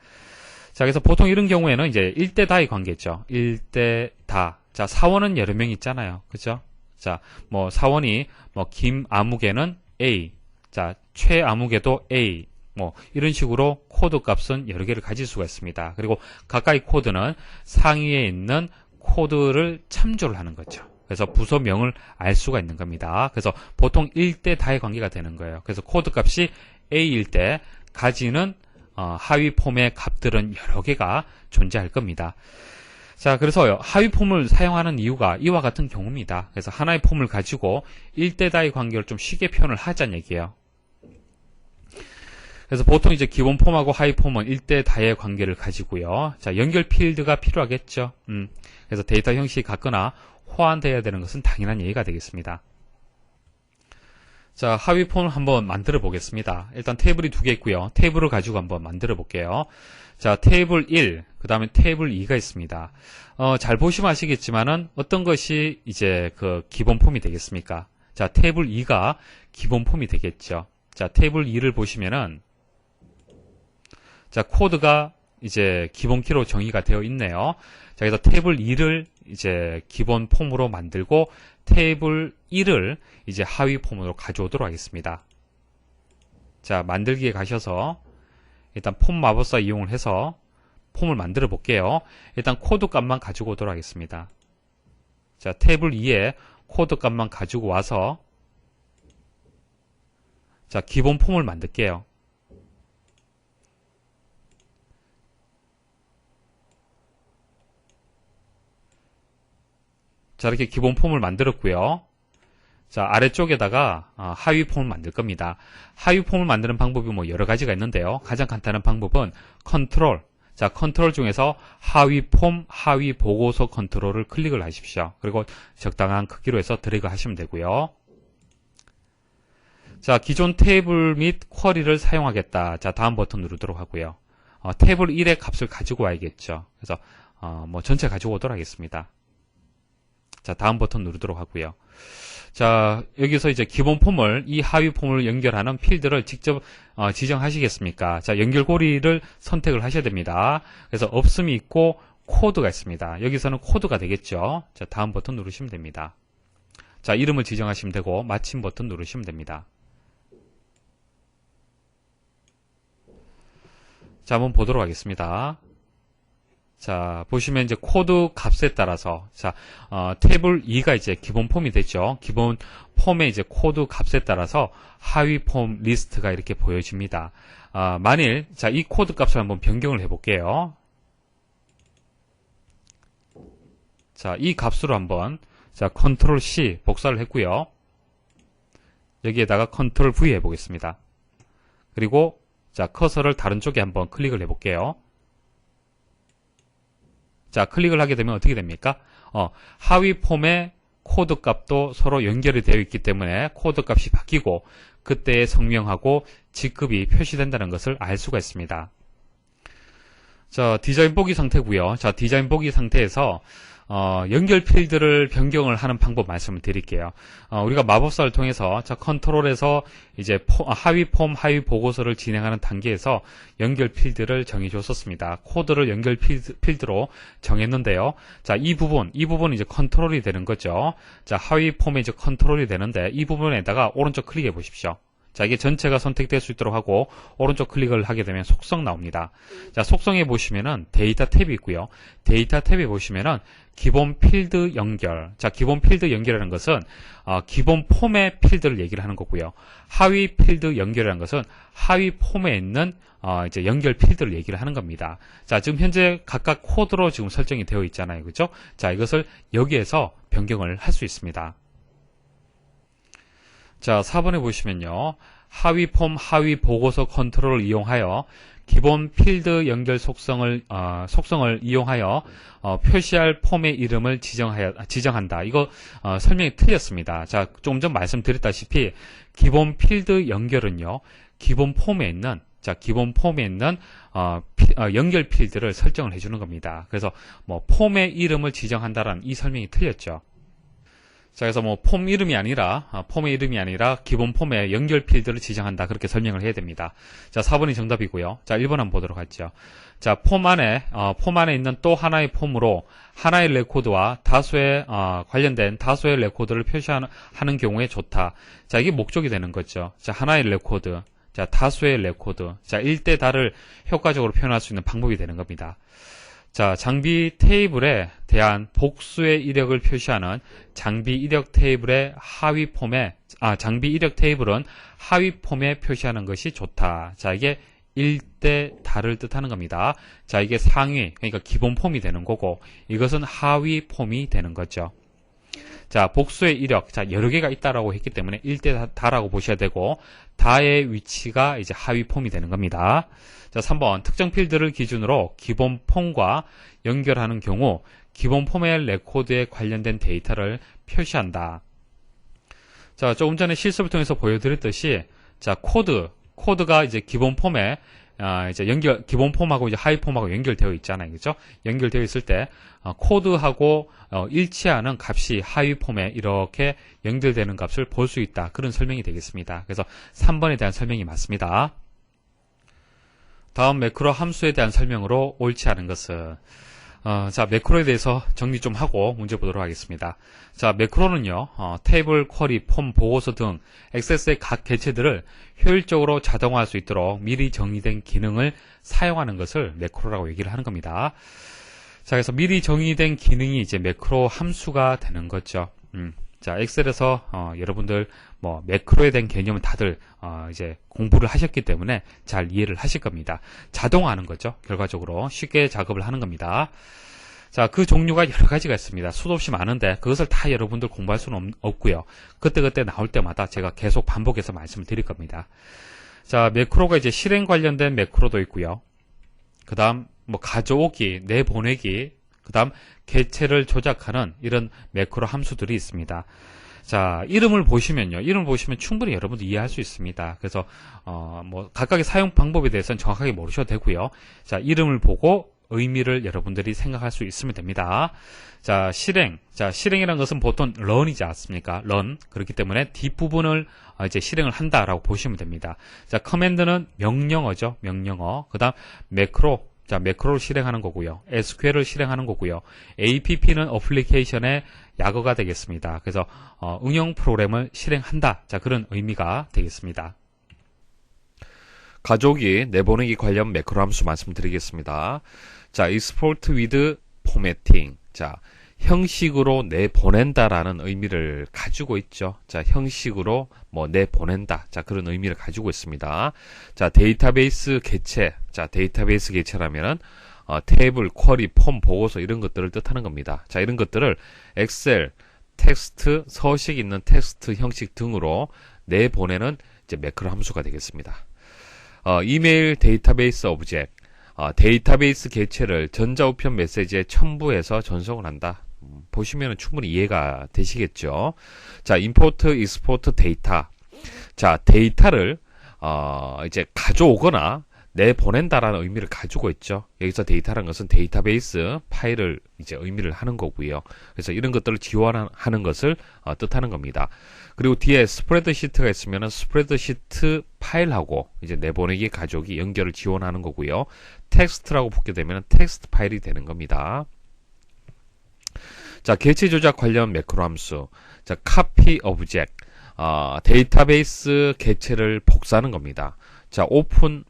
자, 그래서 보통 이런 경우에는 이제 1대 다의 관계죠. 1대 다. 자, 사원은 여러 명 있잖아요. 그죠? 자, 뭐 사원이 뭐 김아무개는 A. 자, 최아무개도 A. 뭐 이런 식으로 코드 값은 여러 개를 가질 수가 있습니다. 그리고 가까이 코드는 상위에 있는 코드를 참조를 하는 거죠. 그래서 부서명을 알 수가 있는 겁니다. 그래서 보통 1대 다의 관계가 되는 거예요. 그래서 코드 값이 A일 때 가지는 하위 폼의 값들은 여러 개가 존재할 겁니다. 자, 그래서 하위 폼을 사용하는 이유가 이와 같은 경우입니다. 그래서 하나의 폼을 가지고 1대 다의 관계를 좀 쉽게 표현을 하자는 얘기예요. 그래서 보통 이제 기본 폼하고 하위 폼은 1대 다의 관계를 가지고요. 자, 연결 필드가 필요하겠죠. 그래서 데이터 형식이 같거나 호환되어야 되는 것은 당연한 얘기가 되겠습니다. 자, 하위 폼을 한번 만들어 보겠습니다. 일단 테이블이 두 개 있고요. 테이블을 가지고 한번 만들어 볼게요. 자, 테이블 1, 그 다음에 테이블 2가 있습니다. 잘 보시면 아시겠지만은 어떤 것이 이제 그 기본 폼이 되겠습니까? 자, 테이블 2가 기본 폼이 되겠죠. 자, 테이블 2를 보시면은 자, 코드가 이제 기본 키로 정의가 되어 있네요. 자, 그래서 테이블 2를 이제 기본 폼으로 만들고 테이블 1을 이제 하위 폼으로 가져오도록 하겠습니다. 자, 만들기에 가셔서 일단 폼 마법사 이용을 해서 폼을 만들어 볼게요. 일단 코드 값만 가지고 오도록 하겠습니다. 자, 테이블 2에 코드 값만 가지고 와서 자, 기본 폼을 만들게요. 자, 이렇게 기본 폼을 만들었고요. 자, 아래쪽에다가 하위 폼을 만들 겁니다. 하위 폼을 만드는 방법이 뭐 여러 가지가 있는데요. 가장 간단한 방법은 컨트롤. 자, 컨트롤 중에서 하위 폼, 하위 보고서 컨트롤을 클릭을 하십시오. 그리고 적당한 크기로 해서 드래그 하시면 되고요. 자, 기존 테이블 및 쿼리를 사용하겠다. 자, 다음 버튼 누르도록 하고요. 테이블 1의 값을 가지고 와야겠죠. 그래서 뭐 전체 가지고 오도록 하겠습니다. 자, 다음 버튼 누르도록 하고요. 자, 여기서 이제 기본 폼을, 이 하위 폼을 연결하는 필드를 직접 지정하시겠습니까? 자, 연결고리를 선택을 하셔야 됩니다. 그래서 없음이 있고 코드가 있습니다. 여기서는 코드가 되겠죠. 자, 다음 버튼 누르시면 됩니다. 자, 이름을 지정하시면 되고 마침 버튼 누르시면 됩니다. 자, 한번 보도록 하겠습니다. 자, 보시면 이제 코드 값에 따라서, 자, 테이블 2가 이제 기본 폼이 됐죠. 기본 폼의 이제 코드 값에 따라서 하위 폼 리스트가 이렇게 보여집니다. 만일, 자, 이 코드 값을 한번 변경을 해볼게요. 자, 이 값으로 한번, 자, 컨트롤 C 복사를 했고요. 여기에다가 컨트롤 V 해보겠습니다. 그리고, 자, 커서를 다른 쪽에 한번 클릭을 해볼게요. 자, 클릭을 하게 되면 어떻게 됩니까? 하위 폼의 코드 값도 서로 연결이 되어 있기 때문에 코드 값이 바뀌고 그때의 성명하고 직급이 표시된다는 것을 알 수가 있습니다. 자, 디자인 보기 상태고요. 자, 디자인 보기 상태에서 연결 필드를 변경을 하는 방법 말씀을 드릴게요. 우리가 마법사를 통해서 자, 컨트롤에서 이제 하위 폼, 하위 보고서를 진행하는 단계에서 연결 필드를 정해 줬었습니다. 코드를 연결 필드로 정했는데요. 자, 이 부분은 이제 컨트롤이 되는 거죠. 자, 하위 폼에 이제 컨트롤이 되는데 이 부분에다가 오른쪽 클릭해 보십시오. 자, 이게 전체가 선택될 수 있도록 하고 오른쪽 클릭을 하게 되면 속성 나옵니다. 자, 속성에 보시면은 데이터 탭이 있고요. 데이터 탭에 보시면은 기본 필드 연결. 자, 기본 필드 연결이라는 것은 기본 폼의 필드를 얘기를 하는 거고요. 하위 필드 연결이라는 것은 하위 폼에 있는 이제 연결 필드를 얘기를 하는 겁니다. 자, 지금 현재 각각 코드로 지금 설정이 되어 있잖아요. 그죠? 자, 이것을 여기에서 변경을 할 수 있습니다. 자, 4번에 보시면요. 하위 폼, 하위 보고서 컨트롤을 이용하여 기본 필드 연결 속성을 이용하여 표시할 폼의 이름을 지정한다. 이거 설명이 틀렸습니다. 자, 조금 전 말씀드렸다시피 기본 필드 연결은요. 기본 폼에 있는 연결 필드를 설정을 해주는 겁니다. 그래서 뭐 폼의 이름을 지정한다라는 이 설명이 틀렸죠. 자, 그래서 뭐 폼의 이름이 아니라 기본 폼의 연결 필드를 지정한다. 그렇게 설명을 해야 됩니다. 자, 4번이 정답이고요. 자, 1번 한번 보도록 하죠. 자, 폼 안에 있는 또 하나의 폼으로 하나의 레코드와 관련된 다수의 레코드를 표시하는 경우에 좋다. 자, 이게 목적이 되는 거죠. 자, 하나의 레코드. 자, 다수의 레코드. 자, 1대 다를 효과적으로 표현할 수 있는 방법이 되는 겁니다. 자, 장비 테이블에 대한 복수의 이력을 표시하는 장비 이력 테이블의 장비 이력 테이블은 하위 폼에 표시하는 것이 좋다. 자, 이게 1대 다를 뜻하는 겁니다. 자, 이게 상위, 그러니까 기본 폼이 되는 거고, 이것은 하위 폼이 되는 거죠. 자, 복수의 이력. 자, 여러 개가 있다라고 했기 때문에 1대 다라고 보셔야 되고, 다의 위치가 이제 하위 폼이 되는 겁니다. 자, 3번. 특정 필드를 기준으로 기본 폼과 연결하는 경우, 기본 폼의 레코드에 관련된 데이터를 표시한다. 자, 조금 전에 실습을 통해서 보여드렸듯이, 자, 코드가 이제 기본 폼에 기본 폼하고 이제 하위 폼하고 연결되어 있잖아요. 그죠? 연결되어 있을 때, 코드하고, 일치하는 값이 하위 폼에 이렇게 연결되는 값을 볼 수 있다. 그런 설명이 되겠습니다. 그래서 3번에 대한 설명이 맞습니다. 다음 매크로 함수에 대한 설명으로 옳지 않은 것은, 자, 매크로에 대해서 정리 좀 하고 문제 보도록 하겠습니다. 자, 매크로는요, 테이블, 쿼리, 폼, 보고서 등 액세스의 각 개체들을 효율적으로 자동화할 수 있도록 미리 정의된 기능을 사용하는 것을 매크로라고 얘기를 하는 겁니다. 자, 그래서 미리 정의된 기능이 이제 매크로 함수가 되는 거죠. 자, 엑셀에서 여러분들 뭐 매크로에 대한 개념은 다들 이제 공부를 하셨기 때문에 잘 이해를 하실 겁니다. 자동화하는 거죠. 결과적으로 쉽게 작업을 하는 겁니다. 자, 그 종류가 여러 가지가 있습니다. 수도 없이 많은데 그것을 다 여러분들 공부할 수는 없고요. 그때그때 나올 때마다 제가 계속 반복해서 말씀을 드릴 겁니다. 자, 매크로가 이제 실행 관련된 매크로도 있고요. 그 다음 뭐 가져오기, 내보내기, 그 다음 개체를 조작하는 이런 매크로 함수들이 있습니다. 자, 이름을 보시면 충분히 여러분도 이해할 수 있습니다. 그래서 뭐 각각의 사용 방법에 대해서는 정확하게 모르셔도 되고요. 자, 이름을 보고 의미를 여러분들이 생각할 수 있으면 됩니다. 자, 실행이라는 것은 보통 run이지 않습니까? run. 그렇기 때문에 뒷부분을 이제 실행을 한다라고 보시면 됩니다. 자, command는 명령어죠. 명령어. 그 다음 매크로. 자, 매크로를 실행하는 거고요. SQL을 실행하는 거고요. APP는 어플리케이션의 약어가 되겠습니다. 그래서 응용 프로그램을 실행한다. 자, 그런 의미가 되겠습니다. 가져오기, 내보내기 관련 매크로 함수 말씀드리겠습니다. 자, export with formatting. 자, 형식으로 내보낸다라는 의미를 가지고 있죠. 자, 형식으로 뭐 내보낸다. 자, 그런 의미를 가지고 있습니다. 자, 데이터베이스 개체. 자, 데이터베이스 개체라면은 테이블, 쿼리, 폼, 보고서 이런 것들을 뜻하는 겁니다. 자, 이런 것들을 엑셀, 텍스트, 서식 있는 텍스트 형식 등으로 내보내는 이제 매크로 함수가 되겠습니다. 이메일 데이터베이스 오브젝트. 데이터베이스 개체를 전자우편 메시지에 첨부해서 전송을 한다. 보시면 충분히 이해가 되시겠죠. 자, import, export 데이터. 자, 데이터를 이제 가져오거나 내보낸다라는 의미를 가지고 있죠. 여기서 데이터라는 것은 데이터베이스 파일을 이제 의미를 하는 거고요. 그래서 이런 것들을 지원하는 것을 뜻하는 겁니다. 그리고 뒤에 스프레드시트가 있으면 스프레드시트 파일하고 이제 내보내기, 가져오기, 연결을 지원하는 거고요. 텍스트라고 붙게 되면 텍스트 파일이 되는 겁니다. 자, 개체 조작 관련 매크로 함수. 자, copy object. 데이터베이스 개체를 복사하는 겁니다. 자, open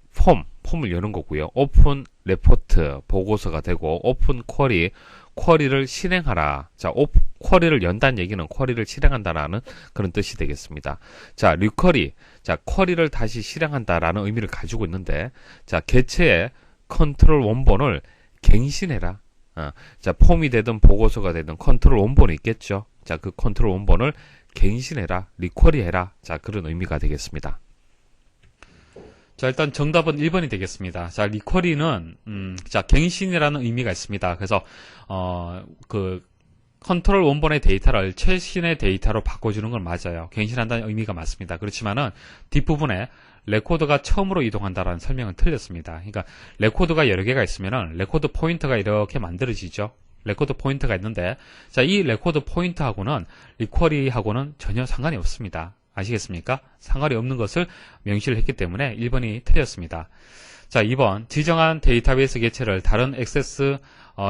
폼을 여는 거고요. 오픈 레포트 보고서가 되고 오픈 쿼리를 실행하라. 자, 쿼리를 연다는 얘기는 쿼리를 실행한다라는 그런 뜻이 되겠습니다. 자, 리쿼리. 자, 쿼리를 다시 실행한다라는 의미를 가지고 있는데, 자, 개체의 컨트롤 원본을 갱신해라. 자, 폼이 되든 보고서가 되든 컨트롤 원본이 있겠죠. 자, 그 컨트롤 원본을 갱신해라, 리쿼리해라. 자, 그런 의미가 되겠습니다. 자, 일단 정답은 1번이 되겠습니다. 자, 리쿼리는 자, 갱신이라는 의미가 있습니다. 그래서 그 컨트롤 원본의 데이터를 최신의 데이터로 바꿔주는 건 맞아요. 갱신한다는 의미가 맞습니다. 그렇지만은 뒷부분에 레코드가 처음으로 이동한다라는 설명은 틀렸습니다. 그러니까 레코드가 여러 개가 있으면은 레코드 포인터가 이렇게 만들어지죠. 레코드 포인터가 있는데, 자, 이 레코드 포인터하고는 리쿼리하고는 전혀 상관이 없습니다. 아시겠습니까? 상관이 없는 것을 명시를 했기 때문에 1번이 틀렸습니다. 자, 2번. 지정한 데이터베이스 개체를 다른 액세스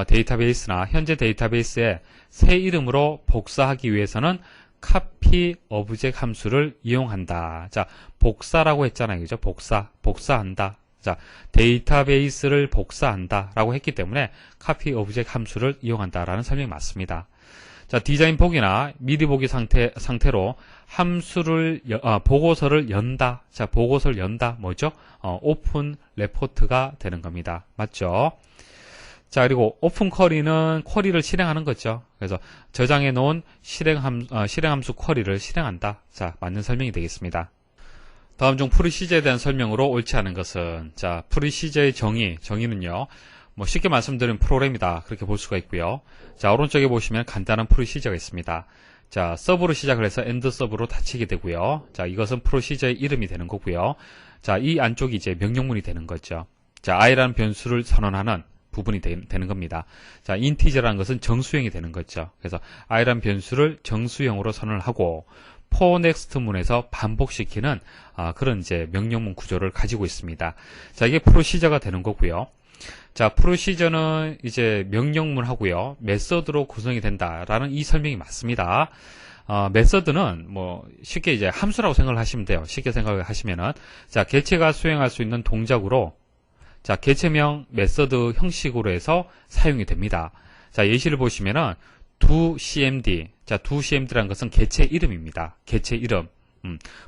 데이터베이스나 현재 데이터베이스에 새 이름으로 복사하기 위해서는 copy object 함수를 이용한다. 자, 복사라고 했잖아요. 그죠? 복사한다. 자, 데이터베이스를 복사한다 라고 했기 때문에 copy object 함수를 이용한다라는 설명이 맞습니다. 자, 디자인 보기나 미리 보기 상태로 함수를 보고서를 연다. 자, 보고서를 연다. 뭐죠? 오픈 레포트가 되는 겁니다. 맞죠? 자, 그리고 오픈 쿼리는 쿼리를 실행하는 거죠. 그래서 저장해 놓은 실행함수 쿼리를 실행한다. 자, 맞는 설명이 되겠습니다. 다음 중 프로시저에 대한 설명으로 옳지 않은 것은, 자, 프로시저의 정의는요, 뭐 쉽게 말씀드리면 프로그램이다. 그렇게 볼 수가 있고요. 자, 오른쪽에 보시면 간단한 프로시저가 있습니다. 자, 서브로 시작을 해서 엔드 서브로 닫히게 되고요. 자, 이것은 프로시저의 이름이 되는 거고요. 자, 이 안쪽이 이제 명령문이 되는 거죠. 자, i라는 변수를 선언하는 부분이 되는 겁니다. 자, 인티저라는 것은 정수형이 되는 거죠. 그래서 i라는 변수를 정수형으로 선언을 하고 for next 문에서 반복시키는 그런 이제 명령문 구조를 가지고 있습니다. 자, 이게 프로시저가 되는 거고요. 자, 프로시저는 이제 명령문 하고요. 메서드로 구성이 된다라는 이 설명이 맞습니다. 메서드는 뭐 쉽게 이제 함수라고 생각을 하시면 돼요. 쉽게 생각을 하시면은, 자, 개체가 수행할 수 있는 동작으로, 자, 개체명 메서드 형식으로 해서 사용이 됩니다. 자, 예시를 보시면은 doCMD. 자, doCMD라는 것은 개체 이름입니다. 개체 이름.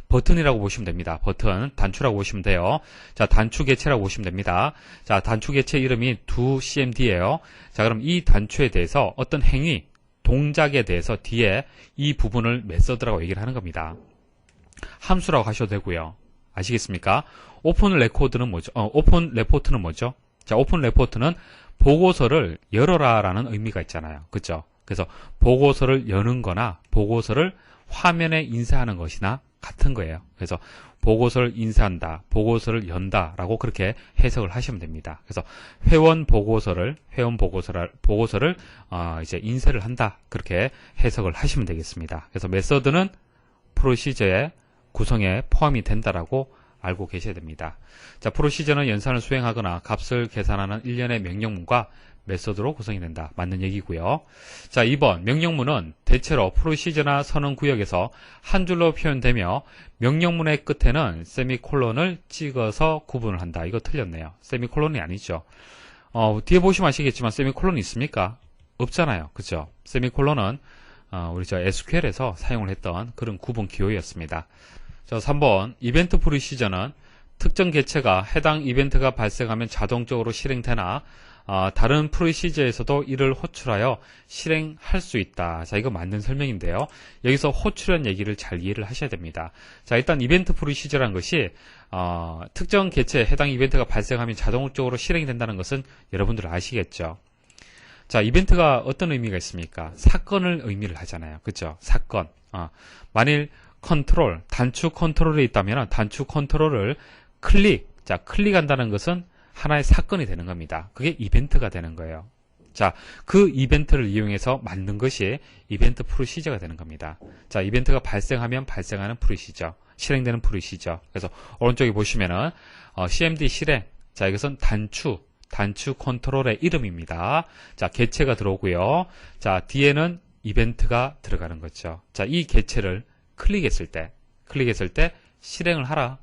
버튼이라고 보시면 됩니다. 버튼, 단추라고 보시면 돼요. 자, 단추 개체라고 보시면 됩니다. 자, 단추 개체 이름이 doCMD예요. 자, 그럼 이 단추에 대해서 어떤 행위, 동작에 대해서 뒤에 이 부분을 메서드라고 얘기를 하는 겁니다. 함수라고 하셔도 되고요. 아시겠습니까? 오픈 레코드는 뭐죠? 오픈 레포트는 뭐죠? 자, 오픈 레포트는 보고서를 열어라 라는 의미가 있잖아요. 그죠? 그래서 보고서를 여는 거나 보고서를 화면에 인쇄하는 것이나 같은 거예요. 그래서 보고서를 인쇄한다, 보고서를 연다 라고 그렇게 해석을 하시면 됩니다. 그래서 회원 보고서를 이제 인쇄를 한다, 그렇게 해석을 하시면 되겠습니다. 그래서 메서드는 프로시저의 구성에 포함이 된다라고 알고 계셔야 됩니다. 자, 프로시저는 연산을 수행하거나 값을 계산하는 일련의 명령문과 메서드로 구성이 된다. 맞는 얘기고요. 자, 2번 명령문은 대체로 프로시저나 선언 구역에서 한 줄로 표현되며 명령문의 끝에는 세미콜론을 찍어서 구분을 한다. 이거 틀렸네요. 세미콜론이 아니죠. 뒤에 보시면 아시겠지만 세미콜론이 있습니까? 없잖아요. 그죠? 세미콜론은 우리 SQL에서 사용을 했던 그런 구분 기호였습니다. 자, 3번 이벤트 프로시저는 특정 개체가 해당 이벤트가 발생하면 자동적으로 실행되나 다른 프로시저에서도 이를 호출하여 실행할 수 있다. 자, 이거 맞는 설명인데요. 여기서 호출한 얘기를 잘 이해를 하셔야 됩니다. 자, 일단 이벤트 프로시저라는 것이 특정 개체에 해당 이벤트가 발생하면 자동적으로 실행이 된다는 것은 여러분들 아시겠죠. 자, 이벤트가 어떤 의미가 있습니까? 사건을 의미를 하잖아요. 그렇죠? 사건. 만일 컨트롤, 단추 컨트롤에 있다면 단추 컨트롤을 클릭한다는 것은 하나의 사건이 되는 겁니다. 그게 이벤트가 되는 거예요. 자, 그 이벤트를 이용해서 만든 것이 이벤트 프로시저가 되는 겁니다. 자, 이벤트가 발생하면 발생하는 프로시저, 실행되는 프로시저. 그래서 오른쪽에 보시면은 CMD 실행. 자, 이것은 단추 컨트롤의 이름입니다. 자, 개체가 들어오고요. 자, 뒤에는 이벤트가 들어가는 거죠. 자, 이 개체를 클릭했을 때 실행을 하라.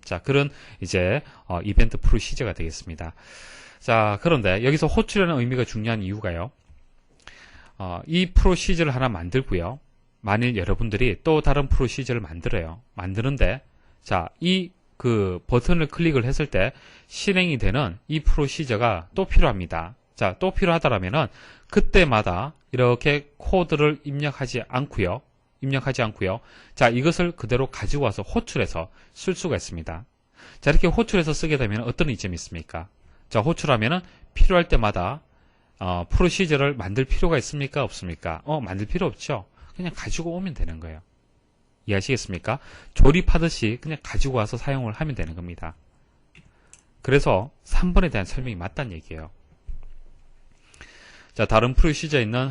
자, 그런 이제 이벤트 프로시저가 되겠습니다. 자, 그런데 여기서 호출이라는 의미가 중요한 이유가요. 이 프로시저를 하나 만들고요. 만일 여러분들이 또 다른 프로시저를 만드는데, 자, 그 버튼을 클릭을 했을 때 실행이 되는 이 프로시저가 또 필요합니다. 자, 또 필요하다라면은 그때마다 이렇게 코드를 입력하지 않고요. 자, 이것을 그대로 가지고 와서 호출해서 쓸 수가 있습니다. 자, 이렇게 호출해서 쓰게 되면 어떤 이점이 있습니까? 자, 호출하면은 필요할 때마다 프로시저를 만들 필요가 있습니까? 없습니까? 만들 필요 없죠. 그냥 가지고 오면 되는 거예요. 이해하시겠습니까? 조립하듯이 그냥 가지고 와서 사용을 하면 되는 겁니다. 그래서 3번에 대한 설명이 맞다는 얘기예요. 자, 다른 프로시저에 있는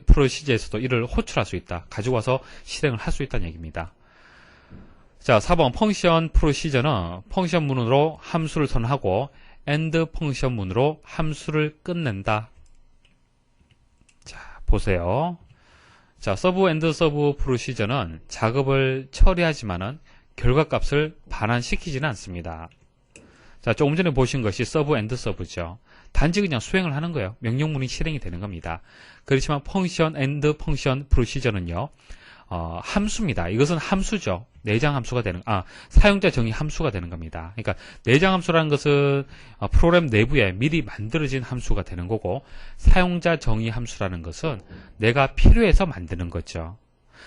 프로시저에서도 이를 호출할 수 있다. 가지고 와서 실행을 할 수 있다는 얘기입니다. 자, 4번 펑션 프로시저는 펑션 문으로 함수를 선언하고 end 펑션 문으로 함수를 끝낸다. 자, 보세요. 자, 서브 엔드 서브 프로시저는 작업을 처리하지만은 결과값을 반환시키지는 않습니다. 자, 조금 전에 보신 것이 서브 엔드 서브죠. 단지 그냥 수행을 하는 거예요. 명령문이 실행이 되는 겁니다. 그렇지만 펑션 엔드 펑션 프로시저는요, 함수입니다. 이것은 함수죠. 내장 함수가 되는, 사용자 정의 함수가 되는 겁니다. 그러니까 내장 함수라는 것은 프로그램 내부에 미리 만들어진 함수가 되는 거고, 사용자 정의 함수라는 것은 내가 필요해서 만드는 거죠.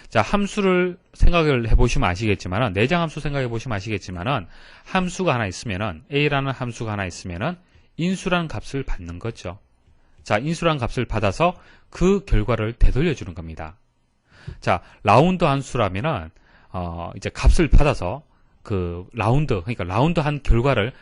자, 함수를 생각을 해보시면 아시겠지만은, 내장 함수 생각해 보시면 아시겠지만은, 함수가 하나 있으면은, A라는 함수가 하나 있으면은, 인수라는 값을 받는 거죠. 자, 인수라는 값을 받아서 그 결과를 되돌려주는 겁니다. 자, 라운드 함수라면은, 이제 값을 받아서 그 그러니까 라운드 한 결과를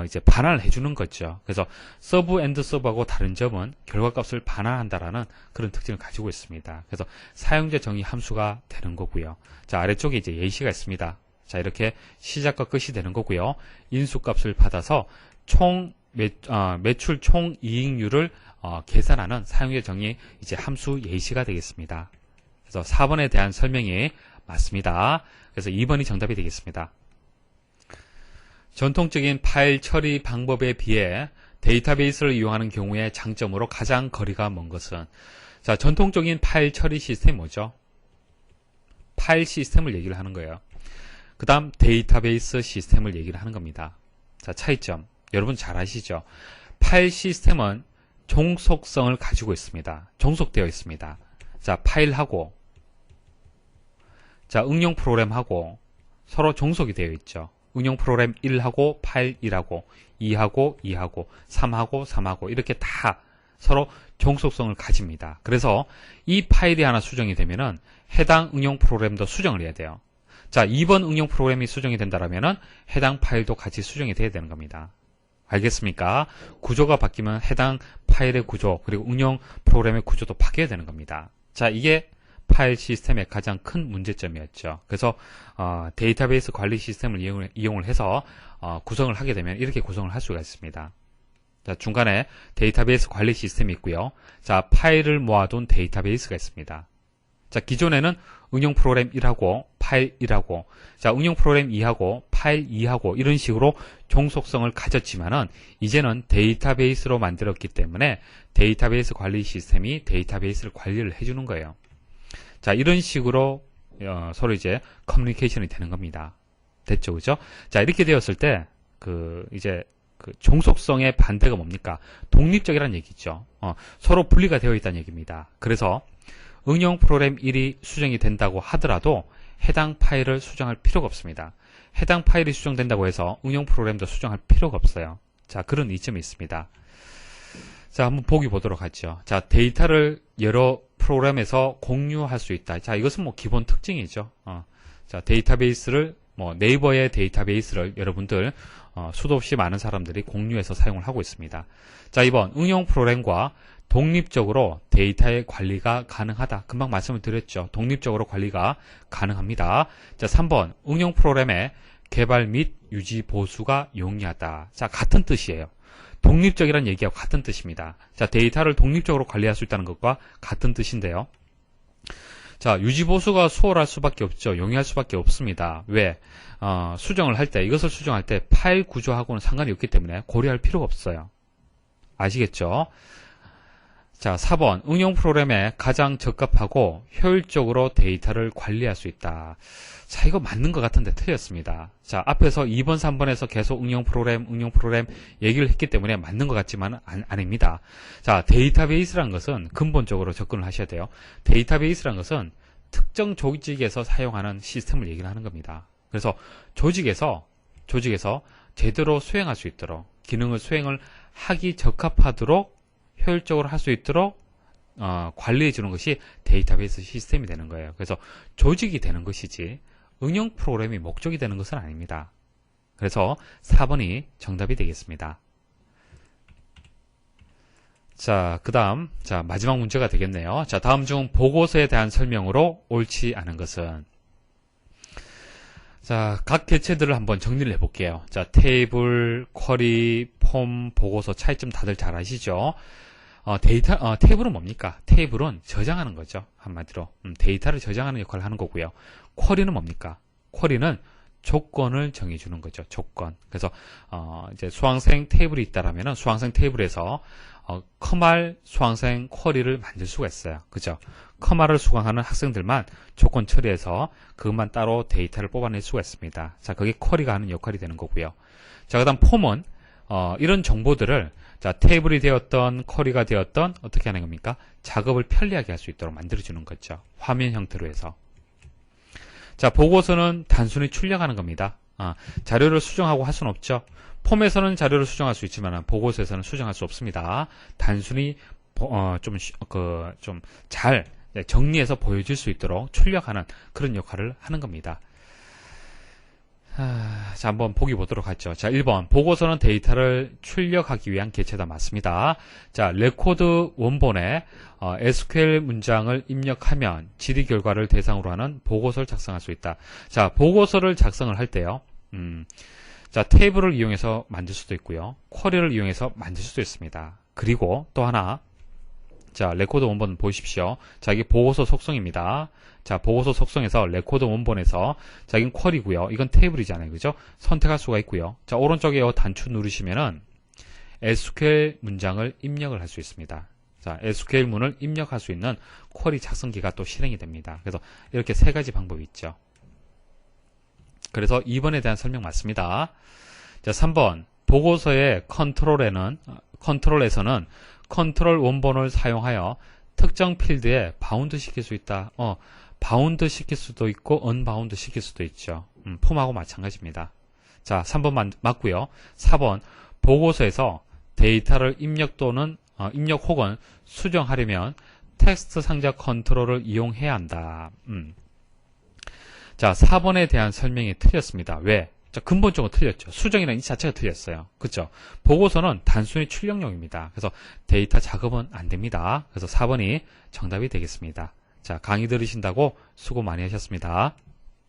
이제 반환을 해주는 거죠. 그래서 서브 엔드 서브하고 다른 점은 결과값을 반환한다라는 그런 특징을 가지고 있습니다. 그래서 사용자 정의 함수가 되는 거고요. 자, 아래쪽에 이제 예시가 있습니다. 자, 이렇게 시작과 끝이 되는 거고요. 인수값을 받아서 매출 총 이익률을 계산하는 사용자 정의 이제 함수 예시가 되겠습니다. 그래서 4번에 대한 설명이 맞습니다. 그래서 2번이 정답이 되겠습니다. 전통적인 파일 처리 방법에 비해 데이터베이스를 이용하는 경우에 장점으로 가장 거리가 먼 것은, 자, 전통적인 파일 처리 시스템이 뭐죠? 파일 시스템을 얘기를 하는 거예요. 그 다음 데이터베이스 시스템을 얘기를 하는 겁니다. 자, 차이점. 여러분 잘 아시죠? 파일 시스템은 종속성을 가지고 있습니다. 종속되어 있습니다. 자, 파일하고, 자, 응용 프로그램하고 서로 종속이 되어 있죠. 응용 프로그램 1하고 파일 1하고 2하고 2하고 3하고 3하고 이렇게 다 서로 종속성을 가집니다. 그래서 이 파일이 하나 수정이 되면은 해당 응용 프로그램도 수정을 해야 돼요. 자, 2번 응용 프로그램이 수정이 된다라면은 해당 파일도 같이 수정이 돼야 되는 겁니다. 알겠습니까? 구조가 바뀌면 해당 파일의 구조 그리고 응용 프로그램의 구조도 바뀌어야 되는 겁니다. 자, 이게 파일 시스템의 가장 큰 문제점이었죠. 그래서 데이터베이스 관리 시스템을 이용을 해서 구성을 하게 되면 이렇게 구성을 할 수가 있습니다. 자, 중간에 데이터베이스 관리 시스템이 있고요. 자, 파일을 모아둔 데이터베이스가 있습니다. 자, 기존에는 응용 프로그램 1하고 파일 1하고 자, 응용 프로그램 2하고 파일 2하고 이런 식으로 종속성을 가졌지만은 이제는 데이터베이스로 만들었기 때문에 데이터베이스 관리 시스템이 데이터베이스를 관리를 해주는 거예요. 자, 이런 식으로 서로 이제 커뮤니케이션이 되는 겁니다. 됐죠, 그죠? 자, 이렇게 되었을 때 이제 종속성의 반대가 뭡니까? 독립적이라는 얘기죠. 서로 분리가 되어 있다는 얘기입니다. 그래서 응용 프로그램 1이 수정이 된다고 하더라도 해당 파일을 수정할 필요가 없습니다. 해당 파일이 수정된다고 해서 응용 프로그램도 수정할 필요가 없어요. 자, 그런 이점이 있습니다. 자, 한번 보기 보도록 하죠. 자, 데이터를 여러 프로그램에서 공유할 수 있다. 자, 이것은 뭐 기본 특징이죠. 자, 데이터베이스를 네이버의 데이터베이스를 여러분들 수도 없이 많은 사람들이 공유해서 사용을 하고 있습니다. 자, 2번 응용 프로그램과 독립적으로 데이터의 관리가 가능하다. 금방 말씀을 드렸죠. 독립적으로 관리가 가능합니다. 자, 3번 응용 프로그램의 개발 및 유지 보수가 용이하다. 자, 같은 뜻이에요. 독립적이라는 얘기하고 같은 뜻입니다. 자, 데이터를 독립적으로 관리할 수 있다는 것과 같은 뜻인데요. 자, 유지보수가 수월할 수밖에 없죠. 용이할 수밖에 없습니다. 왜? 수정을 할 때, 이것을 수정할 때 파일 구조하고는 상관이 없기 때문에 고려할 필요가 없어요. 아시겠죠? 자, 4번 응용 프로그램에 가장 적합하고 효율적으로 데이터를 관리할 수 있다. 자, 이거 맞는 것 같은데 틀렸습니다. 자, 앞에서 2번, 3번에서 계속 응용 프로그램 얘기를 했기 때문에 맞는 것 같지만 아닙니다. 자, 데이터베이스라는 것은 근본적으로 접근을 하셔야 돼요. 데이터베이스라는 것은 특정 조직에서 사용하는 시스템을 얘기를 하는 겁니다. 그래서 조직에서 제대로 수행할 수 있도록 기능을 수행을 하기 적합하도록 효율적으로 할 수 있도록 관리해 주는 것이 데이터베이스 시스템이 되는 거예요. 그래서 조직이 되는 것이지 응용 프로그램이 목적이 되는 것은 아닙니다. 그래서 4번이 정답이 되겠습니다. 자, 그 다음, 자, 마지막 문제가 되겠네요. 자, 다음 중 보고서에 대한 설명으로 옳지 않은 것은? 자, 각 개체들을 한번 정리를 해볼게요. 자, 테이블, 쿼리, 폼, 보고서 차이점 다들 잘 아시죠? 테이블은 뭡니까? 테이블은 저장하는 거죠. 한마디로. 데이터를 저장하는 역할을 하는 거고요. 쿼리는 뭡니까? 쿼리는 조건을 정해주는 거죠. 조건. 그래서, 이제 수강생 테이블이 있다라면 수강생 테이블에서, 커말 수강생 쿼리를 만들 수가 있어요. 그죠? 커말을 수강하는 학생들만 조건 처리해서 그것만 따로 데이터를 뽑아낼 수가 있습니다. 자, 그게 쿼리가 하는 역할이 되는 거고요. 자, 그 다음 폼은, 이런 정보들을 자, 테이블이 되었던 쿼리가 되었던 어떻게 하는 겁니까? 작업을 편리하게 할 수 있도록 만들어주는 거죠. 화면 형태로 해서. 자, 보고서는 단순히 출력하는 겁니다. 자료를 수정하고 할 수는 없죠. 폼에서는 자료를 수정할 수 있지만 보고서에서는 수정할 수 없습니다. 단순히 좀 잘 정리해서 보여줄 수 있도록 출력하는 그런 역할을 하는 겁니다. 자, 한번 보기 보도록 하죠. 자, 1번. 보고서는 데이터를 출력하기 위한 개체다. 맞습니다. 자, 레코드 원본에 SQL 문장을 입력하면 질의 결과를 대상으로 하는 보고서를 작성할 수 있다. 자, 보고서를 작성을 할 때요. 자, 테이블을 이용해서 만들 수도 있고요. 쿼리를 이용해서 만들 수도 있습니다. 그리고 또 하나. 자, 레코드 원본 보십시오. 자, 이게 보고서 속성입니다. 자, 보고서 속성에서 레코드 원본에서 자, 이건 쿼리고요. 이건 테이블이잖아요. 그죠? 선택할 수가 있고요. 자, 오른쪽에 단추 누르시면은 SQL 문장을 입력을 할 수 있습니다. 자, 자, SQL문을 입력할 수 있는 쿼리 작성기가 또 실행이 됩니다. 그래서 이렇게 세 가지 방법이 있죠. 그래서 2번에 대한 설명 맞습니다. 자, 3번 보고서의 컨트롤에서는 컨트롤 원본을 사용하여 특정 필드에 바운드 시킬 수 있다. 바운드 시킬 수도 있고 언바운드 시킬 수도 있죠. 폼하고 마찬가지입니다. 자, 3번 맞고요. 4번 보고서에서 데이터를 입력 혹은 수정하려면 텍스트 상자 컨트롤을 이용해야 한다. 자, 4번에 대한 설명이 틀렸습니다. 왜? 자, 근본적으로 틀렸죠. 수정이라는 이 자체가 틀렸어요. 그렇죠? 보고서는 단순히 출력용입니다. 그래서 데이터 작업은 안 됩니다. 그래서 4번이 정답이 되겠습니다. 자, 강의 들으신다고 수고 많이 하셨습니다.